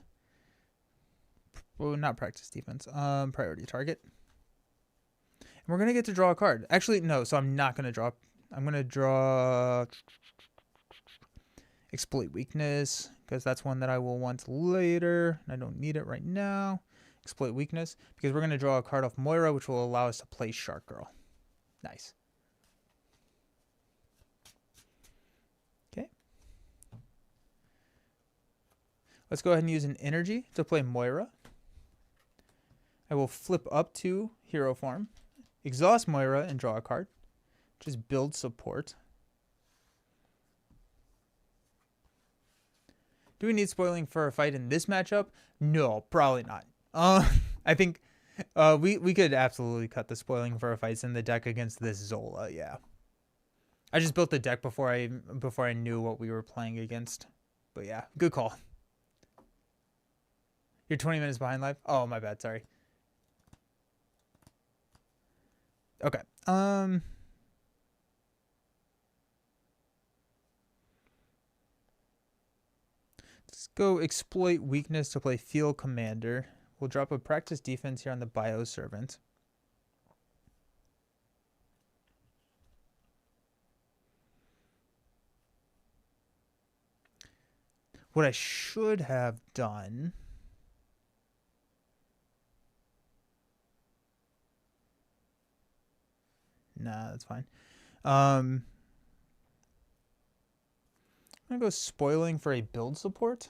well, not Practice Defense, Priority Target. And we're going to get to draw a card. Actually, no, so I'm not going to draw. I'm going to draw Exploit Weakness, because that's one that I will want later. I don't need it right now. Exploit Weakness, because we're going to draw a card off Moira, which will allow us to play Shark Girl. Nice. Let's go ahead and use an Energy to play Moira. I will flip up to Hero Form, exhaust Moira, and draw a card. Just build support. Do we need Spoiling for a Fight in this matchup? No, probably not. I think we could absolutely cut the Spoiling for a Fights in the deck against this Zola, yeah. I just built the deck before I knew what we were playing against. But yeah, good call. You're 20 minutes behind live? Oh, my bad. Sorry. Okay. Let's go Exploit Weakness to play Field Commander. We'll drop a Practice Defense here on the Bioservant. What I should have done Nah, that's fine. I'm gonna go spoiling for a build support.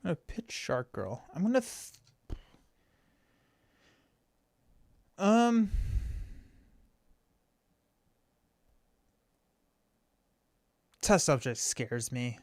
I'm gonna pitch Shark Girl. I'm gonna test subject scares me.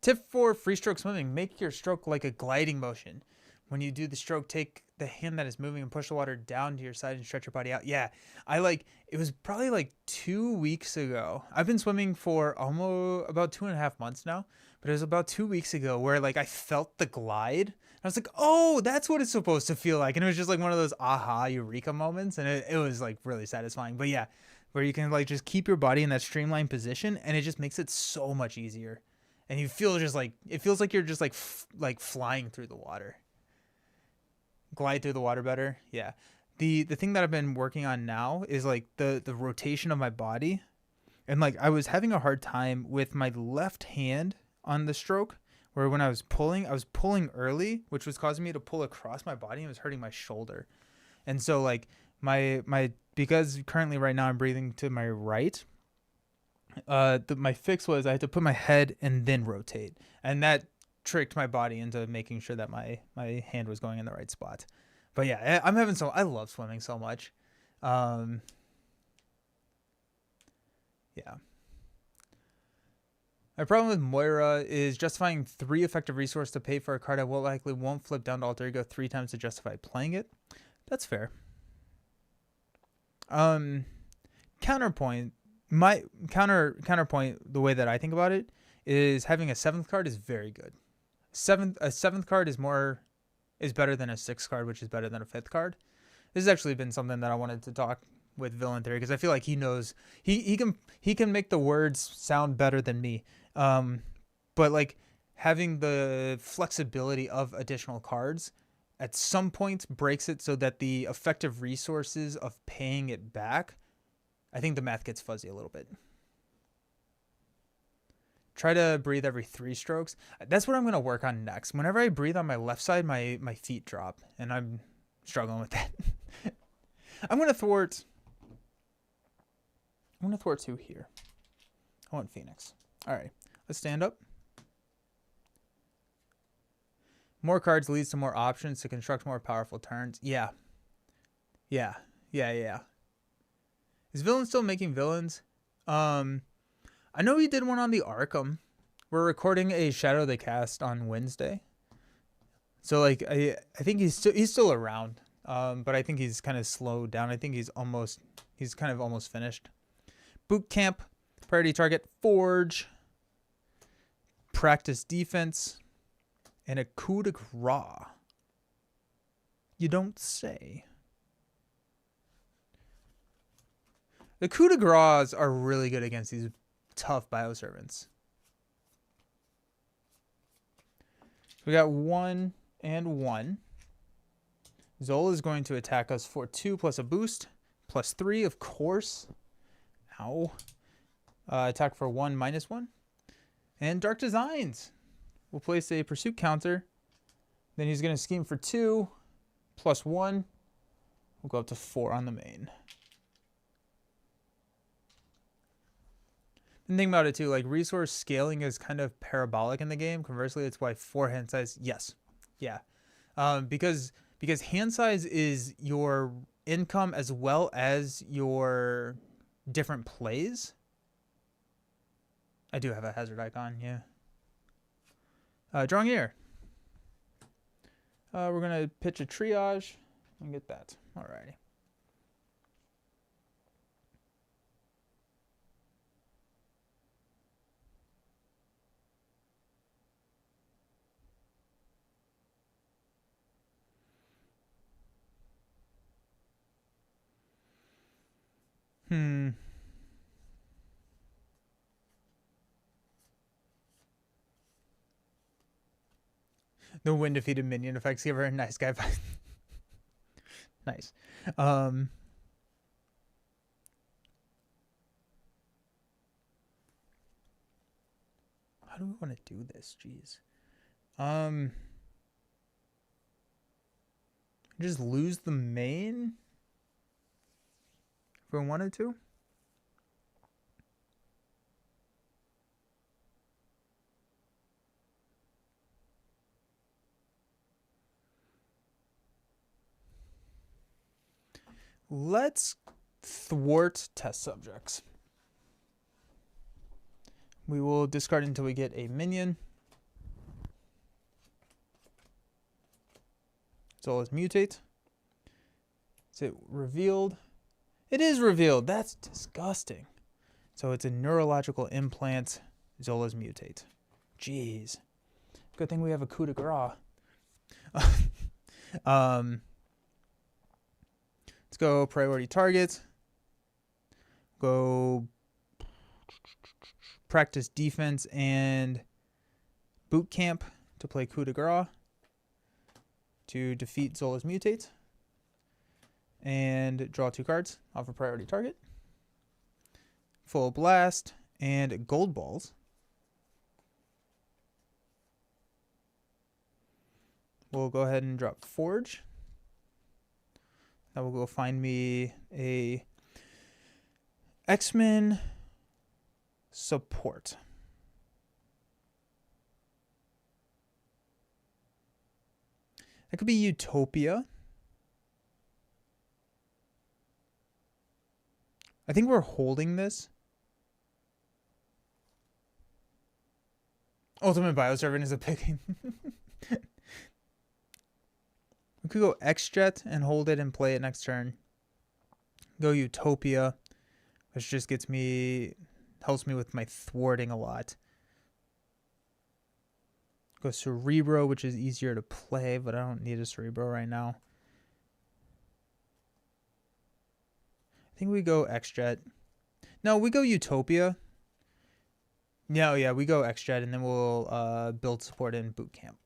Tip 4, free stroke swimming. Make your stroke like a gliding motion. When you do the stroke, take the hand that is moving and push the water down to your side and stretch your body out. Yeah, it was probably like 2 weeks ago. I've been swimming for almost about 2.5 months now, but it was about 2 weeks ago where like I felt the glide. I was like, oh, that's what it's supposed to feel like. And it was just like one of those aha eureka moments. And it was like really satisfying. But yeah, where you can like just keep your body in that streamlined position and it just makes it so much easier. And you feel just like, it feels like you're just like flying through the water. Glide through the water better. Yeah. The thing that I've been working on now is like the rotation of my body. And like I was having a hard time with my left hand on the stroke, where when I was pulling early, which was causing me to pull across my body and it was hurting my shoulder. And so like my because currently right now I'm breathing to my right, my fix was I had to put my head and then rotate, and that tricked my body into making sure that my hand was going in the right spot. But yeah, I love swimming so much. Yeah. My problem with Moira is justifying 3 effective resource to pay for a card I will likely won't flip down to alter ego 3 times to justify playing it. That's fair. Counterpoint. My counterpoint, the way that I think about it, is having a 7th card is very good. A 7th card is better than a 6th card, which is better than a 5th card. This has actually been something that I wanted to talk with Villain Theory, because I feel like he knows he can make the words sound better than me. But like having the flexibility of additional cards at some point breaks it so that the effective resources of paying it back, I think the math gets fuzzy a little bit. Try to breathe every 3 strokes. That's what I'm going to work on next. Whenever I breathe on my left side, my feet drop, and I'm struggling with that. I'm going to thwart 2 here. I want Phoenix. All right, let's stand up. More cards leads to more options to construct more powerful turns. Yeah. Is Villain still making villains? I know he did one on the Arkham. We're recording a Shadow the Cast on Wednesday, so like I think he's still around. But I think he's kind of slowed down. I think he's kind of almost finished. Boot Camp, Priority Target, Forge, Practice Defense, and a Coup de Grace. You don't say. The Coup de Grace are really good against these tough Bioservants. We got 1 and 1. Zola is going to attack us for 2 plus a boost, plus 3, of course. Ow. Attack for 1, -1. And Dark Designs will place a pursuit counter. Then he's going to scheme for 2, plus 1. We'll go up to 4 on the main. And think about it too, like resource scaling is kind of parabolic in the game. Conversely, it's why 4 hand size. Yes. Yeah. Because hand size is your income as well as your different plays. I do have a hazard icon, yeah. Drawing air. We're going to pitch a triage and get that. Alrighty. The win defeated minion effects giver. Nice guy. Nice. How do we want to do this? Jeez. Just lose the main if we wanted to. Let's thwart test subjects. We will discard until we get a minion. Zola's mutate. Is it revealed? It is revealed. That's disgusting. So it's a neurological implant. Zola's mutate. Jeez. Good thing we have a coup de grace. Let's go priority target. Go practice defense and boot camp to play coup de grace to defeat Zola's mutate and draw 2 cards off a priority target. Full blast and gold balls. We'll go ahead and drop Forge. That will go find me a X-Men support. That could be Utopia. I think we're holding this. Ultimate Bioservant is a pick. We could go X-Jet and hold it and play it next turn. Go Utopia, which just helps me with my thwarting a lot. Go Cerebro, which is easier to play, but I don't need a Cerebro right now. I think we go X-Jet. No, we go Utopia. Yeah, we go X-Jet, and then we'll build support in boot camp.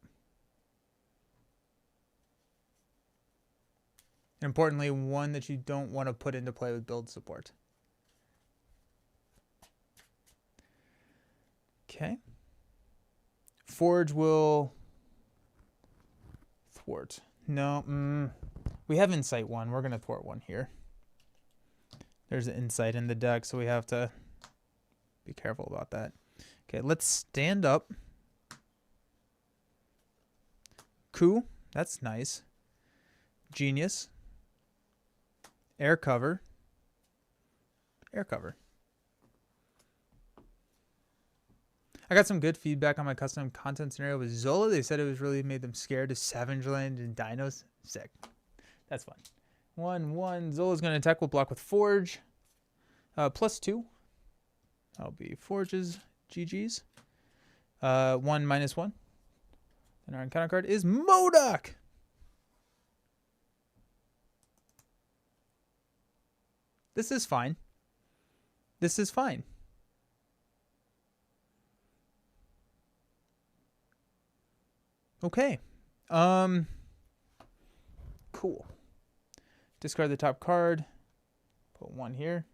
Importantly, one that you don't want to put into play with build support. Okay. Forge will thwart. No, we have Insight 1. We're going to thwart 1 here. There's an Insight in the deck, so we have to be careful about that. Okay, let's stand up. Coup. That's nice. Genius. Air cover. Air cover. I got some good feedback on my custom content scenario with Zola. They said it was really made them scared of Savage Land and Dinos. Sick. That's fun. 1/1. Zola's going to attack. We'll block with Forge. +2. That'll be Forge's GG's. 1/-1. And our encounter card is MODOK. This is fine. This is fine. Okay. Cool. Discard the top card. Put 1 here.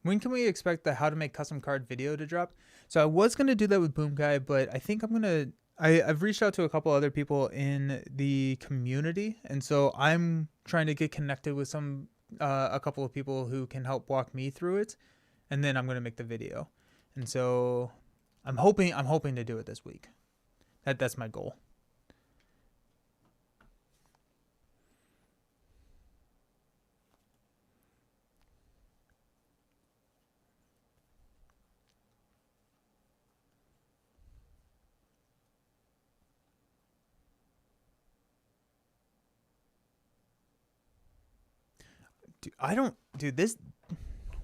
When can we expect the how to make custom card video to drop? So I was going to do that with Boom Guy, but I think I'm going to... I've reached out to a couple other people in the community, and so I'm trying to get connected with a couple of people who can help walk me through it, and then I'm going to make the video. And so I'm hoping to do it this week. That's my goal.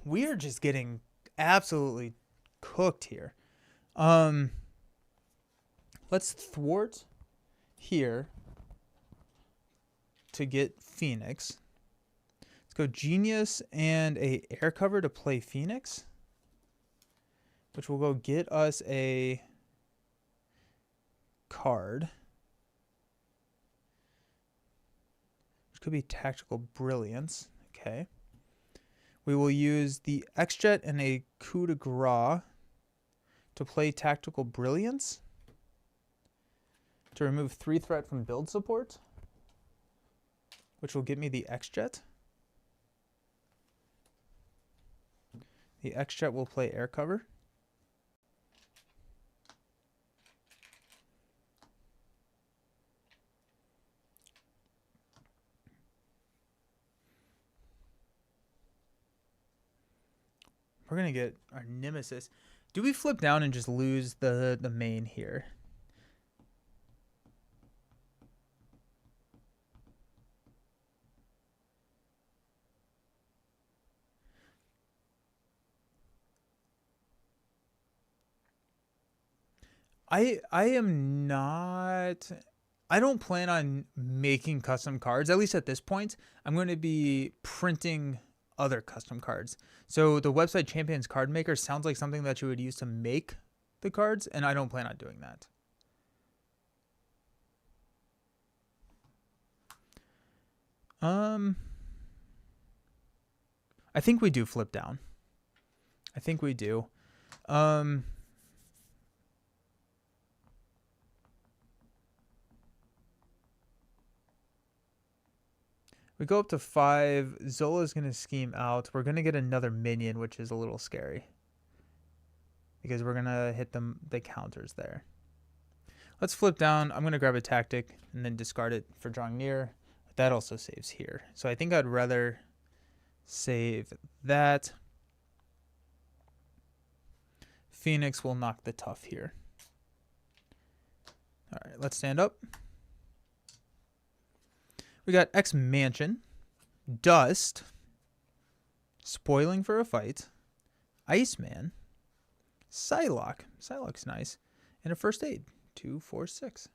We are just getting absolutely cooked here. Let's thwart here to get Phoenix. Let's go Genius and a air cover to play Phoenix, which will go get us a card. Which could be Tactical Brilliance. Okay. We will use the X-Jet and a Coup de Grace to play Tactical Brilliance to remove 3 threat from build support, which will get me the X-Jet. The X-Jet will play air cover. We're going to get our Nemesis. Do we flip down and just lose the main here? I am not... I don't plan on making custom cards, at least at this point. I'm going to be printing other custom cards. So the website Champions Card Maker sounds like something that you would use to make the cards, and I don't plan on doing that. I think we do flip down. I think we do. We go up to 5. Zola's going to scheme out. We're going to get another minion, which is a little scary, because we're going to hit the counters there. Let's flip down. I'm going to grab a tactic and then discard it for drawing near. That also saves here. So I think I'd rather save that. Phoenix will knock the tough here. All right, let's stand up. We got X Mansion, Dust, Spoiling for a Fight, Iceman, Psylocke. Psylocke's nice. And a First Aid. 2, 4, 6.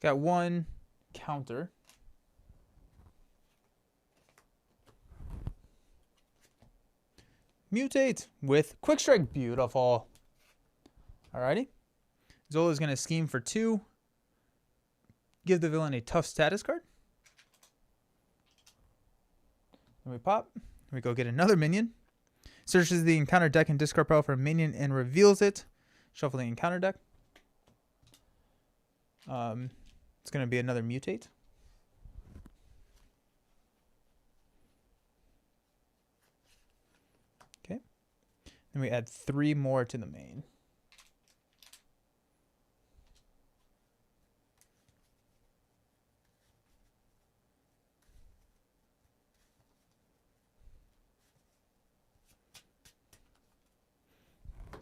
Got 1 counter. Mutate with Quick Strike. Beautiful. Alrighty. Zola's going to scheme for 2. Give the villain a tough status card. Then we pop. We go get another minion. Searches the encounter deck and discard pile for a minion and reveals it. Shuffle the encounter deck. It's going to be another mutate. Okay. Then we add 3 more to the main.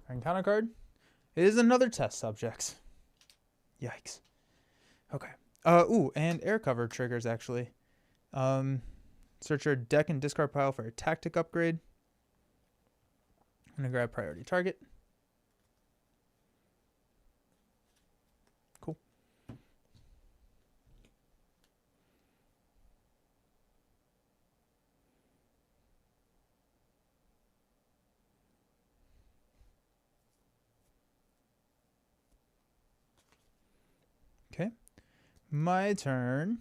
Our encounter card. It is another test subject. Yikes. Okay. Ooh, and air cover triggers actually. Search your deck and discard pile for a tactic upgrade. I'm gonna grab priority target. Cool. Okay. My turn.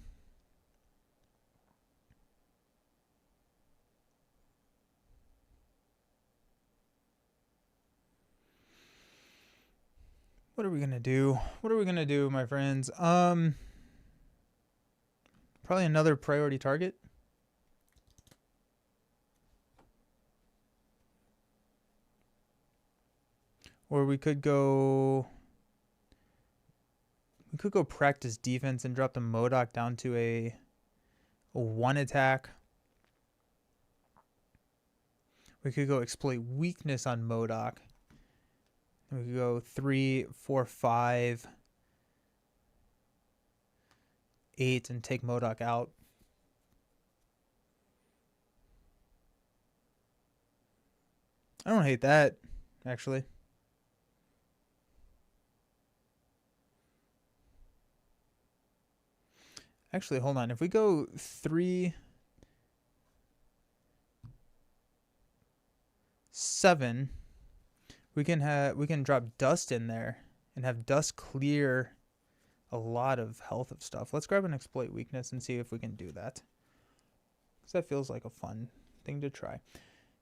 What are we gonna do? What are we gonna do, my friends? Probably another priority target. Or we could go practice defense and drop the MODOK down to a 1 attack. We could go exploit weakness on MODOK. We could go 3, 4, 5, 8 and take MODOK out. I don't hate that, actually. Actually, hold on. If we go 3, 7, we can drop Dust in there and have Dust clear a lot of health of stuff. Let's grab an Exploit Weakness and see if we can do that. Because that feels like a fun thing to try.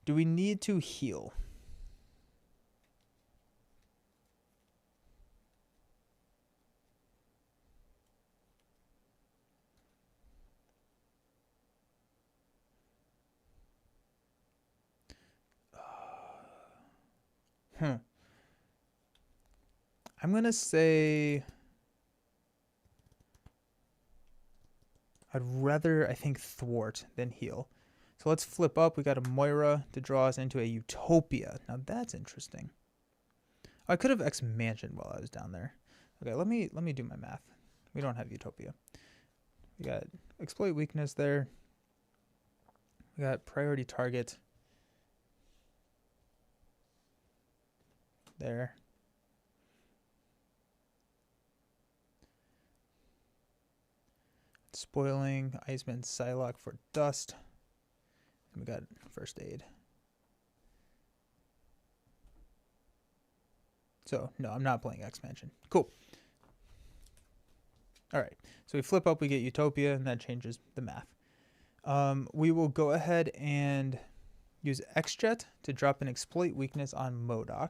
Do we need to heal? I'm going to say I'd rather, I think, thwart than heal. So let's flip up. We got a Moira to draw us into a Utopia. Now that's interesting. I could have X-Mansioned while I was down there. Okay, let me do my math. We don't have Utopia. We got Exploit Weakness there. We got Priority Target there. Spoiling, Iceman, Psylocke for Dust. And we got First Aid. So, no, I'm not playing X-Mansion. Cool. All right. So we flip up, we get Utopia, and that changes the math. We will go ahead and use X-Jet to drop an Exploit Weakness on MODOK.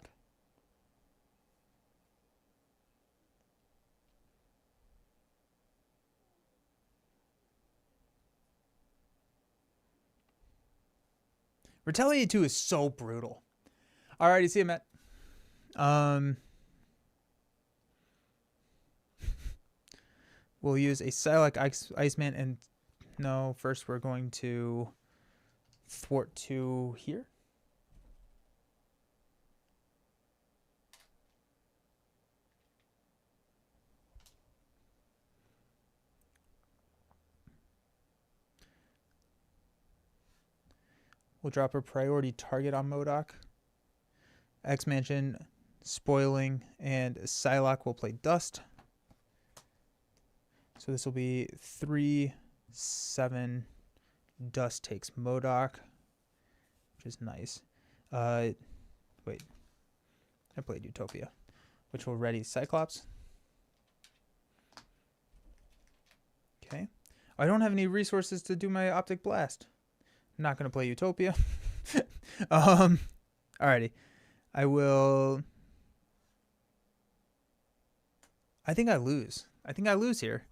Retaliate 2 is so brutal. Alrighty, see you, Matt. We'll use a Psylocke Iceman, and no, first we're going to thwart 2 here. We'll drop a Priority Target on MODOK. X-Mansion, Spoiling, and Psylocke will play Dust. So this will be 3, 7. Dust takes MODOK, which is nice. Wait. I played Utopia, which will ready Cyclops. Okay. I don't have any resources to do my Optic Blast. I'm not going to play Utopia. Alrighty. I will... I think I lose. I think I lose here.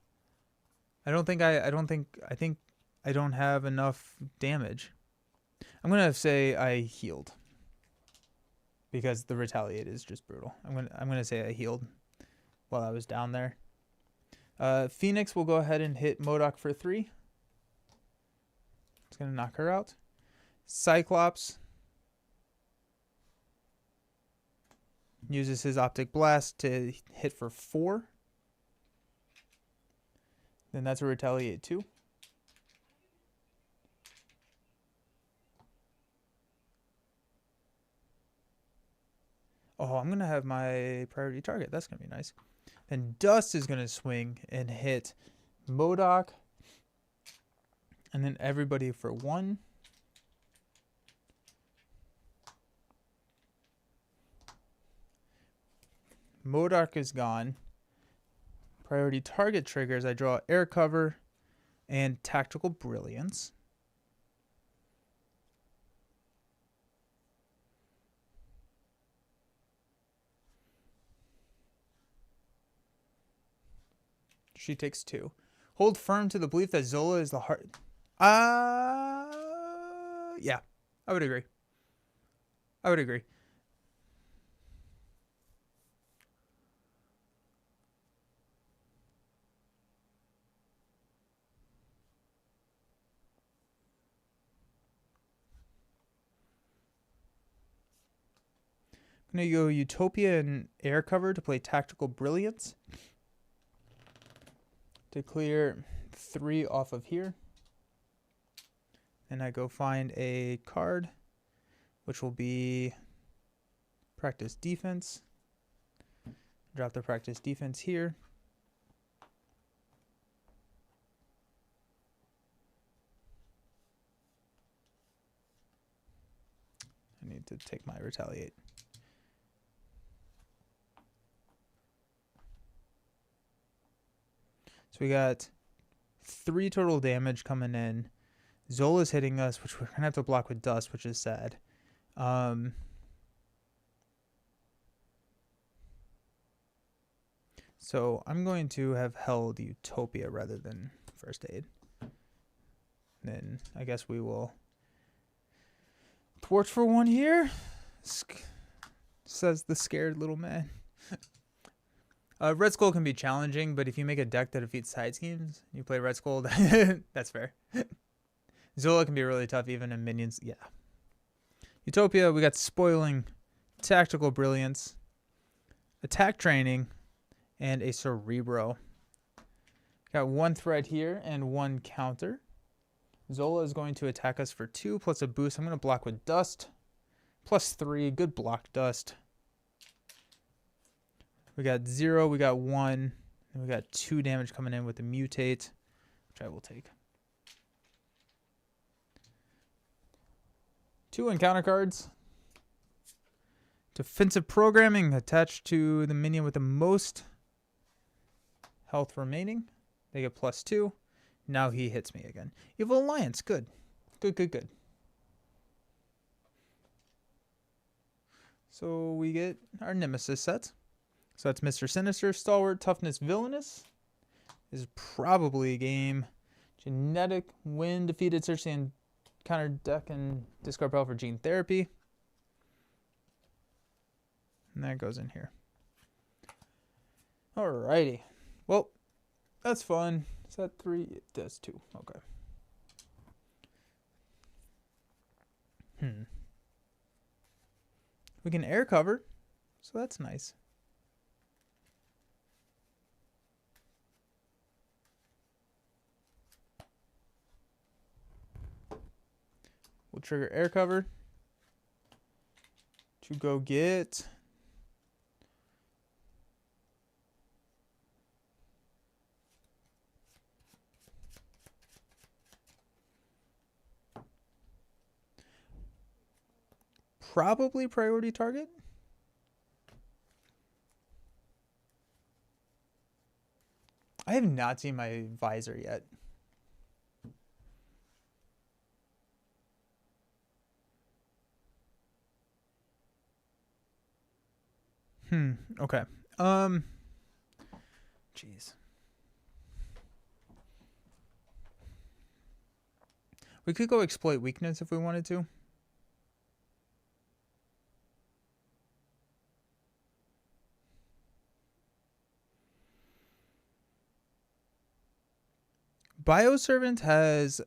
I think I don't have enough damage. I'm going to say I healed. Because the Retaliate is just brutal. I'm going to say I healed while I was down there. Phoenix will go ahead and hit MODOK for 3. It's going to knock her out. Cyclops uses his Optic Blast to hit for 4. Then that's a Retaliate 2. Oh, I'm going to have my Priority Target. That's going to be nice. Then Dust is going to swing and hit MODOK. And then everybody for 1. MODOK is gone. Priority Target triggers. I draw Air Cover and Tactical Brilliance. She takes 2. Hold firm to the belief that Zola is the heart. Yeah, I would agree. I'm going to go Utopia and Air Cover to play Tactical Brilliance. To clear 3 off of here. And I go find a card, which will be Practice Defense. Drop the Practice Defense here. going to take my retaliate. So we got 3 total damage coming in. Zola's hitting us, which we're going to have to block with Dust, which is sad. So I'm going to have held Utopia rather than First Aid. Then I guess we will torch for 1 here, says the scared little man. Red Skull can be challenging, but if you make a deck that defeats side schemes, you play Red Skull, that's fair. Zola can be really tough even in minions. Yeah. Utopia, we got Spoiling, Tactical Brilliance, Attack Training, and a Cerebro. Got 1 threat here and 1 counter. Zola is going to attack us for 2 plus a boost. I'm going to block with Dust. Plus 3. Good block, Dust. We got 0. We got 1. And we got 2 damage coming in with the Mutate, which I will take. 2 encounter cards. Defensive Programming attached to the minion with the most health remaining. They get plus 2. Now he hits me again. Evil Alliance. Good. Good. So we get our Nemesis set. So that's Mr. Sinister, Stalwart, Toughness, Villainous. This is probably a game. Genetic, win, defeated, search and counter deck and discard pile for Gene Therapy. And that goes in here. Alrighty. Well, that's fun. Is that 3? It does 2. Okay. We can air cover, so that's nice. We'll trigger air cover to go get probably priority target. I have not seen my visor yet. Okay. Jeez. We could go exploit weakness if we wanted to. Bioservant has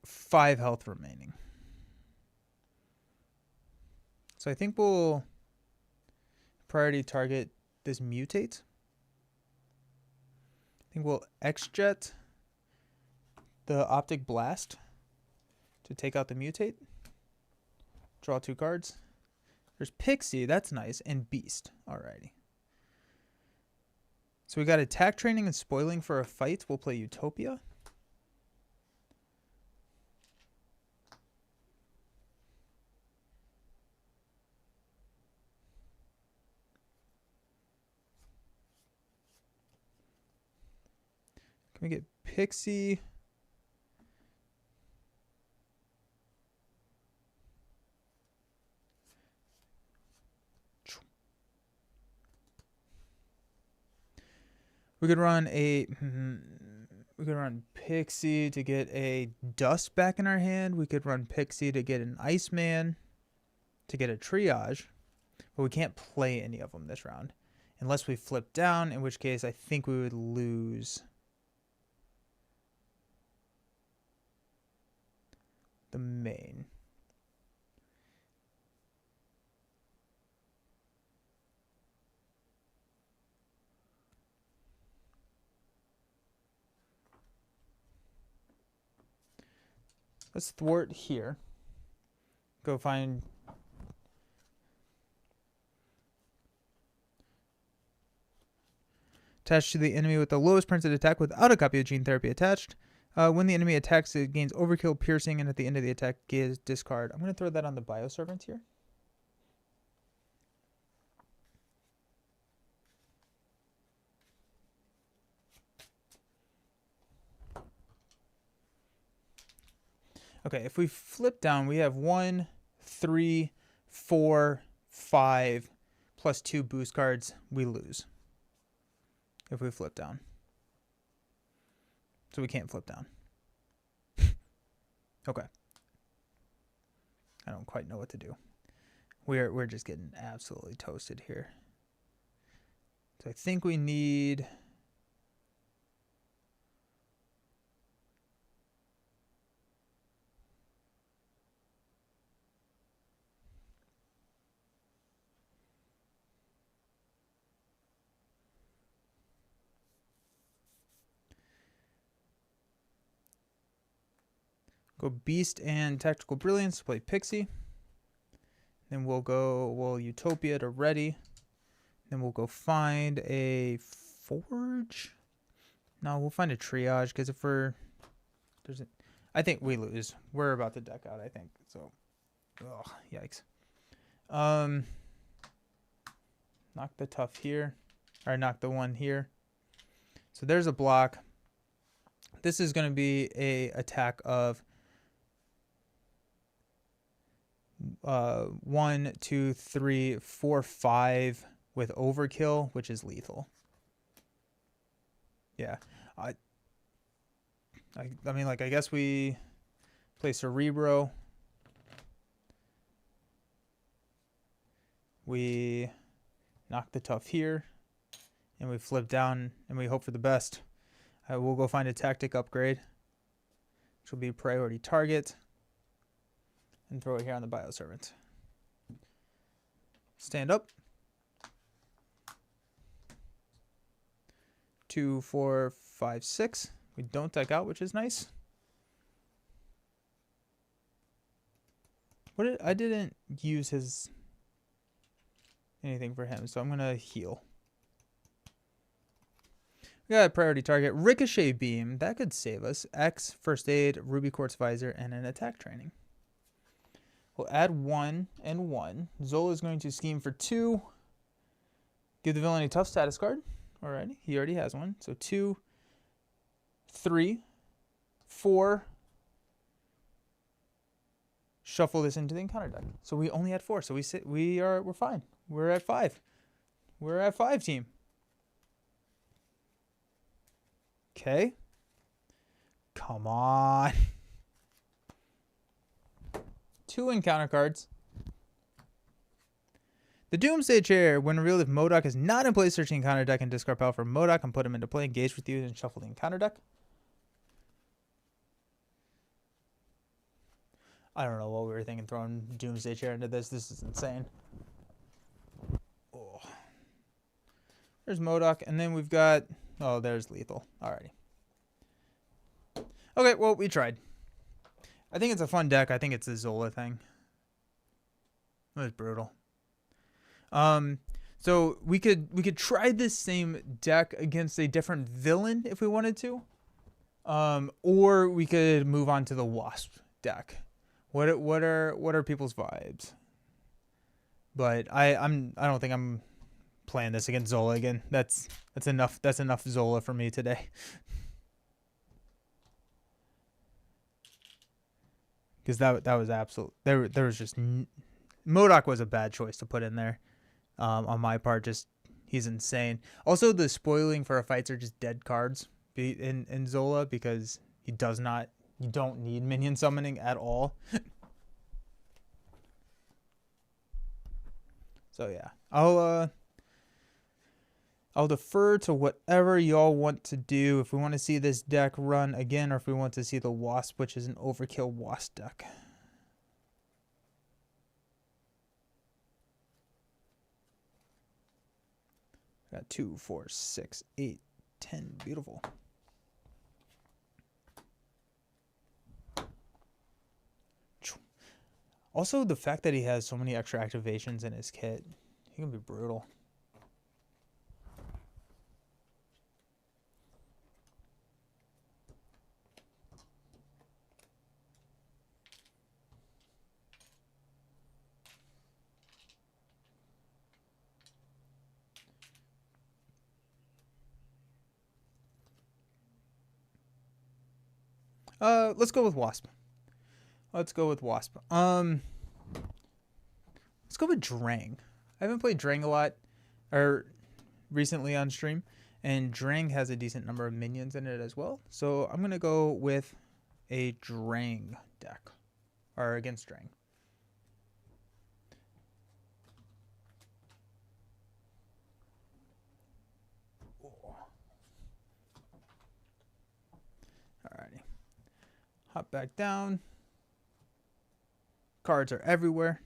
5 health remaining. So I think we'll priority target this Mutate. I think we'll X-Jet the Optic Blast to take out the Mutate. Draw 2 cards. There's Pixie, that's nice, and Beast. Alrighty. So we got Attack Training and Spoiling for a fight. We'll play Utopia. Can we get Pixie? We could run Pixie to get a Dust back in our hand. We could run Pixie to get an Iceman, to get a Triage, but we can't play any of them this round unless we flip down, in which case I think we would lose the main. Let's thwart here. Go find attached to the enemy with the lowest printed attack without a copy of Gene Therapy attached. When the enemy attacks, it gains Overkill, Piercing, and at the end of the attack, discard. I'm going to throw that on the Bioservant here. Okay, if we flip down, we have 1, 3, 4, 5, plus 2 boost cards. We lose if we flip down. So we can't flip down. Okay. I don't quite know what to do. We're just getting absolutely toasted here. So I think we need... Go Beast and Tactical Brilliance to play Pixie. Then we'll Utopia to ready. Then we'll go find a Forge. No, we'll find a Triage, because if I think we lose. We're about to deck out, I think. So, ugh, yikes. Knock the tough here. Or knock the one here. So there's a block. This is going to be a attack of 1, 2, 3, 4, 5 with overkill, which is lethal. Yeah. I mean, like, I guess we play Cerebro. We knock the tough here. And we flip down and we hope for the best. We'll go find a tactic upgrade, which will be priority target. And throw it here on the Bioservant. Stand up. 2, 4, 5, 6. We don't deck out, which is nice. I didn't use his anything for him, so I'm gonna heal. We got a priority target, Ricochet Beam. That could save us. X, First Aid, Ruby Quartz Visor, and an attack training. We'll add 1 and 1. Zola is going to scheme for 2. Give the villain a tough status card. Alrighty, he already has one. So 2, 3, 4. Shuffle this into the encounter deck. So we only had 4. So we're fine. We're at 5. We're at 5, team. Okay. Come on. 2 encounter cards. The Doomsday Chair. When revealed, if MODOK is not in play, search the encounter deck and discard power from MODOK and put him into play. Engage with you and shuffle the encounter deck. I don't know what we were thinking throwing Doomsday Chair into this. This is insane. Oh. There's MODOK. And then we've got... Oh, there's Lethal. Alrighty. Okay, well, we tried. I think it's a fun deck. I think it's a Zola thing. It was brutal. So we could try this same deck against a different villain if we wanted to. Or we could move on to the Wasp deck. What are people's vibes? But I don't think I'm playing this against Zola again. That's enough. That's enough Zola for me today. Because that was absolute. There was just MODOK was a bad choice to put in there. On my part, just he's insane. Also, the spoiling for a fights are just dead cards in Zola because he does not. You don't need minion summoning at all. So yeah, I'll defer to whatever y'all want to do. If we want to see this deck run again, or if we want to see the Wasp, which is an overkill Wasp deck. Got 2, 4, 6, 8, 10. Beautiful. Also, the fact that he has so many extra activations in his kit, he can be brutal. Let's go with Wasp. Let's go with Wasp. Let's go with Drang. I haven't played Drang a lot, or recently on stream, and Drang has a decent number of minions in it as well. So I'm gonna go with a Drang deck, or against Drang. Alrighty, hop back down. Cards are everywhere.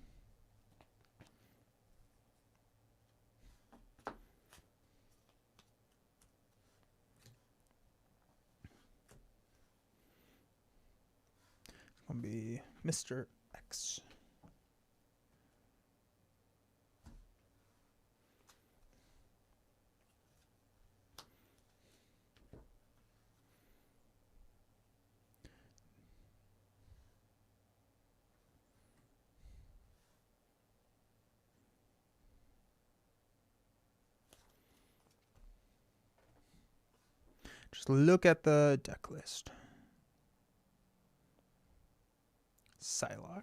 It's gonna be Mr. X. Just look at the deck list. Psylocke.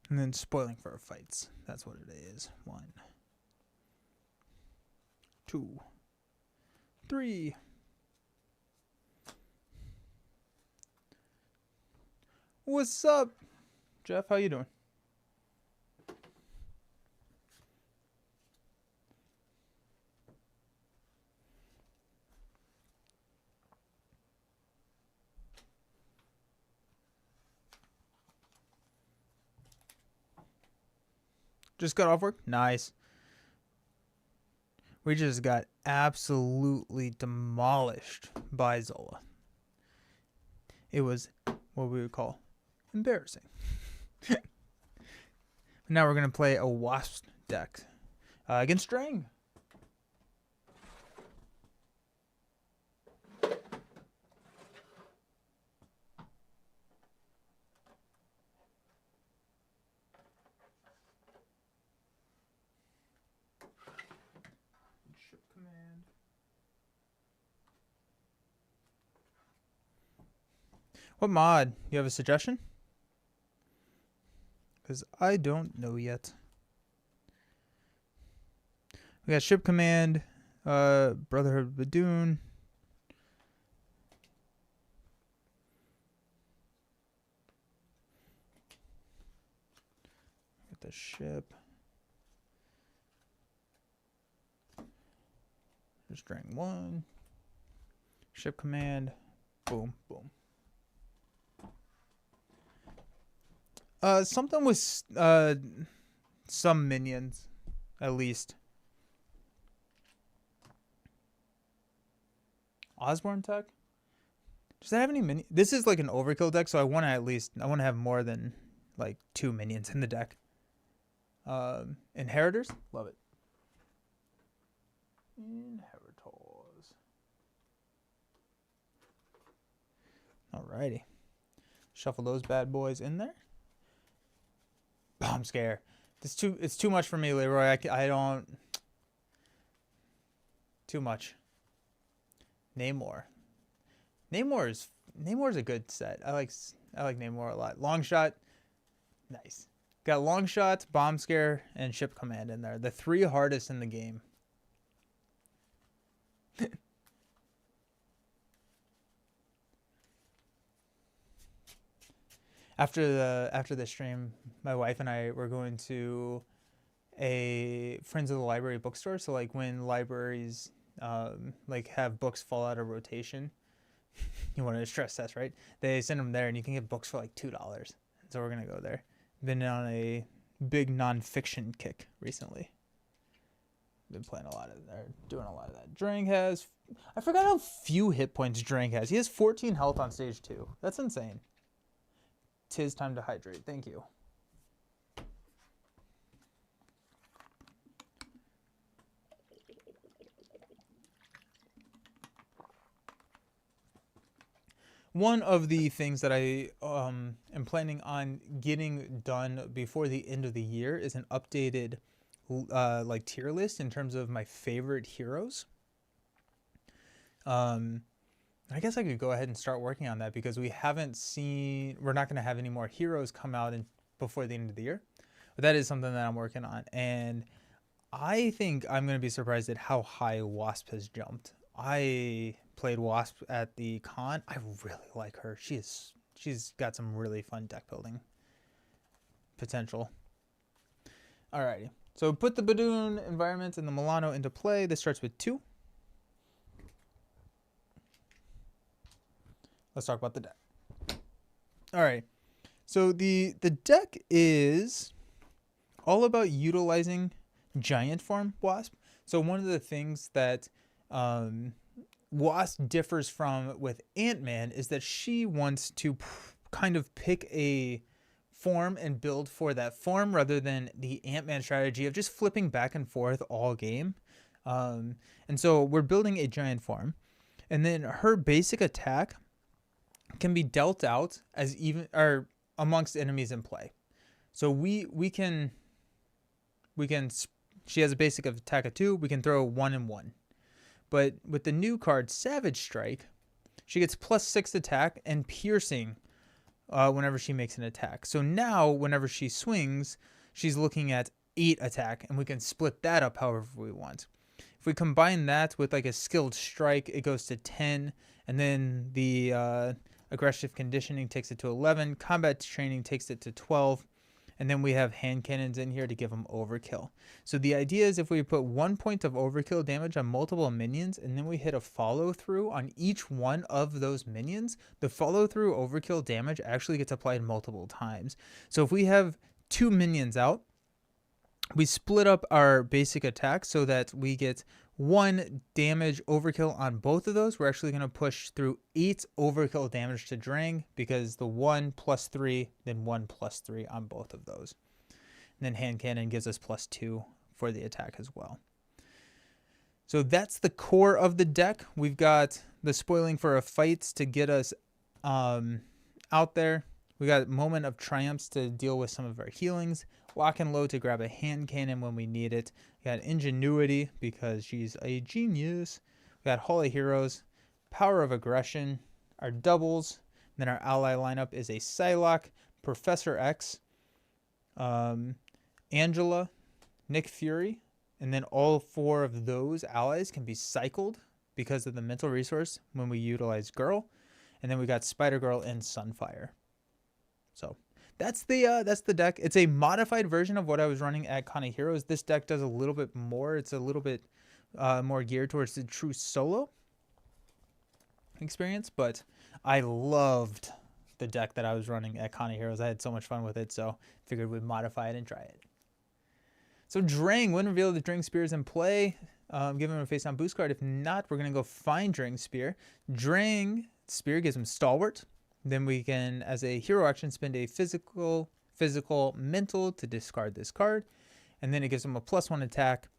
And then spoiling for our fights. That's what it is. 1, 2, 3. What's up, Jeff? How you doing? Just got off work? Nice. We just got absolutely demolished by Zola. It was what we would call embarrassing. Now we're going to play a Wasp deck against Drang. Ship command. What mod? You have a suggestion? Because I don't know yet. We got Ship Command, Brotherhood of Badoon. Get the ship. Just Drang 1. Ship Command. Boom, boom. Something with some minions, at least. Osborne tech? Does that have any minions? This is like an overkill deck, so I want to have more than like 2 minions in the deck. Inheritors? Love it. Inheritors. Alrighty. Shuffle those bad boys in there. Bomb scare. It's too much for me, Leroy. I don't. Too much. Namor. Namor's a good set. I like Namor a lot. Long shot. Nice. Got long shots, bomb scare, and ship command in there. The 3 hardest in the game. After the stream, my wife and I were going to a Friends of the Library bookstore. So like when libraries like have books fall out of rotation, you want to stress test, right? They send them there, and you can get books for like $2. So we're gonna go there. Been on a big nonfiction kick recently. Been playing a lot of there, doing a lot of that. Drang has, I forgot how few hit points Drang has. He has 14 health on stage 2. That's insane. 'Tis time to hydrate. Thank you. One of the things that I am planning on getting done before the end of the year is an updated like tier list in terms of my favorite heroes. I guess I could go ahead and start working on that because we're not going to have any more heroes come out before the end of the year. But that is something that I'm working on. And I think I'm going to be surprised at how high Wasp has jumped. I played Wasp at the con. I really like her. She's got some really fun deck building potential. Alrighty. So put the Badoon environment and the Milano into play. This starts with 2. Let's talk about the deck. Alright. So the deck is all about utilizing giant form Wasp. So one of the things that Wasp differs from with Ant-Man is that she wants to kind of pick a form and build for that form rather than the Ant-Man strategy of just flipping back and forth all game. And so we're building a giant form, and then her basic attack can be dealt out as even or amongst enemies in play. So we can she has a basic attack of 2. We can throw 1 and 1. But with the new card Savage Strike, she gets +6 attack and piercing whenever she makes an attack. So now whenever she swings, she's looking at 8 attack, and we can split that up however we want. If we combine that with like a skilled strike, it goes to 10, and then the aggressive conditioning takes it to 11, combat training takes it to 12, and then we have hand cannons in here to give them overkill. So the idea is if we put 1 point of overkill damage on multiple minions, and then we hit a follow through on each one of those minions, the follow through overkill damage actually gets applied multiple times. So if we have 2 minions out, we split up our basic attack so that we get 1 damage overkill on both of those. We're actually going to push through 8 overkill damage to Drang because the 1 + 3, then 1 + 3 on both of those. And then hand cannon gives us +2 for the attack as well. So that's the core of the deck. We've got the Spoiling for a Fights to get us out there. We got Moment of Triumphs to deal with some of our healings. Lock and Load to grab a hand cannon when we need it. We got Ingenuity because she's a genius. We got Hall of Heroes, Power of Aggression, our doubles. And then our ally lineup is a Psylocke, Professor X, Angela, Nick Fury, and then all 4 of those allies can be cycled because of the mental resource when we utilize Girl. And then we got Spider-Girl and Sunfire. So that's the deck. It's a modified version of what I was running at Con of Heroes. This deck does a little bit more. It's a little bit more geared towards the true solo experience, but I loved the deck that I was running at Con of Heroes. I had so much fun with it, so figured we'd modify it and try it. So Drang, when revealed the Drang Spear is in play, give him a face-down boost card. If not, we're going to go find Drang Spear. Drang Spear gives him Stalwart. Then we can, as a hero action, spend a physical, mental to discard this card. And then it gives him a +1 attack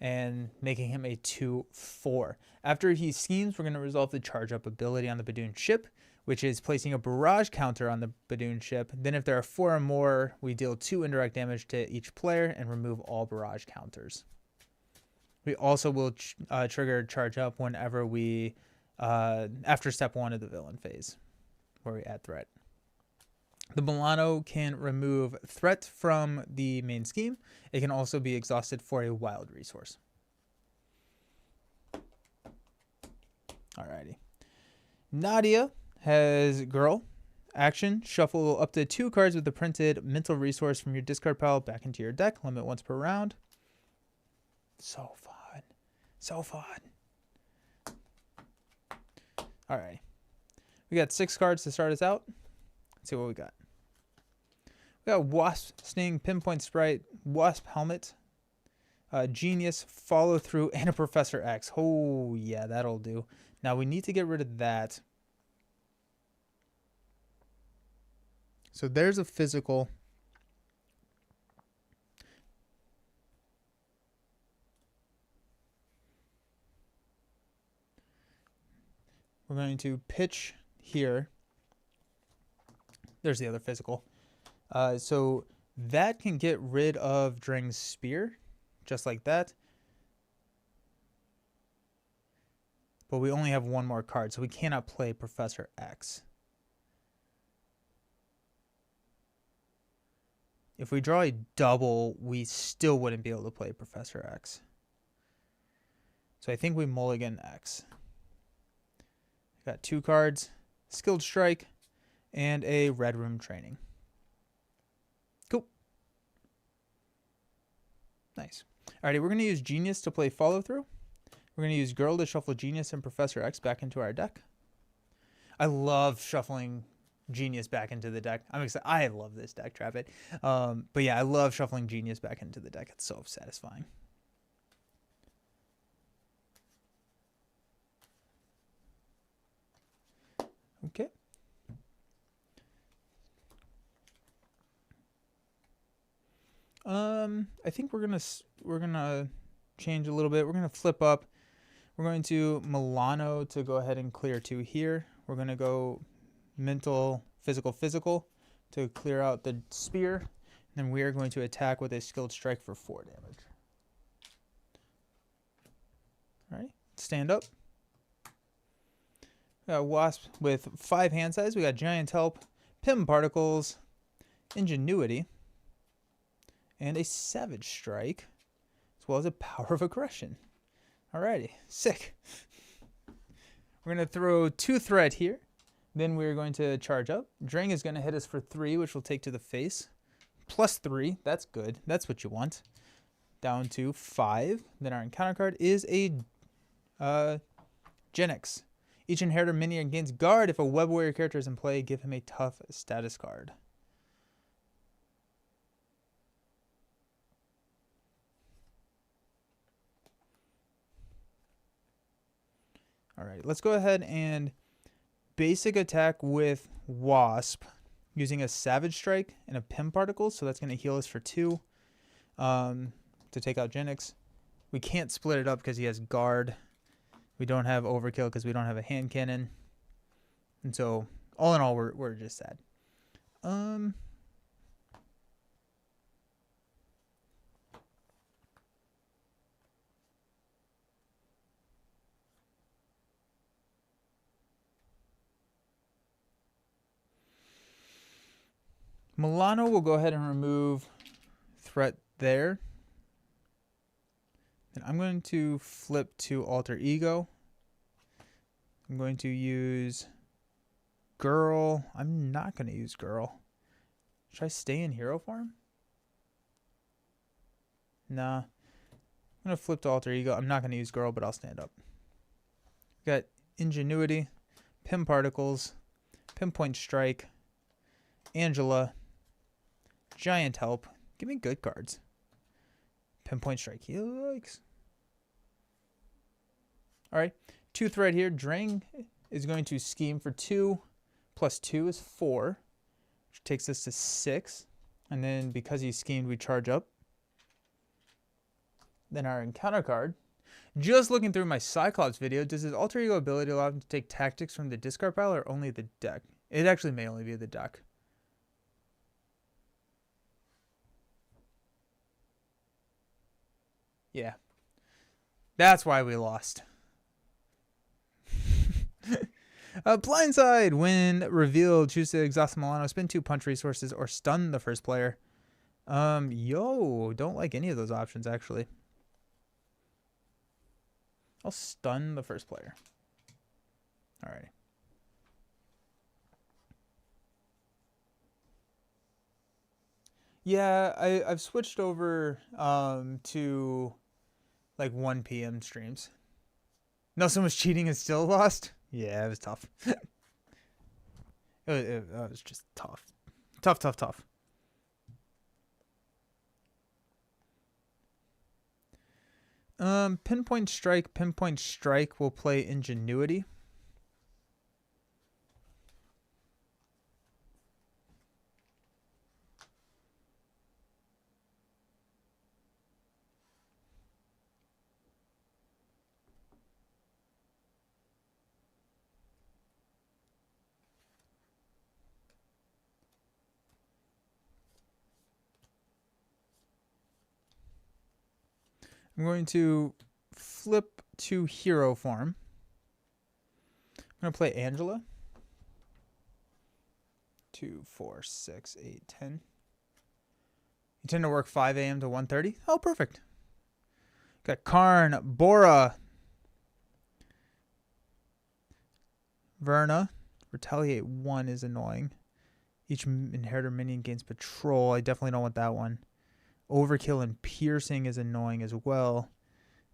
and making him a 2/4. After he schemes, we're going to resolve the charge up ability on the Badoon ship, which is placing a barrage counter on the Badoon ship. Then if there are 4 or more, we deal 2 indirect damage to each player and remove all barrage counters. We also will trigger charge up whenever we, after step 1 of the villain phase, where we add threat. The Milano can remove threat from the main scheme. It can also be exhausted for a wild resource. Alrighty. Nadia has Girl. Action. Shuffle up to 2 cards with the printed mental resource from your discard pile back into your deck. Limit once per round. So fun. So fun. Alright. We got 6 cards to start us out. Let's see what we got. We got Wasp, Sting, Pinpoint Sprite, Wasp Helmet, Genius, Follow Through, and a Professor X. Oh, yeah, that'll do. Now we need to get rid of that. So there's a physical. We're going to pitch here. There's the other physical. So that can get rid of Drang's Spear just like that. But we only have one more card, so we cannot play Professor X. If we draw a double, we still wouldn't be able to play Professor X. So I think we mulligan X. Got 2 cards, Skilled Strike, and a Red Room Training. Cool. Nice. Alrighty, we're going to use Genius to play Follow Through. We're going to use Girl to shuffle Genius and Professor X back into our deck. I love shuffling Genius back into the deck. I'm excited. I love this deck, Trap It. But yeah, I love shuffling Genius back into the deck. It's so satisfying. Okay. I think we're gonna change a little bit. We're gonna flip up. We're going to Milano to go ahead and clear 2 here. We're gonna go mental, physical to clear out the spear. And then we are going to attack with a Skilled Strike for 4 damage. All right, stand up. We got Wasp with 5 hand size. We got Giant Help, Pim Particles, Ingenuity, and a Savage Strike, as well as a Power of Aggression. Alrighty, sick. We're going to throw 2 Threat here. Then we're going to charge up. Drang is going to hit us for 3, which we'll take to the face. Plus 3, that's good. That's what you want. Down to 5. Then our encounter card is a Genix. Each inheritor minion gains guard. If a Web Warrior character is in play, give him a tough status card. All right, let's go ahead and basic attack with Wasp using a Savage Strike and a Pim Particle. So that's going to heal us for 2 to take out Genix. We can't split it up because he has guard. We don't have Overkill because we don't have a hand cannon. And so, all in all, we're just sad. Milano will go ahead and remove threat there. And I'm going to flip to Alter Ego. I'm going to use Girl. I'm not going to use Girl. Should I stay in hero form? Nah. I'm going to flip to Alter Ego. I'm not going to use Girl, but I'll stand up. Got Ingenuity, Pim Particles, Pinpoint Strike, Angela, Giant Help. Give me good cards. Pinpoint Strike. Yikes. Alright. 2 threat here. Drang is going to scheme for 2. Plus 2 is 4. Which takes us to 6. And then because he schemed, we charge up. Then our encounter card. Just looking through my Cyclops video, does his Alter Ego ability allow him to take tactics from the discard pile or only the deck? It actually may only be the deck. Yeah. That's why we lost. Blindside. When revealed, choose to exhaust Milano, spend 2 punch resources, or stun the first player. Don't like any of those options, actually. I'll stun the first player. Alrighty. Yeah, I've switched over to like 1 p.m. streams. No, someone's cheating and still lost? Yeah, it was tough. it was just tough. Tough. Pinpoint Strike will play Ingenuity. I'm going to flip to hero form. I'm going to play Angela. 2, 4, 6, 8, 10. You tend to work 5 a.m. to 1:30. Oh, perfect. Got Karn, Bora, Verna. Retaliate 1 is annoying. Each inheritor minion gains patrol. I definitely don't want that one. Overkill and piercing is annoying as well.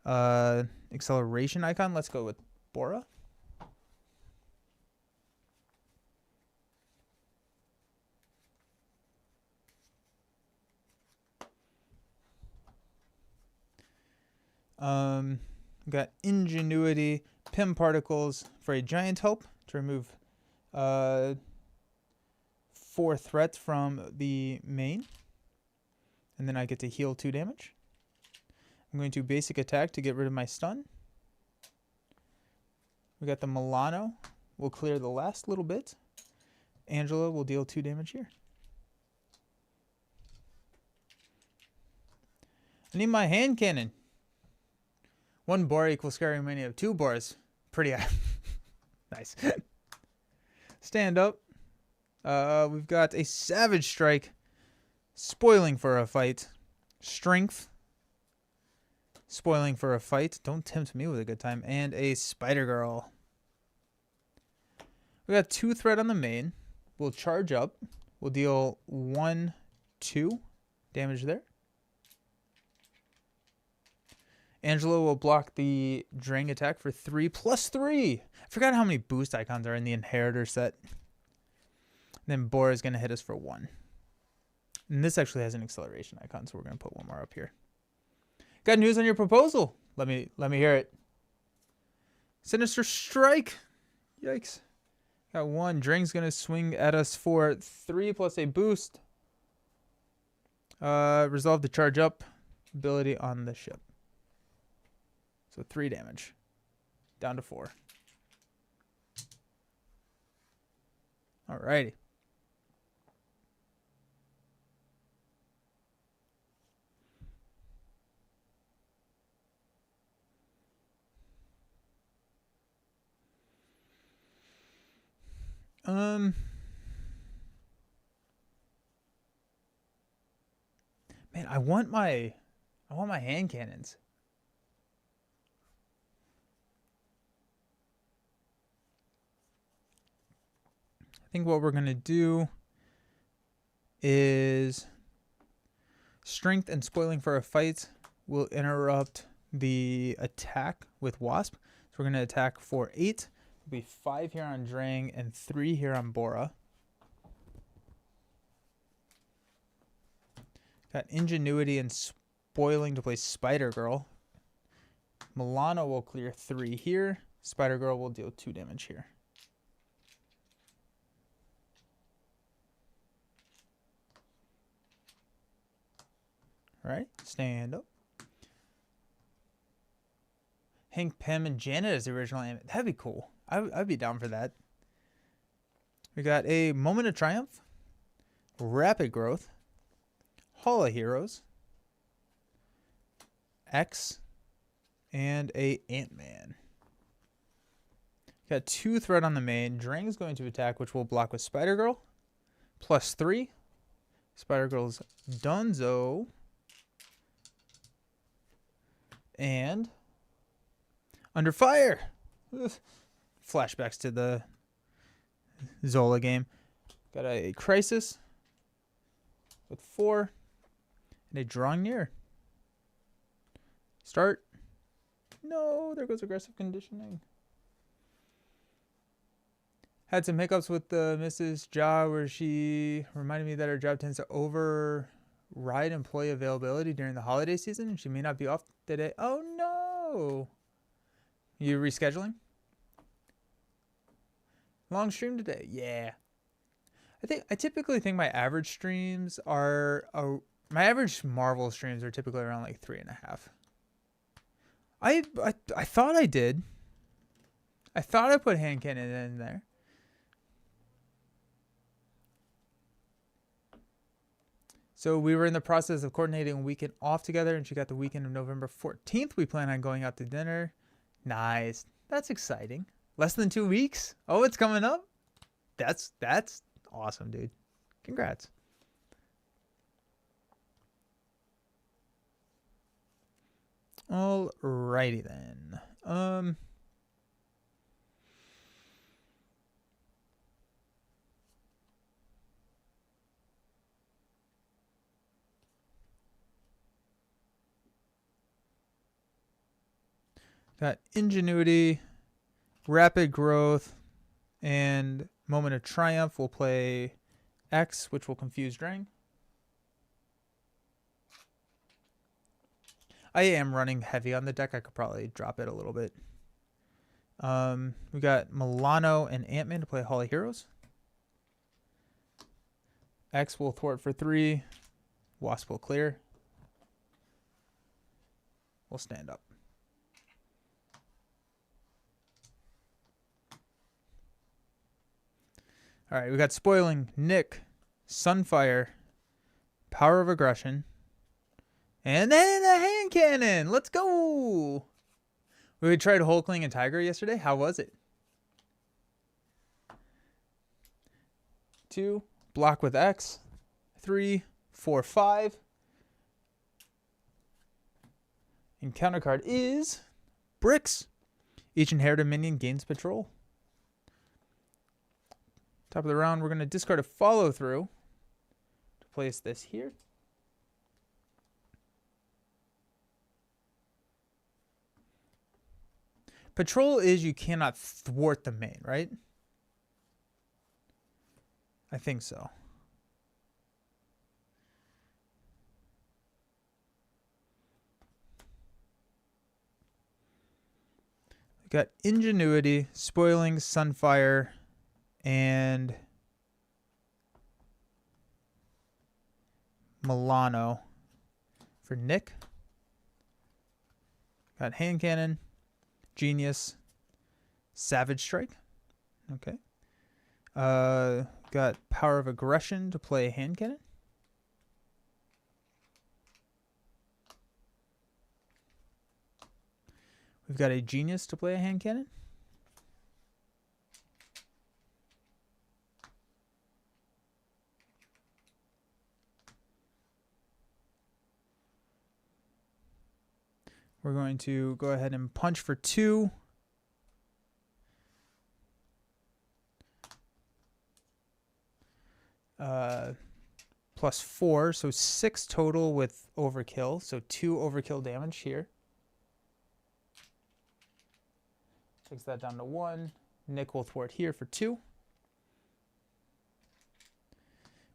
Acceleration icon. Let's go with Bora. Got Ingenuity, Pim Particles for a Giant Hope to remove 4 threats from the main. And then I get to heal 2 damage. I'm going to basic attack to get rid of my stun. We got the Milano. We'll clear the last little bit. Angela will deal 2 damage here. I need my hand cannon. 1 Bora equals Scary Mania of 2 Boras. Pretty nice. Stand up. We've got a Savage Strike. Spoiling for a fight. Strength. Spoiling for a fight. Don't tempt me with a good time. And a Spider Girl. We got 2 threat on the main. We'll charge up. We'll deal 1, 2 damage there. Angela will block the Drang attack for 3 plus 3. I forgot how many boost icons are in the Inheritor set. Then Bora is going to hit us for 1. And this actually has an acceleration icon, so we're going to put 1 more up here. Got news on your proposal. Let me hear it. Sinister Strike. Yikes. Got 1. Drang's going to swing at us for 3 plus a boost. Resolve the charge up ability on the ship. So 3 damage. Down to 4. Alrighty. Man, I want my hand cannons. I think what we're going to do is strength and spoiling for a fight will interrupt the attack with Wasp. So we're going to attack for 8. It'll be 5 here on Drang and 3 here on Bora. Got Ingenuity and Spoiling to play Spider Girl. Milano will clear 3 here. Spider Girl will deal 2 damage here. All right, stand up. Hank Pym and Janet as the original anime. That'd be cool. I'd be down for that. We got a Moment of Triumph, Rapid Growth, Hall of Heroes, X, and a Ant-Man. Got 2 threat on the main. Drang's going to attack, which will block with Spider Girl. Plus 3. Spider Girl's Dunzo. And Under Fire. Ugh. Flashbacks to the Zola game. Got a Crisis with 4 and a Drawing Near. Start. No, there goes Aggressive Conditioning. Had some hiccups with Mrs. Ja where she reminded me that her job tends to override employee availability during the holiday season and she may not be off today. Oh no. You rescheduling? Long stream today. Yeah. I typically think my average streams are my average Marvel streams are typically around like 3.5. I thought I did. I thought I put hand cannon in there. So we were in the process of coordinating a weekend off together, and she got the weekend of November 14th. We plan on going out to dinner. Nice. That's exciting. Less than 2 weeks? Oh, it's coming up? That's awesome, dude. Congrats. Alrighty then. Got Ingenuity, Rapid Growth, and Moment of Triumph. We'll play X, which will confuse Drang. I am running heavy on the deck. I could probably drop it a little bit. We got Milano and Ant-Man to play Hall of Heroes. X will thwart for 3. Wasp will clear. We'll stand up. All right, we got Spoiling, Nick, Sunfire, Power of Aggression, and then a Hand Cannon. Let's go. We tried Hulkling and Tiger yesterday. How was it? 2, block with X. 3, 4, 5. And counter card is Bricks. Each inherited minion gains patrol. Top of the round, we're going to discard a follow through to place this here. Patrol is you cannot thwart the main, right? I think so. We got Ingenuity, Spoiling, Sunfire, and Milano for Nick. Got Hand Cannon, Genius, Savage Strike. Okay. Got Power of Aggression to play Hand Cannon. We've got a Genius to play a Hand Cannon. We're going to go ahead and punch for 2. Plus 4, so 6 total with overkill. So 2 overkill damage here. Takes that down to 1. Nick will thwart here for 2.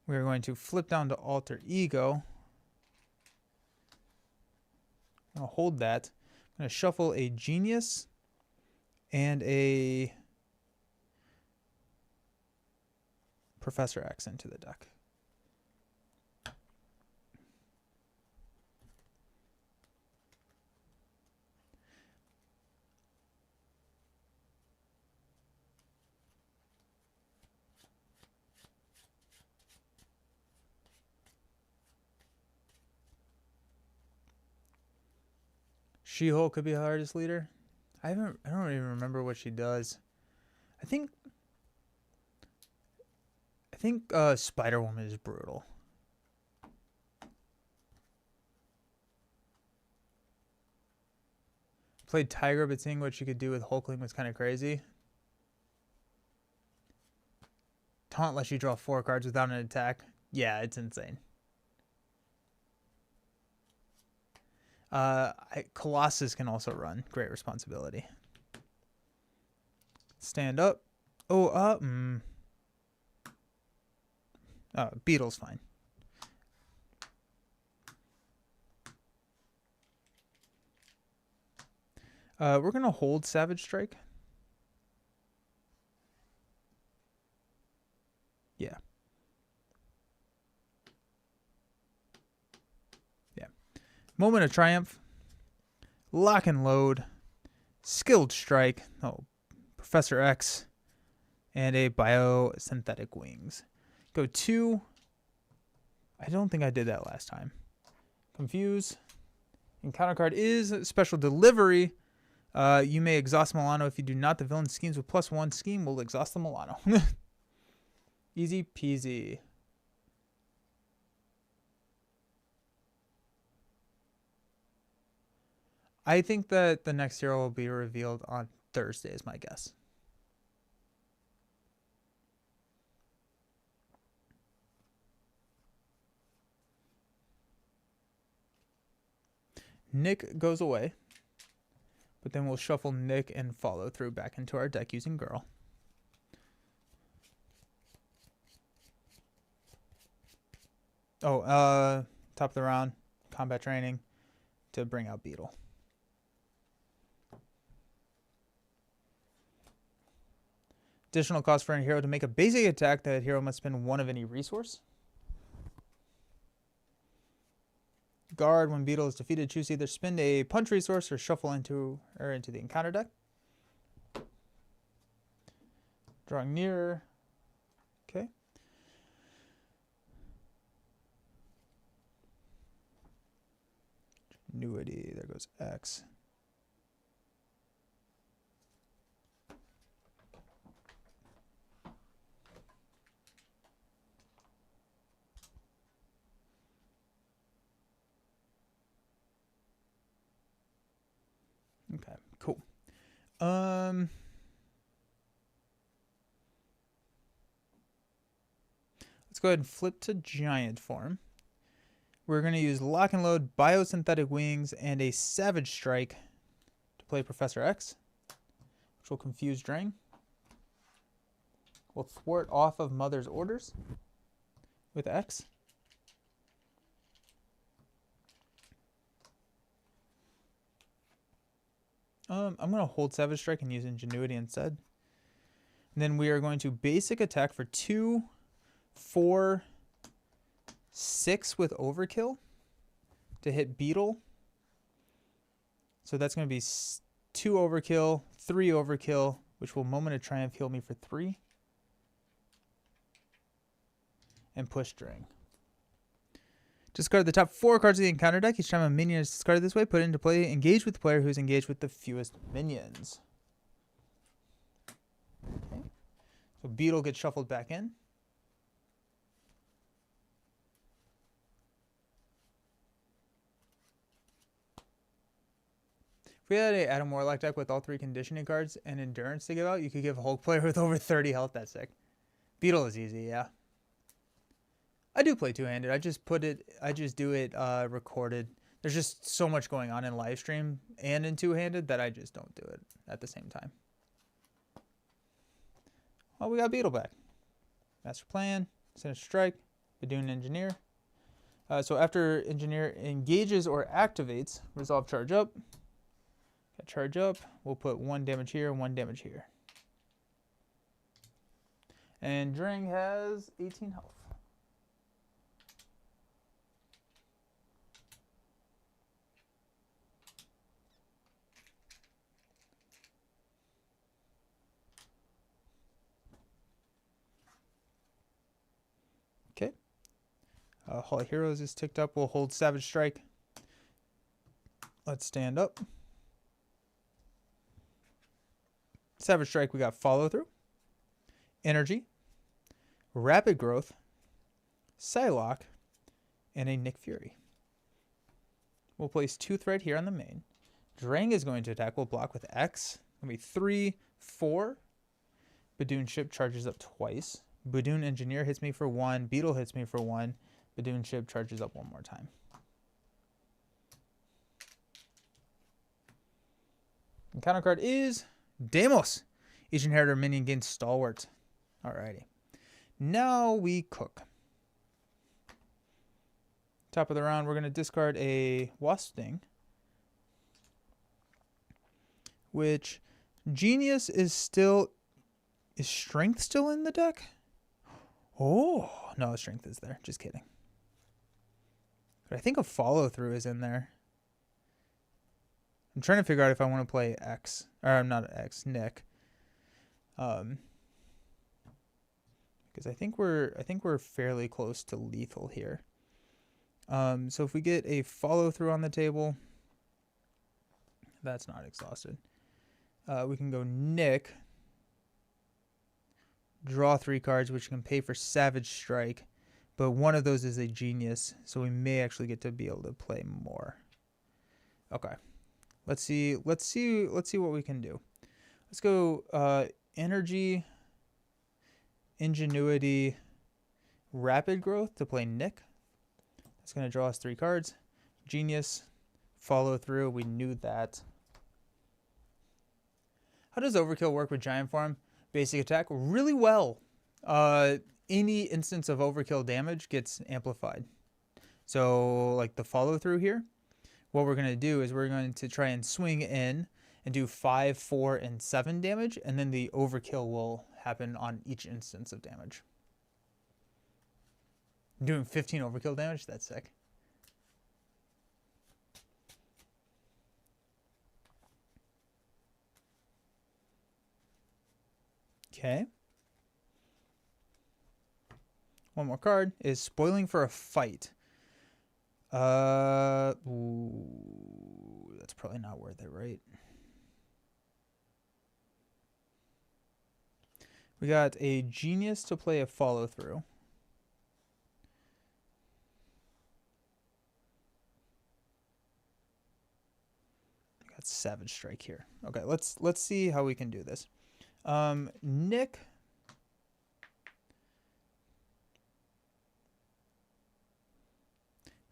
We're going to flip down to Alter Ego. I'm going to hold that. I'm going to shuffle a Genius and a Professor X into the deck. She-Hulk could be the hardest leader. I don't even remember what she does. I think Spider-Woman is brutal. Played Tiger, but seeing what she could do with Hulkling was kind of crazy. Taunt lets you draw 4 cards without an attack. Yeah, it's insane. Colossus can also run. Great responsibility. Stand up. Beetle's fine. We're going to hold Savage Strike. Yeah. Moment of Triumph, Lock and Load, Skilled Strike, Professor X, and a Biosynthetic Wings. Go 2, I don't think I did that last time. Confuse. Encounter card is special delivery. You may exhaust Milano. If you do not, the villain schemes with +1 scheme will exhaust the Milano. Easy peasy. I think that the next hero will be revealed on Thursday is my guess. Nick goes away. But then we'll shuffle Nick and follow through back into our deck using Girl. Oh, top of the round, combat training to bring out Beetle. Additional cost for a hero to make a basic attack. That hero must spend one of any resource. Guard, when Beetle is defeated, choose either spend a punch resource or shuffle into the encounter deck. Drawing nearer. Okay. Annuity, there goes X. Okay, cool. Let's go ahead and flip to giant form. We're going to use Lock and Load, Biosynthetic Wings, and a Savage Strike to play Professor X, which will confuse Drang. We'll thwart off of Mother's Orders with X. I'm going to hold Savage Strike and use Ingenuity instead. And then we are going to basic attack for 2, 4, 6 with Overkill to hit Beetle. So that's going to be 2 Overkill, 3 Overkill, which will Moment of Triumph heal me for 3. And push Drang. Discard the top 4 cards of the encounter deck. Each time a minion is discarded this way, put it into play. Engage with the player who is engaged with the fewest minions. Okay. So Beetle gets shuffled back in. If we had a Adam Warlock deck with all 3 conditioning cards and endurance to give out, you could give a Hulk player with over 30 health. That's sick. Beetle is easy, yeah. I do play two-handed. I just do it recorded. There's just so much going on in live stream and in two-handed that I just don't do it at the same time. Oh, we got Beetle back. Master Plan, Sinister Strike, Badoon Engineer. So after Engineer engages or activates, Resolve Charge Up. Got Charge Up. We'll put 1 damage here, 1 damage here. And Drang has 18 health. Okay. Hall of Heroes is ticked up. We'll hold Savage Strike. Let's stand up. Savage Strike, we got Follow Through, Energy, Rapid Growth, Psylocke, and a Nick Fury. We'll place 2 Thread here on the main. Drang is going to attack. We'll block with X. It'll be 3, 4. Badoon Ship charges up twice. Badoon Engineer hits me for 1. Beetle hits me for 1. Badoon Ship charges up 1 more time. Encounter card is Deimos. Each inheritor minion gains Stalwart. Alrighty. Now we cook. Top of the round, we're going to discard a Wasp Sting. Which, Genius is still... Is Strength still in the deck? Oh, no, Strength is there. Just kidding. But I think a Follow Through is in there. I'm trying to figure out if I want to play X. Or not X, Nick. Because I think we're fairly close to lethal here. So if we get a follow through on the table, that's not exhausted. We can go Nick, draw 3 cards, which can pay for Savage Strike, but one of those is a genius, so we may actually get to be able to play more. Okay, let's see what we can do. Let's go energy, ingenuity, rapid growth to play Nick. That's going to draw us 3 cards. Genius, follow through. We knew that. How does Overkill work with Giant Farm? Basic attack really well. Any instance of Overkill damage gets amplified. So like the follow through here, what we're going to do is we're going to try and swing in and do 5, 4, and 7 damage, and then the Overkill will happen on each instance of damage. Doing 15 Overkill damage? That's sick. Okay. One more card is Spoiling for a Fight. Ooh, that's probably not worth it, right? We got a Genius to play a follow through. We got Savage Strike here. Okay, let's see how we can do this. Nick.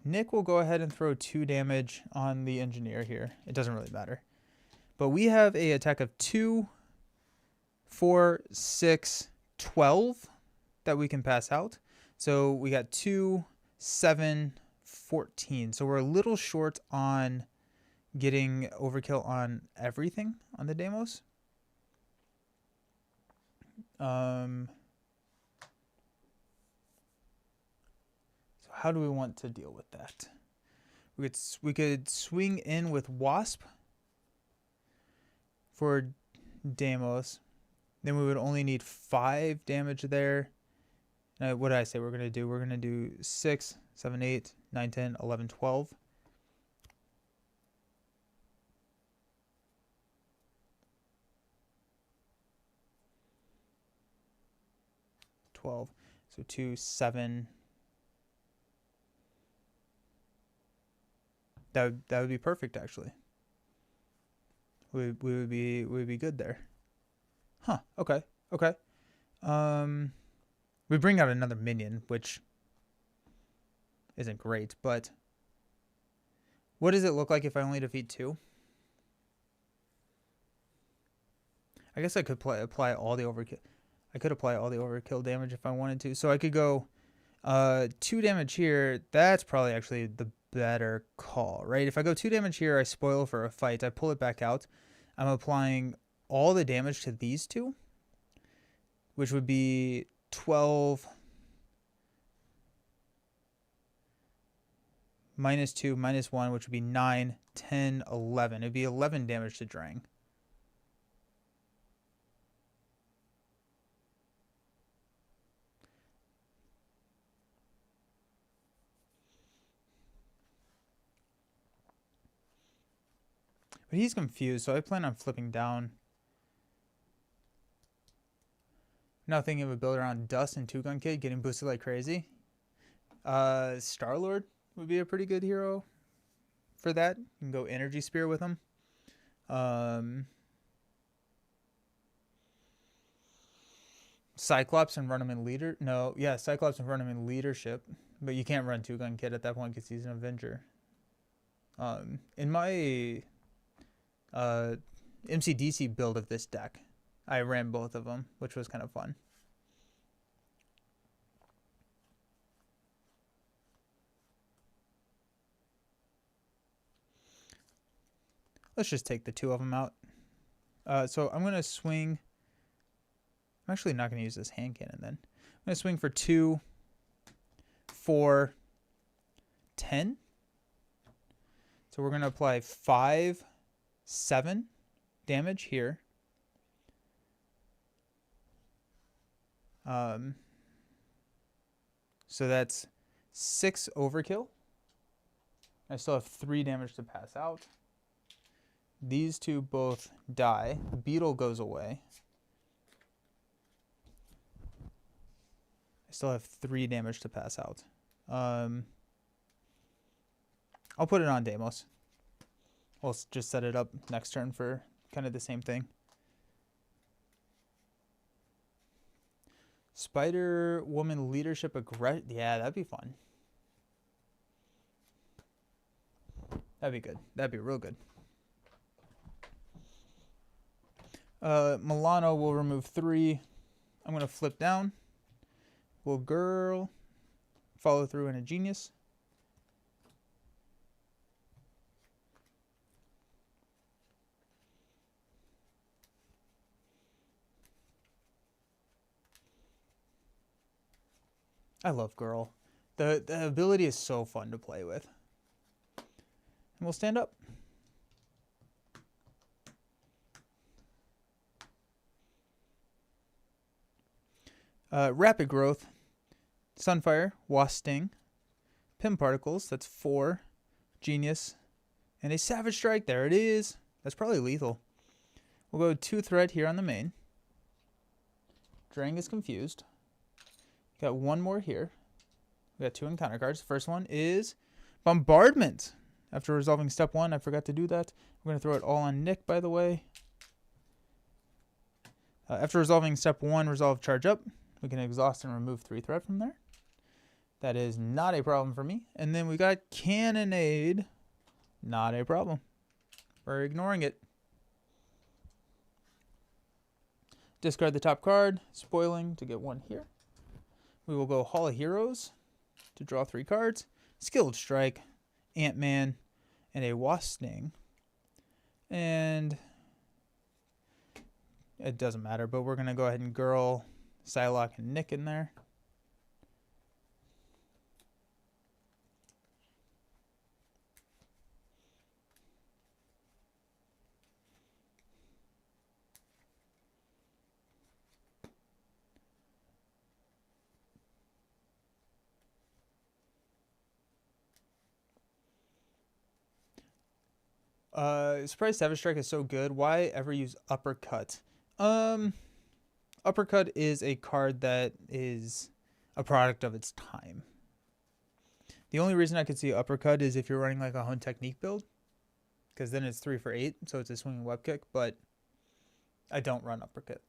Nick will go ahead and throw 2 damage on the engineer here. It doesn't really matter. But we have a attack of 2, 4, 6, 12 that we can pass out. So we got 2, 7, 14. So we're a little short on getting Overkill on everything on the Deimos. So how do we want to deal with that? We could swing in with Wasp for Deimos. Then we would only need 5 damage there. What did I say we're going to do? We're going to do 6, 7, 8, 9, 10, 11, 12. 12. So 2, 7. That would be perfect, actually. We would be good there. Huh. Okay. Okay. We bring out another minion, which isn't great, but what does it look like if I only defeat 2? I guess I could apply all the overkill. I could apply all the overkill damage if I wanted to. So I could go 2 damage here. That's probably actually the better call, right? If I go 2 damage here, I spoil for a fight. I pull it back out. I'm applying all the damage to these 2, which would be 12 minus 2 minus 1, which would be 9, 10, 11. It'd be 11 damage to Drang. But he's confused, so I plan on flipping down. Now thinking of a build around Dust and 2-Gun Kid getting boosted like crazy. Star-Lord would be a pretty good hero for that. You can go Energy Spear with him. Cyclops and run him in leader. No, yeah, Cyclops and run him in leadership. But you can't run 2-Gun Kid at that point because he's an Avenger. In my MCDC build of this deck, I ran both of them, which was kind of fun. Let's just take the 2 of them out. So I'm going to swing. I'm actually not going to use this hand cannon then. I'm going to swing for 2, 4, 10. So we're going to apply 5, 7 damage here. So that's 6 overkill. I still have 3 damage to pass out. These two both die. Beetle goes away. I still have 3 damage to pass out. I'll put it on Deimos. We'll just set it up next turn for kind of the same thing. Spider Woman Leadership Aggression. Yeah, that'd be fun. That'd be good. That'd be real good. Milano will remove 3. I'm going to flip down. Will Girl follow through in a Genius. I love Girl. The ability is so fun to play with. And we'll stand up. Rapid Growth, Sunfire, Wasp Sting, Pim Particles, that's 4, Genius, and a Savage Strike. There it is. That's probably lethal. We'll go 2 Threat here on the main. Drang is confused. Got 1 more here. We got 2 encounter cards. The first one is Bombardment. After resolving step 1, I forgot to do that. We're going to throw it all on Nick, by the way. After resolving step 1, resolve charge up. We can exhaust and remove 3 threat from there. That is not a problem for me. And then we got Cannonade. Not a problem. We're ignoring it. Discard the top card. Spoiling to get 1 here. We will go Hall of Heroes to draw 3 cards. Skilled Strike, Ant-Man, and a Wasp Sting. And it doesn't matter, but we're going to go ahead and Girl, Psylocke, and Nick in there. Surprise Savage Strike is so good. Why ever use Uppercut? Uppercut is a card that is a product of its time. The only reason I could see Uppercut is if you're running like a Hunt Technique build, because then it's 3 for 8, so it's a swinging web kick, but I don't run Uppercut.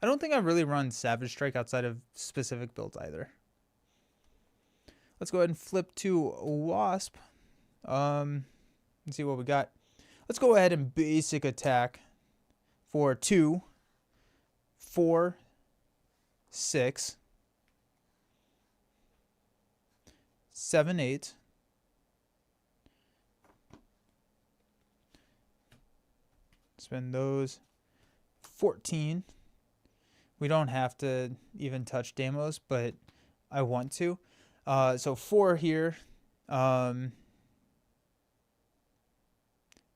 I don't think I've really run Savage Strike outside of specific builds either. Let's go ahead and flip to Wasp. Let's see what we got. Let's go ahead and basic attack for 2, 4, 6, 7, 8. Spend those 14. We don't have to even touch Deimos, but I want to. So 4 here.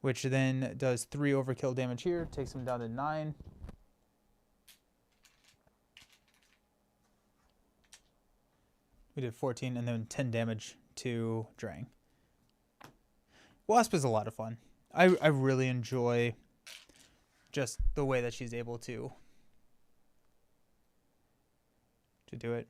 Which then does 3 overkill damage here, takes him down to 9. We did 14 and then 10 damage to Drang. Wasp is a lot of fun. I really enjoy just the way that she's able to do it.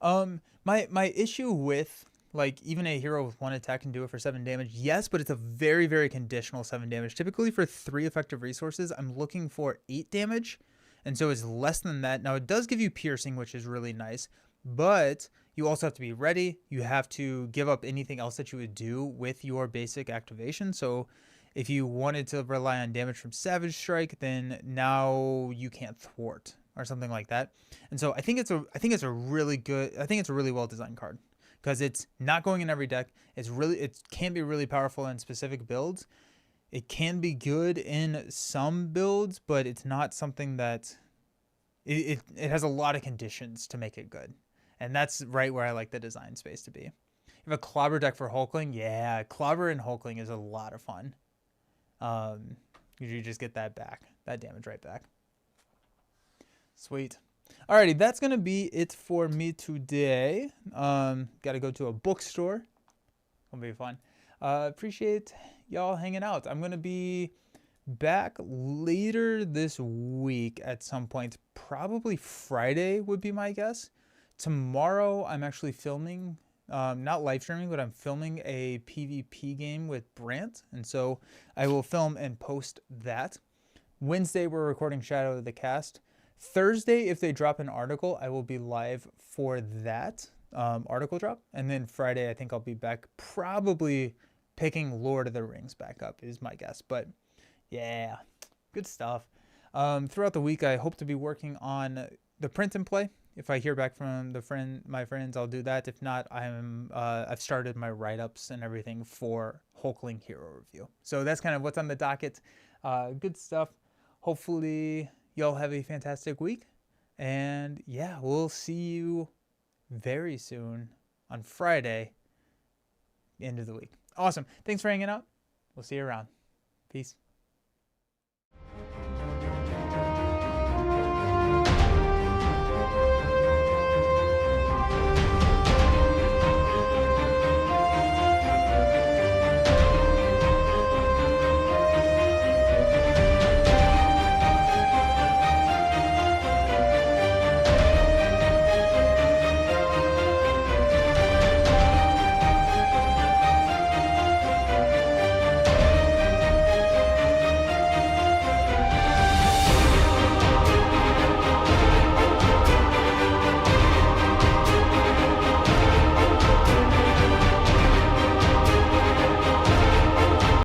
My issue with like even a hero with 1 attack can do it for 7 damage. Yes, but it's a very, very conditional 7 damage. Typically for 3 effective resources, I'm looking for 8 damage. And so it's less than that. Now it does give you piercing, which is really nice, but you also have to be ready. You have to give up anything else that you would do with your basic activation. So if you wanted to rely on damage from Savage Strike, then now you can't thwart or something like that. And so I think it's a really well designed card. Because it's not going in every deck. It can be really powerful in specific builds. It can be good in some builds, but it's not something that it has a lot of conditions to make it good. And that's right where I like the design space to be. You have a Clobber deck for Hulkling? Yeah, Clobber and Hulkling is a lot of fun. You just get that damage right back. Sweet. Alrighty, that's going to be it for me today. Got to go to a bookstore. It'll be fun. Appreciate y'all hanging out. I'm gonna be back later this week at some point. Probably Friday would be my guess. Tomorrow I'm actually filming, not live streaming, but I'm filming a PvP game with Brant, and so I will film and post that. Wednesday we're recording Shadow of the Cast. Thursday, if they drop an article, I will be live for that article drop, and then Friday I think I'll be back, probably picking Lord of the Rings back up is my guess. But yeah, good stuff. Throughout the week, I hope to be working on the print and play. If I hear back from my friends, I'll do that. If not, I've started my write-ups and everything for Hulkling Hero Review. So that's kind of what's on the docket. Good stuff. Hopefully, y'all have a fantastic week. And yeah, we'll see you very soon on Friday, end of the week. Awesome. Thanks for hanging out. We'll see you around. Peace.